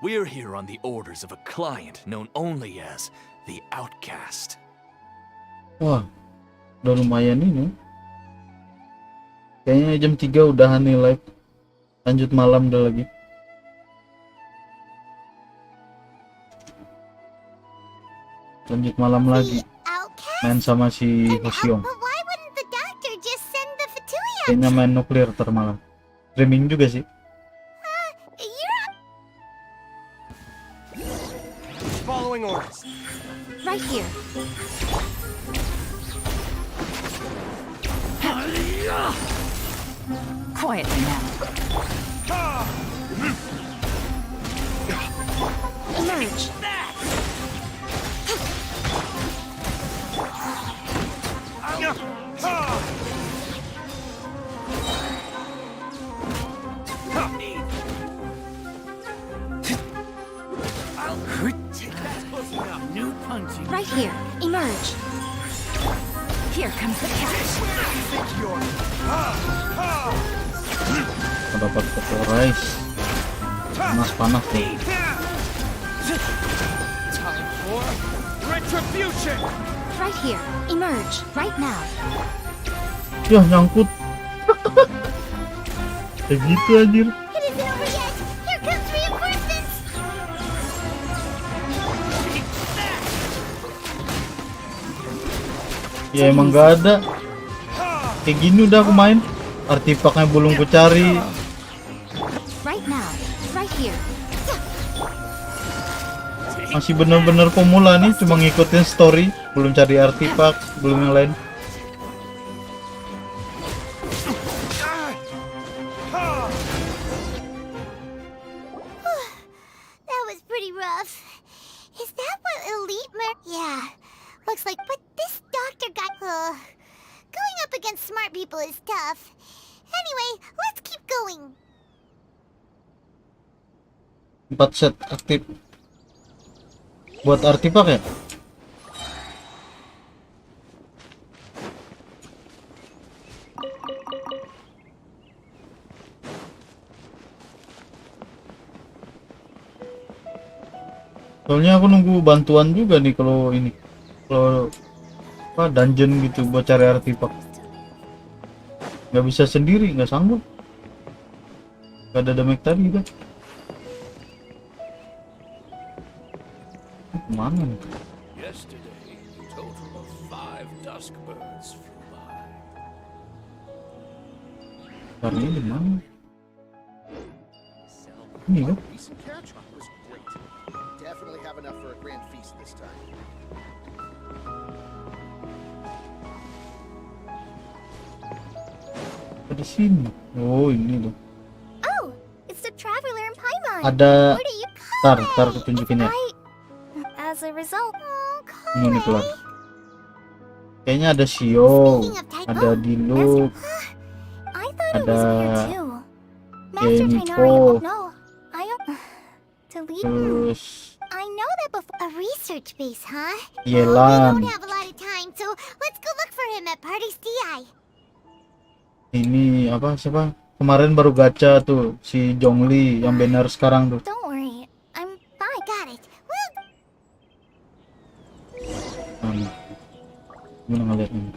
[SPEAKER 6] We're here on the orders of a client known only as the Outcast.
[SPEAKER 2] Wah, udah lumayan ini. Kayaknya jam 3 udahan nih live. Lanjut malam udah lagi. Lanjut malam lagi. Main sama si Sosial. Kayaknya main nuklir termalam. Streaming juga sih.
[SPEAKER 1] Following orders.
[SPEAKER 3] Right here.
[SPEAKER 1] Quietly now.
[SPEAKER 3] Emerge.
[SPEAKER 1] New punching.
[SPEAKER 3] Right here. Emerge. Here comes the catch.
[SPEAKER 2] Dapat Hyperx. Panas nih.
[SPEAKER 1] Time for retribution.
[SPEAKER 3] Right here. Emerge. Right now.
[SPEAKER 2] Ya nyangkut. Kayak gitu anjir.
[SPEAKER 10] It isn't over yet. Here comes reinforcements.
[SPEAKER 2] Ya emang gak ada. Kayak gini udah aku main. Artefaknya belum ku cari.
[SPEAKER 3] Right now. Right here.
[SPEAKER 2] Masih bener-bener pemula nih, cuma ngikutin story, belum cari artefak, belum yang lain.
[SPEAKER 10] That was pretty rough. Is that what elite Yeah, looks like. But this doctor guy. Going up against smart people is tough. Anyway, let's keep going.
[SPEAKER 2] 4 set aktif. Buat artefak ya? Soalnya aku nunggu bantuan juga nih kalau ini. Kalau apa dungeon gitu buat cari artefak. Nggak bisa sendiri, nggak sanggup. Nggak ada damage tadi kan. Mana nih?
[SPEAKER 15] Yesterday, a total of 5 dusk birds flew by.
[SPEAKER 2] Karena ini mana? Ini kan?
[SPEAKER 16] Definitely have enough for a grand feast this time.
[SPEAKER 2] Di sini. Oh, ini loh.
[SPEAKER 10] Oh, it's the traveler in Paimon.
[SPEAKER 2] Ada.
[SPEAKER 10] Where do you
[SPEAKER 2] Tar kutunjukin ya.
[SPEAKER 10] As a result,
[SPEAKER 2] Ini keluar. Kayaknya ada Shio, ada Diluc, ada Geniko, terus
[SPEAKER 10] I know that before a research base, huh?
[SPEAKER 2] Yelan.
[SPEAKER 10] We don't have a lot of time, so let's go look for him at Party's DI.
[SPEAKER 2] Ini apa siapa? Kemarin baru gacha tuh si Zhongli yang banner sekarang tuh.
[SPEAKER 10] Don't worry, I'm fine. Got it.
[SPEAKER 2] Gimana ngeliat ini?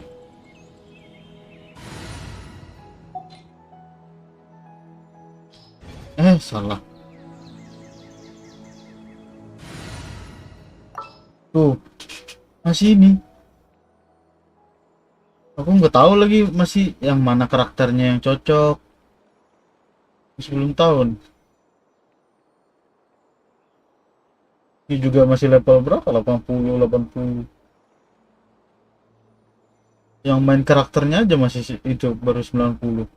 [SPEAKER 2] Salah. Tuh, masih ini. Aku nggak tahu lagi masih yang mana karakternya yang cocok. Masih belum tahu. Ini juga masih level berapa? 80, 80. Yang main karakternya aja masih itu baru 90.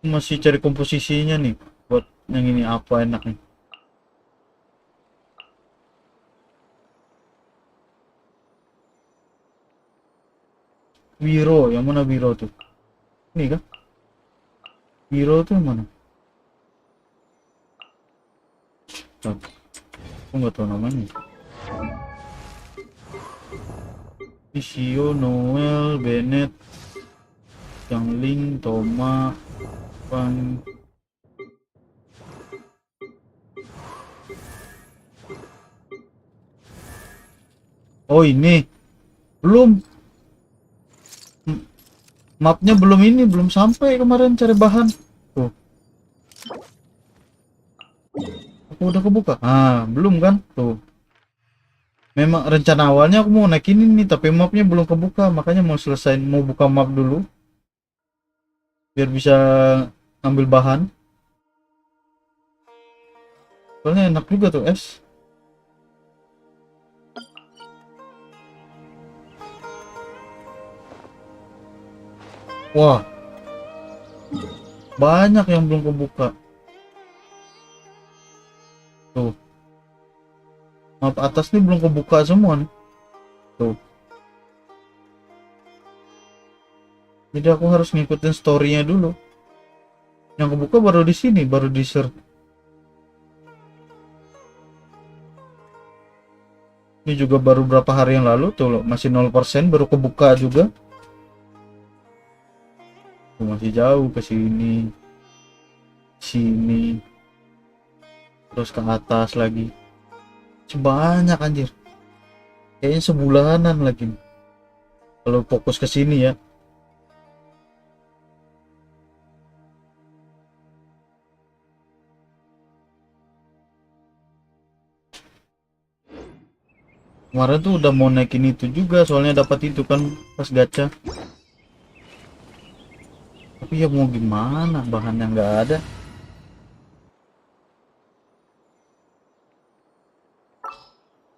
[SPEAKER 2] Masih cari komposisinya nih buat yang ini apa enak nih. Wiro, yang mana Wiro tuh? Ini kan? Wiro tuh yang mana? Aku nggak tahu namanya. Shio, Noel, Bennett, Yang Ling, Toma, Pan. Oh ini belum. Mapnya belum ini, belum sampai kemarin cari bahan. Tuh. Aku udah kebuka. Belum kan? Tuh. Memang rencana awalnya aku mau naikin ini, tapi mapnya belum kebuka, makanya mau selesain, mau buka map dulu. Biar bisa ambil bahan. Soalnya enak juga tuh, es. Wah, banyak yang belum kebuka. Tuh, map atas nih belum kebuka semua nih. Tuh, jadi aku harus ngikutin story-nya dulu. Yang kebuka baru di sini, baru di share. Ini juga baru berapa hari yang lalu tuh loh, masih 0%, baru kebuka juga. Tuh, masih jauh ke sini. Sini. Terus ke atas lagi. Sebanyak anjir. Kayaknya sebulanan lagi. Kalau fokus ke sini ya. Kemarin tuh udah mau naikin itu juga, soalnya dapat itu kan pas gacha. Tapi ya mau gimana, bahannya nggak ada.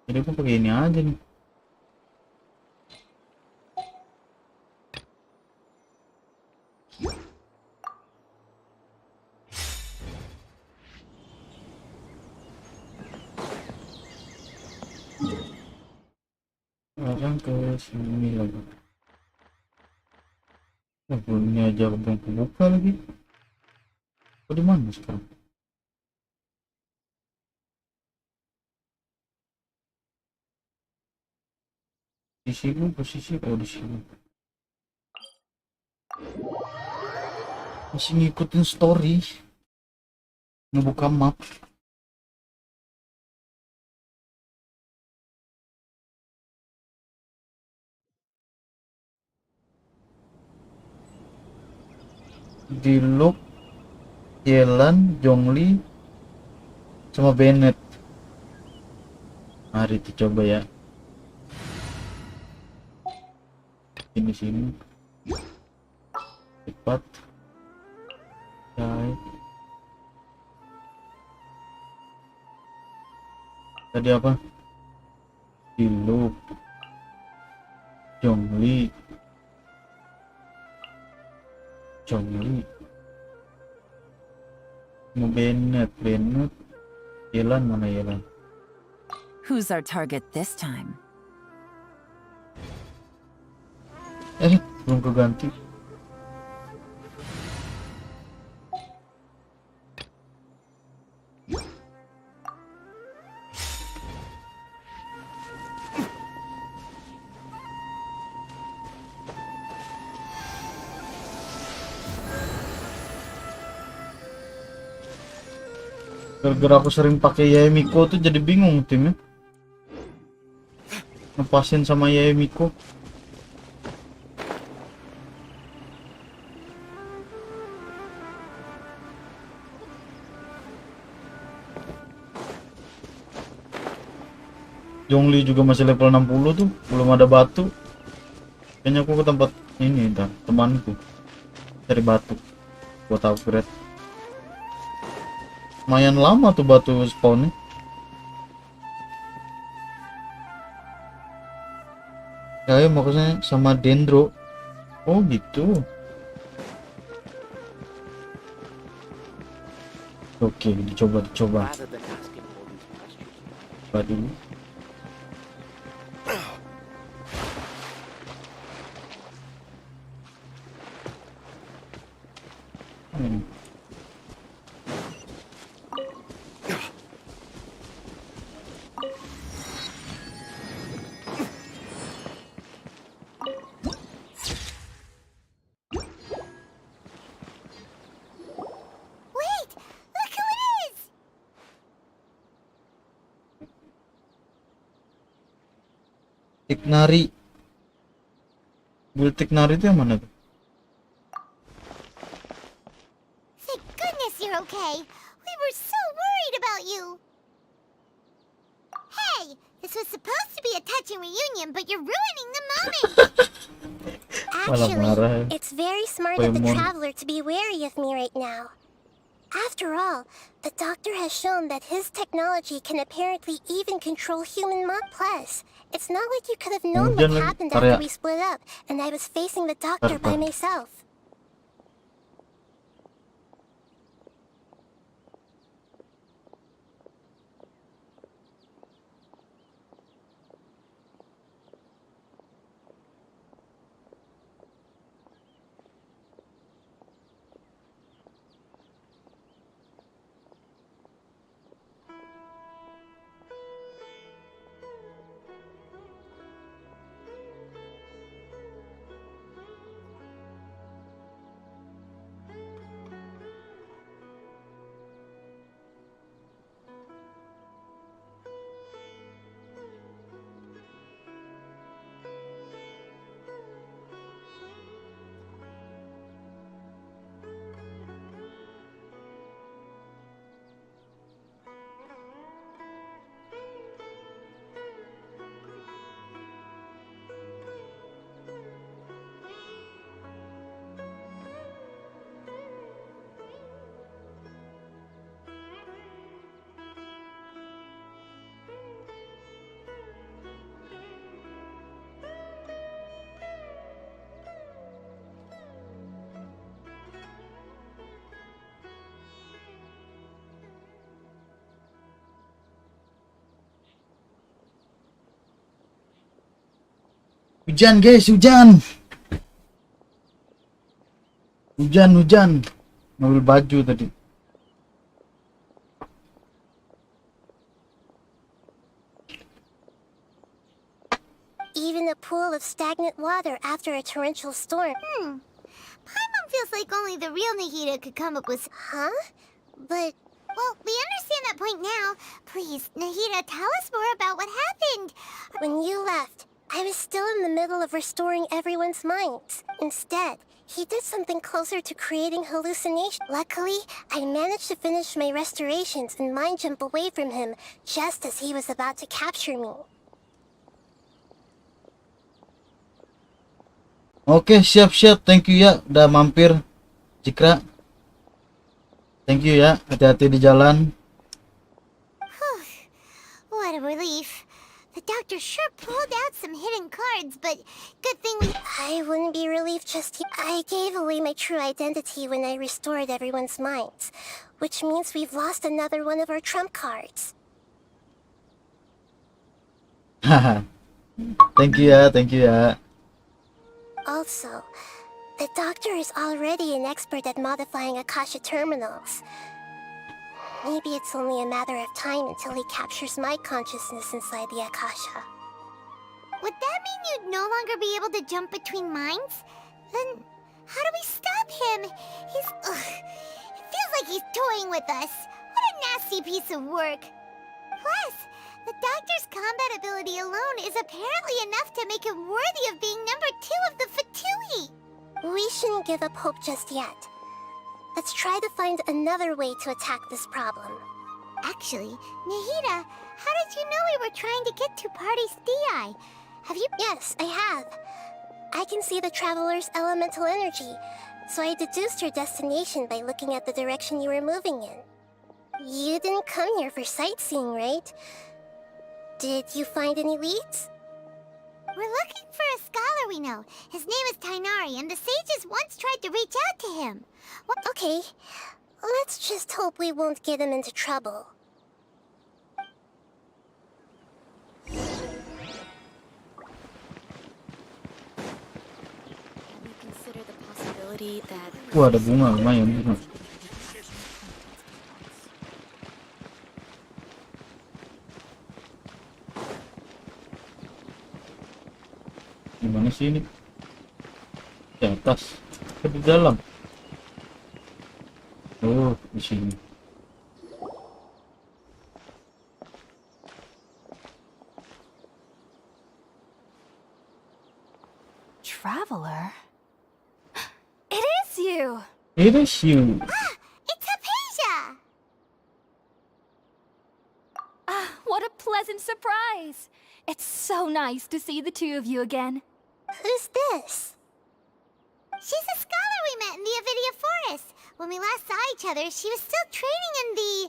[SPEAKER 2] Jadi aku pakai ini aja nih. Sekarang ke sini lagi. Oh, ini aja belum kebuka lagi. Oh, di mana sekarang? Di sini posisi, oh di sini. Masih ngikutin story. Ngebuka map. Di loop Yelan, Zhongli, sama Bennett. Mari kita coba ya. Sini cepat. Baik. Tadi apa? Di loop Zhongli. Mau Bennett. Yelan mana Yelan?
[SPEAKER 3] Who's our target this time?
[SPEAKER 2] Belum keganti. Gara-gara aku sering pakai Yae Miko tuh jadi bingung timnya. Ngepasin sama Yae Miko. Zhongli juga masih level 60 tuh, belum ada batu. Kayaknya aku ke tempat ini, temanku cari batu buat upgrade. Lumayan lama tuh batu spawnnya. Kayak maksudnya sama dendro. Oh gitu. Oke, dicoba. Coba dulu. Tiknari. Build Tiknari itu yang mana tuh?
[SPEAKER 10] Thank goodness you're okay. We were so worried about you. Hey, this was supposed to be a touching reunion, but you're ruining the moment.
[SPEAKER 4] Actually, it's very smart of the traveler to be wary of me right now. After all, the doctor has shown that his technology can apparently even control human mod plus. It's not like you could have known what happened after we split up, and I was facing the doctor by myself.
[SPEAKER 2] Hujan guys, hujan. Hujan. Ngambil baju tadi.
[SPEAKER 4] Even a pool of stagnant water after a torrential storm.
[SPEAKER 10] Paimon feels like only the real Nahida could come up with...
[SPEAKER 4] Huh? But...
[SPEAKER 10] Well, we understand that point now. Please, Nahida, tell us more about what happened.
[SPEAKER 4] When you left, I was still in the middle of restoring everyone's minds. Instead, he did something closer to creating hallucination. Luckily, I managed to finish my restorations and mind jump away from him just as he was about to capture me.
[SPEAKER 2] Oke, siap. Thank you ya, udah mampir, Cikra. Thank you ya, hati-hati di jalan.
[SPEAKER 10] What a relief. The doctor sure pulled out some hidden cards, but good thing we...
[SPEAKER 4] I wouldn't be relieved just yet. I gave away my true identity when I restored everyone's minds, which means we've lost another one of our trump cards.
[SPEAKER 2] Haha. Thank you ya.
[SPEAKER 4] Also, the doctor is already an expert at modifying Akasha terminals. Maybe it's only a matter of time until he captures my consciousness inside the Akasha.
[SPEAKER 10] Would that mean you'd no longer be able to jump between minds? Then how do we stop him? He's... It feels like he's toying with us. What a nasty piece of work. Plus, the doctor's combat ability alone is apparently enough to make him worthy of being number 2 of the Fatui.
[SPEAKER 4] We shouldn't give up hope just yet. Let's try to find another way to attack this problem.
[SPEAKER 10] Actually, Nahida, how did you know we were trying to get to Party's DI? Have you...
[SPEAKER 4] Yes, I have. I can see the traveler's elemental energy, so I deduced your destination by looking at the direction you were moving in. You didn't come here for sightseeing, right? Did you find any leads?
[SPEAKER 10] We're looking for a scholar we know. His name is Tainari, and the sages once tried to reach out to him.
[SPEAKER 4] Okay, let's just hope we won't get him into trouble.
[SPEAKER 13] We consider the possibility that...
[SPEAKER 2] Wah, ada bunga lumayan. Gimana sih ini? Di atas, ke di dalam. Oh, di sini.
[SPEAKER 3] Traveler? It is you!
[SPEAKER 2] It is you.
[SPEAKER 10] It's Hypatia!
[SPEAKER 3] What a pleasant surprise! It's so nice to see the two of you again.
[SPEAKER 4] Who's this?
[SPEAKER 10] She's a scholar we met in the Avidia Forest. When we last saw each other, she was still training in the...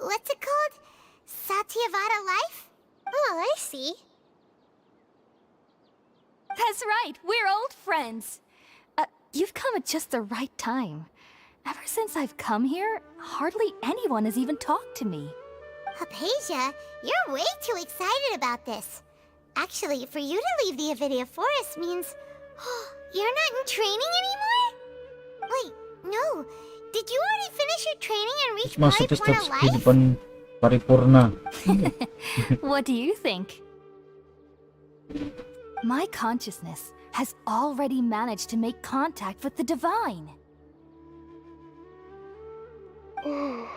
[SPEAKER 10] what's it called? Satyavada life?
[SPEAKER 4] Oh, I see.
[SPEAKER 3] That's right, we're old friends. You've come at just the right time. Ever since I've come here, hardly anyone has even talked to me.
[SPEAKER 10] Hypatia, you're way too excited about this. Actually, for you to leave the Avidia Forest means... you're not in training anymore? Wait, no. Did you already finish your training and reach
[SPEAKER 2] Masuk ke
[SPEAKER 10] Paripurna
[SPEAKER 2] stage
[SPEAKER 10] life?
[SPEAKER 2] kehidupan paripurna.
[SPEAKER 3] What do you think? My consciousness has already managed to make contact with the divine.
[SPEAKER 10] You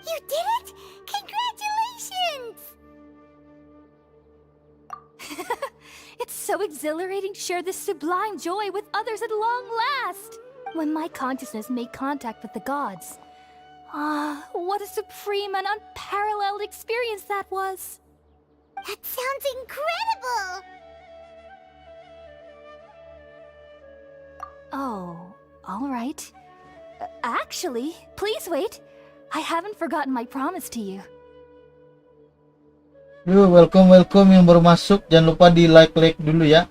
[SPEAKER 10] did it! Congratulations!
[SPEAKER 3] It's so exhilarating to share this sublime joy with others at long last! When my consciousness made contact with the gods. What a supreme and unparalleled experience that was!
[SPEAKER 10] That sounds incredible!
[SPEAKER 3] Oh, alright. Actually, please wait. I haven't forgotten my promise to you.
[SPEAKER 2] Yo, welcome yang baru masuk. Jangan lupa di like dulu ya.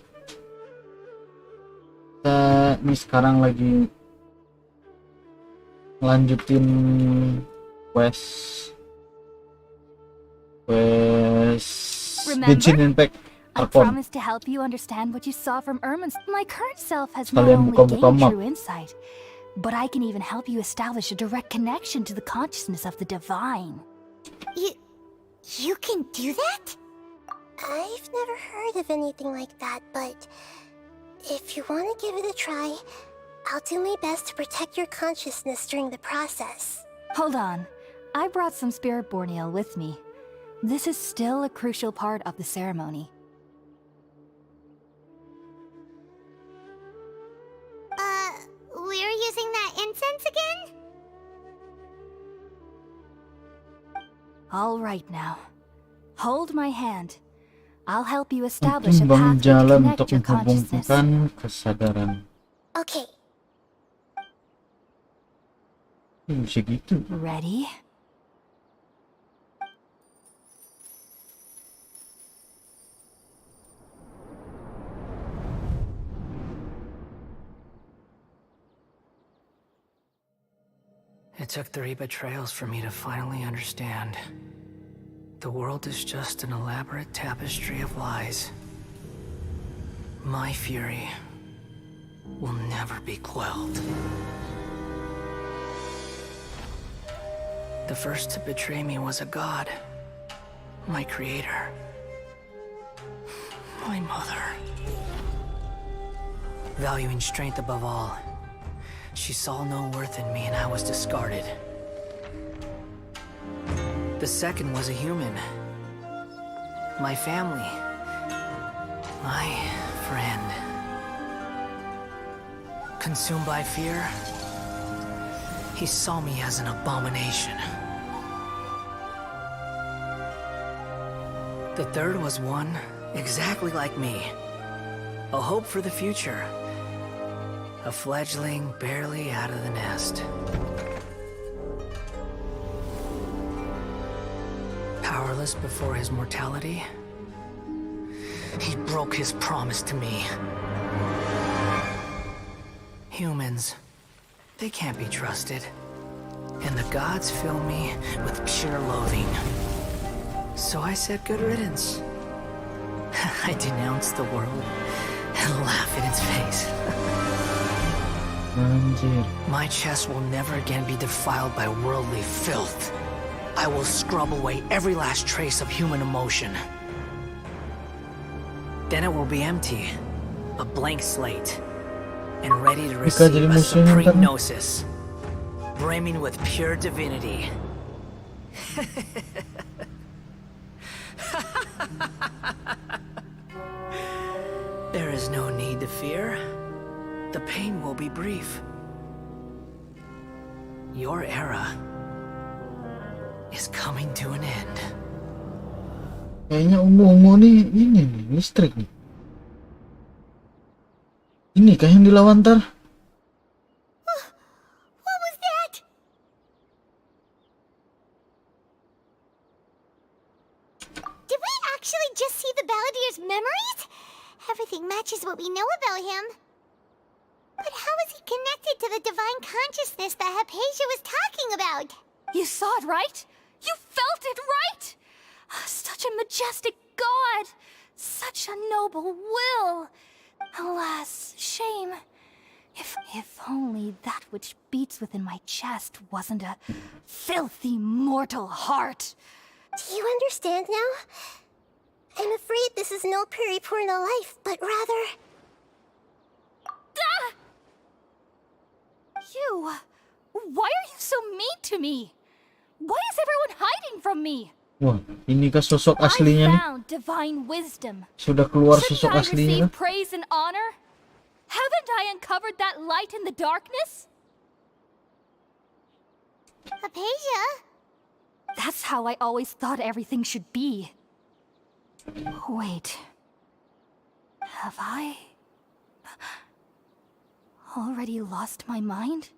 [SPEAKER 2] Kita ini sekarang lagi lanjutin quest Genshin Impact
[SPEAKER 3] I
[SPEAKER 2] Arcon.
[SPEAKER 3] promised to help you understand what you saw from Irmin's. My current self has not
[SPEAKER 2] Kalian
[SPEAKER 3] only
[SPEAKER 2] buka-buka
[SPEAKER 3] gained
[SPEAKER 2] map.
[SPEAKER 3] true insight, but I can even help you establish a direct connection to the consciousness of the divine.
[SPEAKER 4] You can do that? I've never heard of anything like that, but if you want to give it a try, I'll do my best to protect your consciousness during the process.
[SPEAKER 3] Hold on. I brought some spirit borneal with me. This is still a crucial part of the ceremony.
[SPEAKER 10] We're using that incense again?
[SPEAKER 3] All right now. Hold my hand. I'll help you establish a
[SPEAKER 2] Membangun
[SPEAKER 3] pathway to
[SPEAKER 2] jalan
[SPEAKER 3] connect
[SPEAKER 2] untuk
[SPEAKER 3] your consciousness.
[SPEAKER 2] menghubungkan kesadaran.
[SPEAKER 4] Okay.
[SPEAKER 2] Bisa gitu.
[SPEAKER 3] Ready?
[SPEAKER 17] It took 3 betrayals for me to finally understand. The world is just an elaborate tapestry of lies. My fury will never be quelled. The first to betray me was a god. My creator. My mother. Valuing strength above all, she saw no worth in me and I was discarded. The second was a human. My family. My friend. Consumed by fear, he saw me as an abomination. The third was one exactly like me. A hope for the future. A fledgling barely out of the nest. Powerless before his mortality, he broke his promise to me. Humans, they can't be trusted. And the gods fill me with pure loathing. So I said good riddance. I denounced the world and laugh in its face. My chest will never again be defiled by worldly filth. I will scrub away every last trace of human emotion. Then it will be empty, a blank slate, and ready to receive a supreme gnosis, brimming with pure divinity. There is no need to fear. The pain will be brief. Your era is coming to an end.
[SPEAKER 2] Kayaknya ungu-ungu nih, ini nih, listrik nih. Ini kah yang dilawan ntar?
[SPEAKER 10] What was that? Did we actually just see the Balladier's memories? Everything matches what we know about him. But how is he connected to the divine consciousness that Hypatia was talking about?
[SPEAKER 3] You saw it, right? You felt it, right? Such a majestic god! Such a noble will! Alas, shame. If only that which beats within my chest wasn't a filthy mortal heart.
[SPEAKER 4] Do you understand now? I'm afraid this is no Puripurna life, but rather...
[SPEAKER 3] Ah! You... Why are you so mean to me? Why is everyone hiding from me?
[SPEAKER 2] Wah, inikah sosok aslinya nih?
[SPEAKER 3] I found divine wisdom.
[SPEAKER 2] Sudah keluar
[SPEAKER 3] Shouldn't
[SPEAKER 2] sosok
[SPEAKER 3] I
[SPEAKER 2] aslinya.
[SPEAKER 3] receive praise and honor? Haven't I uncovered that light in the darkness?
[SPEAKER 10] Hypatia?
[SPEAKER 3] That's how I always thought everything should be. Wait. Have I already lost my mind?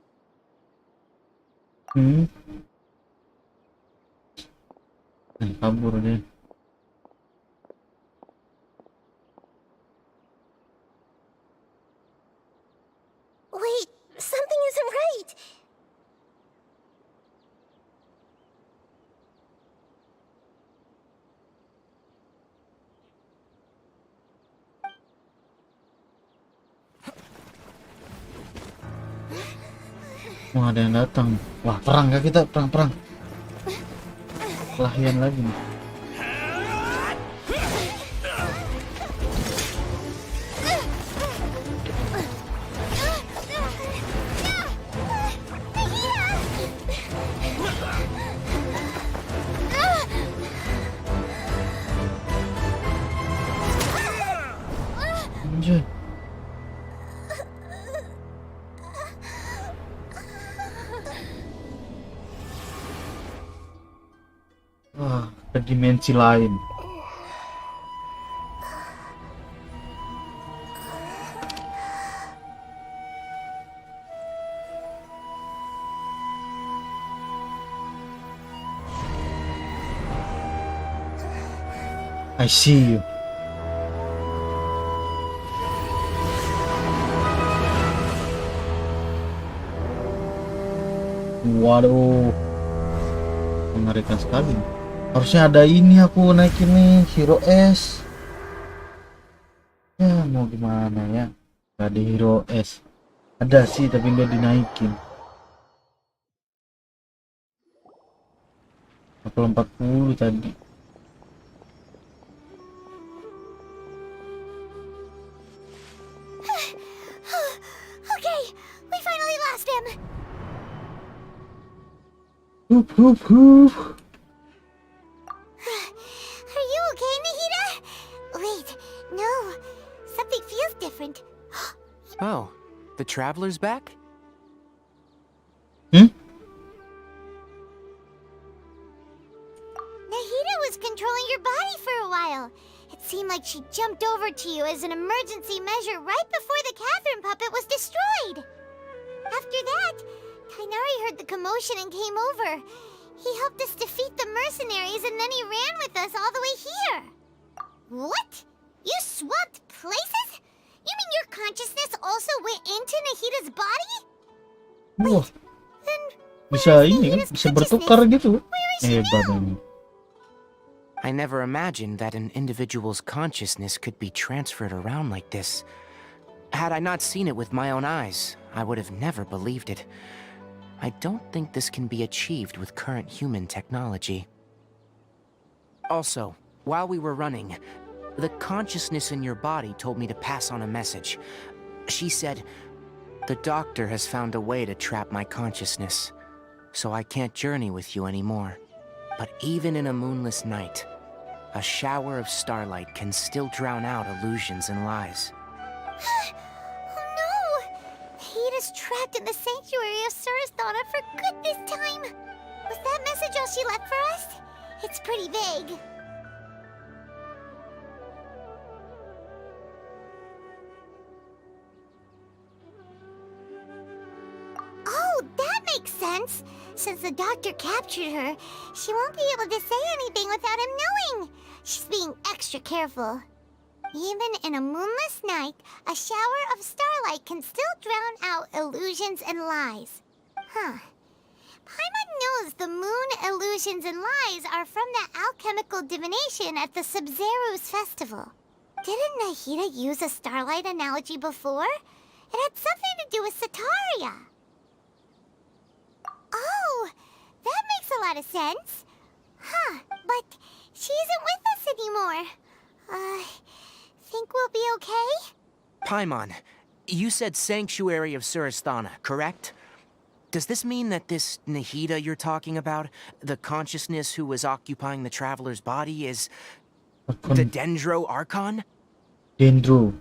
[SPEAKER 2] Kabur dia.
[SPEAKER 4] Wait, something isn't right.
[SPEAKER 2] Wah, ada yang datang. Wah, perang kah kita? Perang. Kelahian lagi nih. Anjay. Wah, ke dimensi lain. I see you. Waduh, mengerikan sekali. Harusnya ada ini, aku naikin nih Hero S. Ya mau gimana ya, gak ada Hero S. Ada sih tapi nggak dinaikin. Level 40 tadi.
[SPEAKER 10] Okay, we finally lost him.
[SPEAKER 2] Hup.
[SPEAKER 10] Are you okay, Nahida? Wait, no. Something feels different.
[SPEAKER 17] Oh, the traveler's back?
[SPEAKER 10] Nahida was controlling your body for a while. It seemed like she jumped over to you as an emergency measure right before the Catherine puppet was destroyed. After that, Kainari heard the commotion and came over. He helped us defeat the mercenaries and then he ran with us all the way here. What? You swapped places? You mean your consciousness also went into Nahida's body?
[SPEAKER 2] Wah, bisa ini kan, bisa bertukar gitu. Hebat ini.
[SPEAKER 17] I never imagined that an individual's consciousness could be transferred around like this. Had I not seen it with my own eyes, I would have never believed it. I don't think this can be achieved with current human technology. Also, while we were running, the consciousness in your body told me to pass on a message. She said, "The doctor has found a way to trap my consciousness, so I can't journey with you anymore. But even in a moonless night, a shower of starlight can still drown out illusions and lies."
[SPEAKER 10] Oh no! Nahida's trapped in the sanctuary of Surasthana for good this time. Was that message all she left for us? It's pretty vague. Oh, that makes sense. Since the doctor captured her, she won't be able to say anything without him knowing. She's being extra careful. Even in a moonless night, a shower of starlight can still drown out illusions and lies. Huh. Paimon knows the moon illusions and lies are from the alchemical divination at the Sub-Zero's festival. Didn't Nahida use a starlight analogy before? It had something to do with Sataria. Oh, that makes a lot of sense. Huh, but she isn't with us anymore. Think we'll be okay?
[SPEAKER 17] Paimon, you said Sanctuary of Surasthana, correct? Does this mean that this Nahida you're talking about, the consciousness who was occupying the traveler's body, is the Dendro Archon?
[SPEAKER 2] Dendro.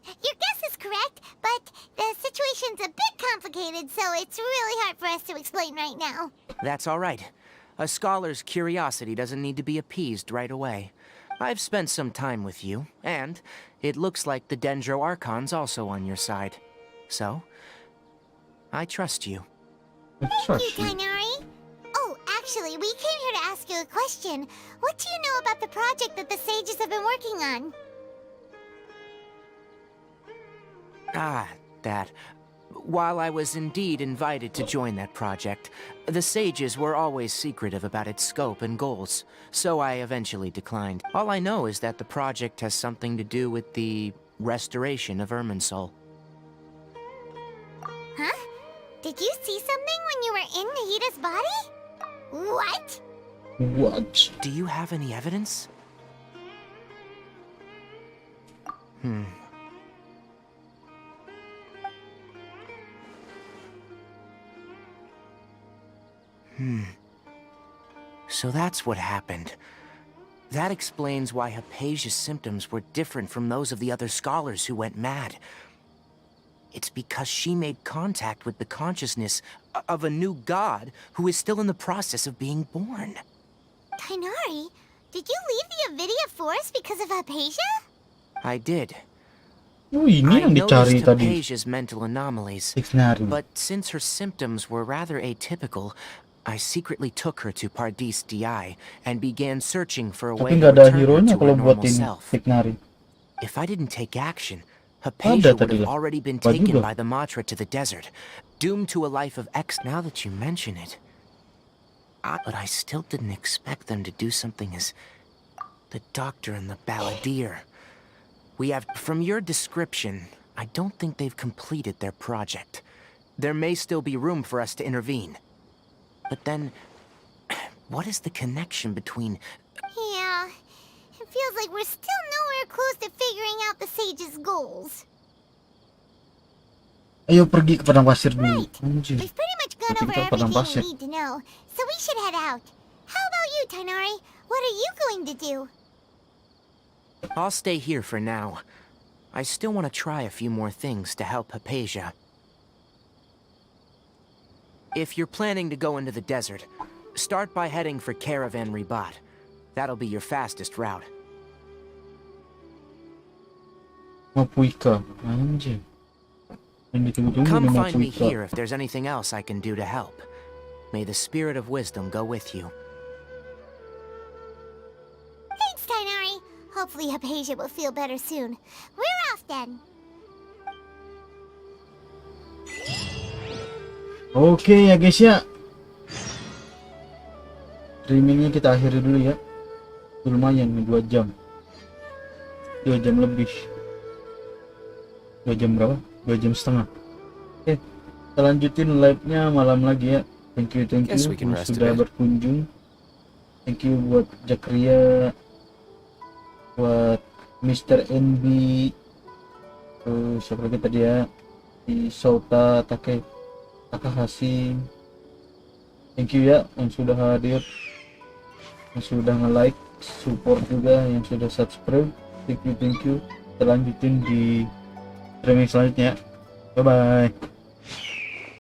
[SPEAKER 10] Your guess is correct, but the situation's a bit complicated, so it's really hard for us to explain right now.
[SPEAKER 17] That's all right. A scholar's curiosity doesn't need to be appeased right away. I've spent some time with you, and it looks like the Dendro Archon's also on your side. So, I trust you.
[SPEAKER 10] Thank you, Kainari. Oh, actually, we came here to ask you a question. What do you know about the project that the sages have been working on?
[SPEAKER 17] Ah, that. While I was indeed invited to join that project, the sages were always secretive about its scope and goals, so I eventually declined. All I know is that the project has something to do with the restoration of Irminsul.
[SPEAKER 10] Huh? Did you see something when you were in Nahida's body? What?
[SPEAKER 2] What?
[SPEAKER 17] Do you have any evidence? So that's what happened. That explains why Hypatia's symptoms were different from those of the other scholars who went mad. It's because she made contact with the consciousness of a new god who is still in the process of being born.
[SPEAKER 10] Tighnari, did you leave the Avidia Forest because of Hypatia?
[SPEAKER 17] I did.
[SPEAKER 2] Oh, ini
[SPEAKER 17] I
[SPEAKER 2] yang dicari
[SPEAKER 17] noticed
[SPEAKER 2] tadi.
[SPEAKER 17] Hypatia's mental anomalies,
[SPEAKER 2] Dictionary.
[SPEAKER 17] but since her symptoms were rather atypical, I secretly took her to Pardis DI and began searching for a way
[SPEAKER 2] Tapi
[SPEAKER 17] to
[SPEAKER 2] nggak ada
[SPEAKER 17] return her
[SPEAKER 2] hero-nya
[SPEAKER 17] to
[SPEAKER 2] kalau
[SPEAKER 17] her
[SPEAKER 2] buat
[SPEAKER 17] normal
[SPEAKER 2] ini
[SPEAKER 17] self.
[SPEAKER 2] Dictionary.
[SPEAKER 17] If I didn't take action, Hypatia would
[SPEAKER 2] tadi
[SPEAKER 17] have
[SPEAKER 2] lah.
[SPEAKER 17] already been
[SPEAKER 2] Apa
[SPEAKER 17] taken
[SPEAKER 2] juga?
[SPEAKER 17] by the Matra to the desert, doomed to a life of X. Now that you mention it, but I still didn't expect them to do something as the doctor and the balladeer. We have, from your description, I don't think they've completed their project. There may still be room for us to intervene. But then, what is the connection between...
[SPEAKER 10] Yeah, it feels like we're still nowhere close to figuring out the sage's goals.
[SPEAKER 2] Ayo pergi ke padang pasir dulu. Anjir.
[SPEAKER 10] We've pretty much gone
[SPEAKER 2] Nanti
[SPEAKER 10] over
[SPEAKER 2] kita ke padang
[SPEAKER 10] everything
[SPEAKER 2] pasir.
[SPEAKER 10] we need to know, so we should head out. How about you, Tighnari? What are you going to do?
[SPEAKER 17] I'll stay here for now. I still want to try a few more things to help Hypatia. If you're planning to go into the desert, start by heading for Caravan Ribat. That'll be your fastest route.
[SPEAKER 2] Mapuika. Anjir. Yang ditunggu-tunggu
[SPEAKER 17] Come
[SPEAKER 2] di
[SPEAKER 17] find me
[SPEAKER 2] Mapuika.
[SPEAKER 17] here if there's anything else I can do to help. May the spirit of wisdom go with you.
[SPEAKER 10] Thanks, Tighnari. Hopefully Hypatia will feel better soon. We're off then.
[SPEAKER 2] Oke ya guys ya. Streamingnya kita akhiri dulu ya. Lumayan nih 2 jam. 2 jam lebih. 2 jam berapa? 2 jam setengah. Oke, kita lanjutin live-nya malam lagi ya. Thank you
[SPEAKER 17] Guess we can
[SPEAKER 2] yang
[SPEAKER 17] rest a
[SPEAKER 2] sudah
[SPEAKER 17] bit.
[SPEAKER 2] berkunjung. Thank you buat Jakria, buat Mr. NB, siapa lagi tadi ya, di Sota Takahashi. Thank you ya yang sudah hadir, yang sudah nge-like, support juga, yang sudah subscribe. Thank you. Kita lanjutin di streaming selanjutnya. Bye bye.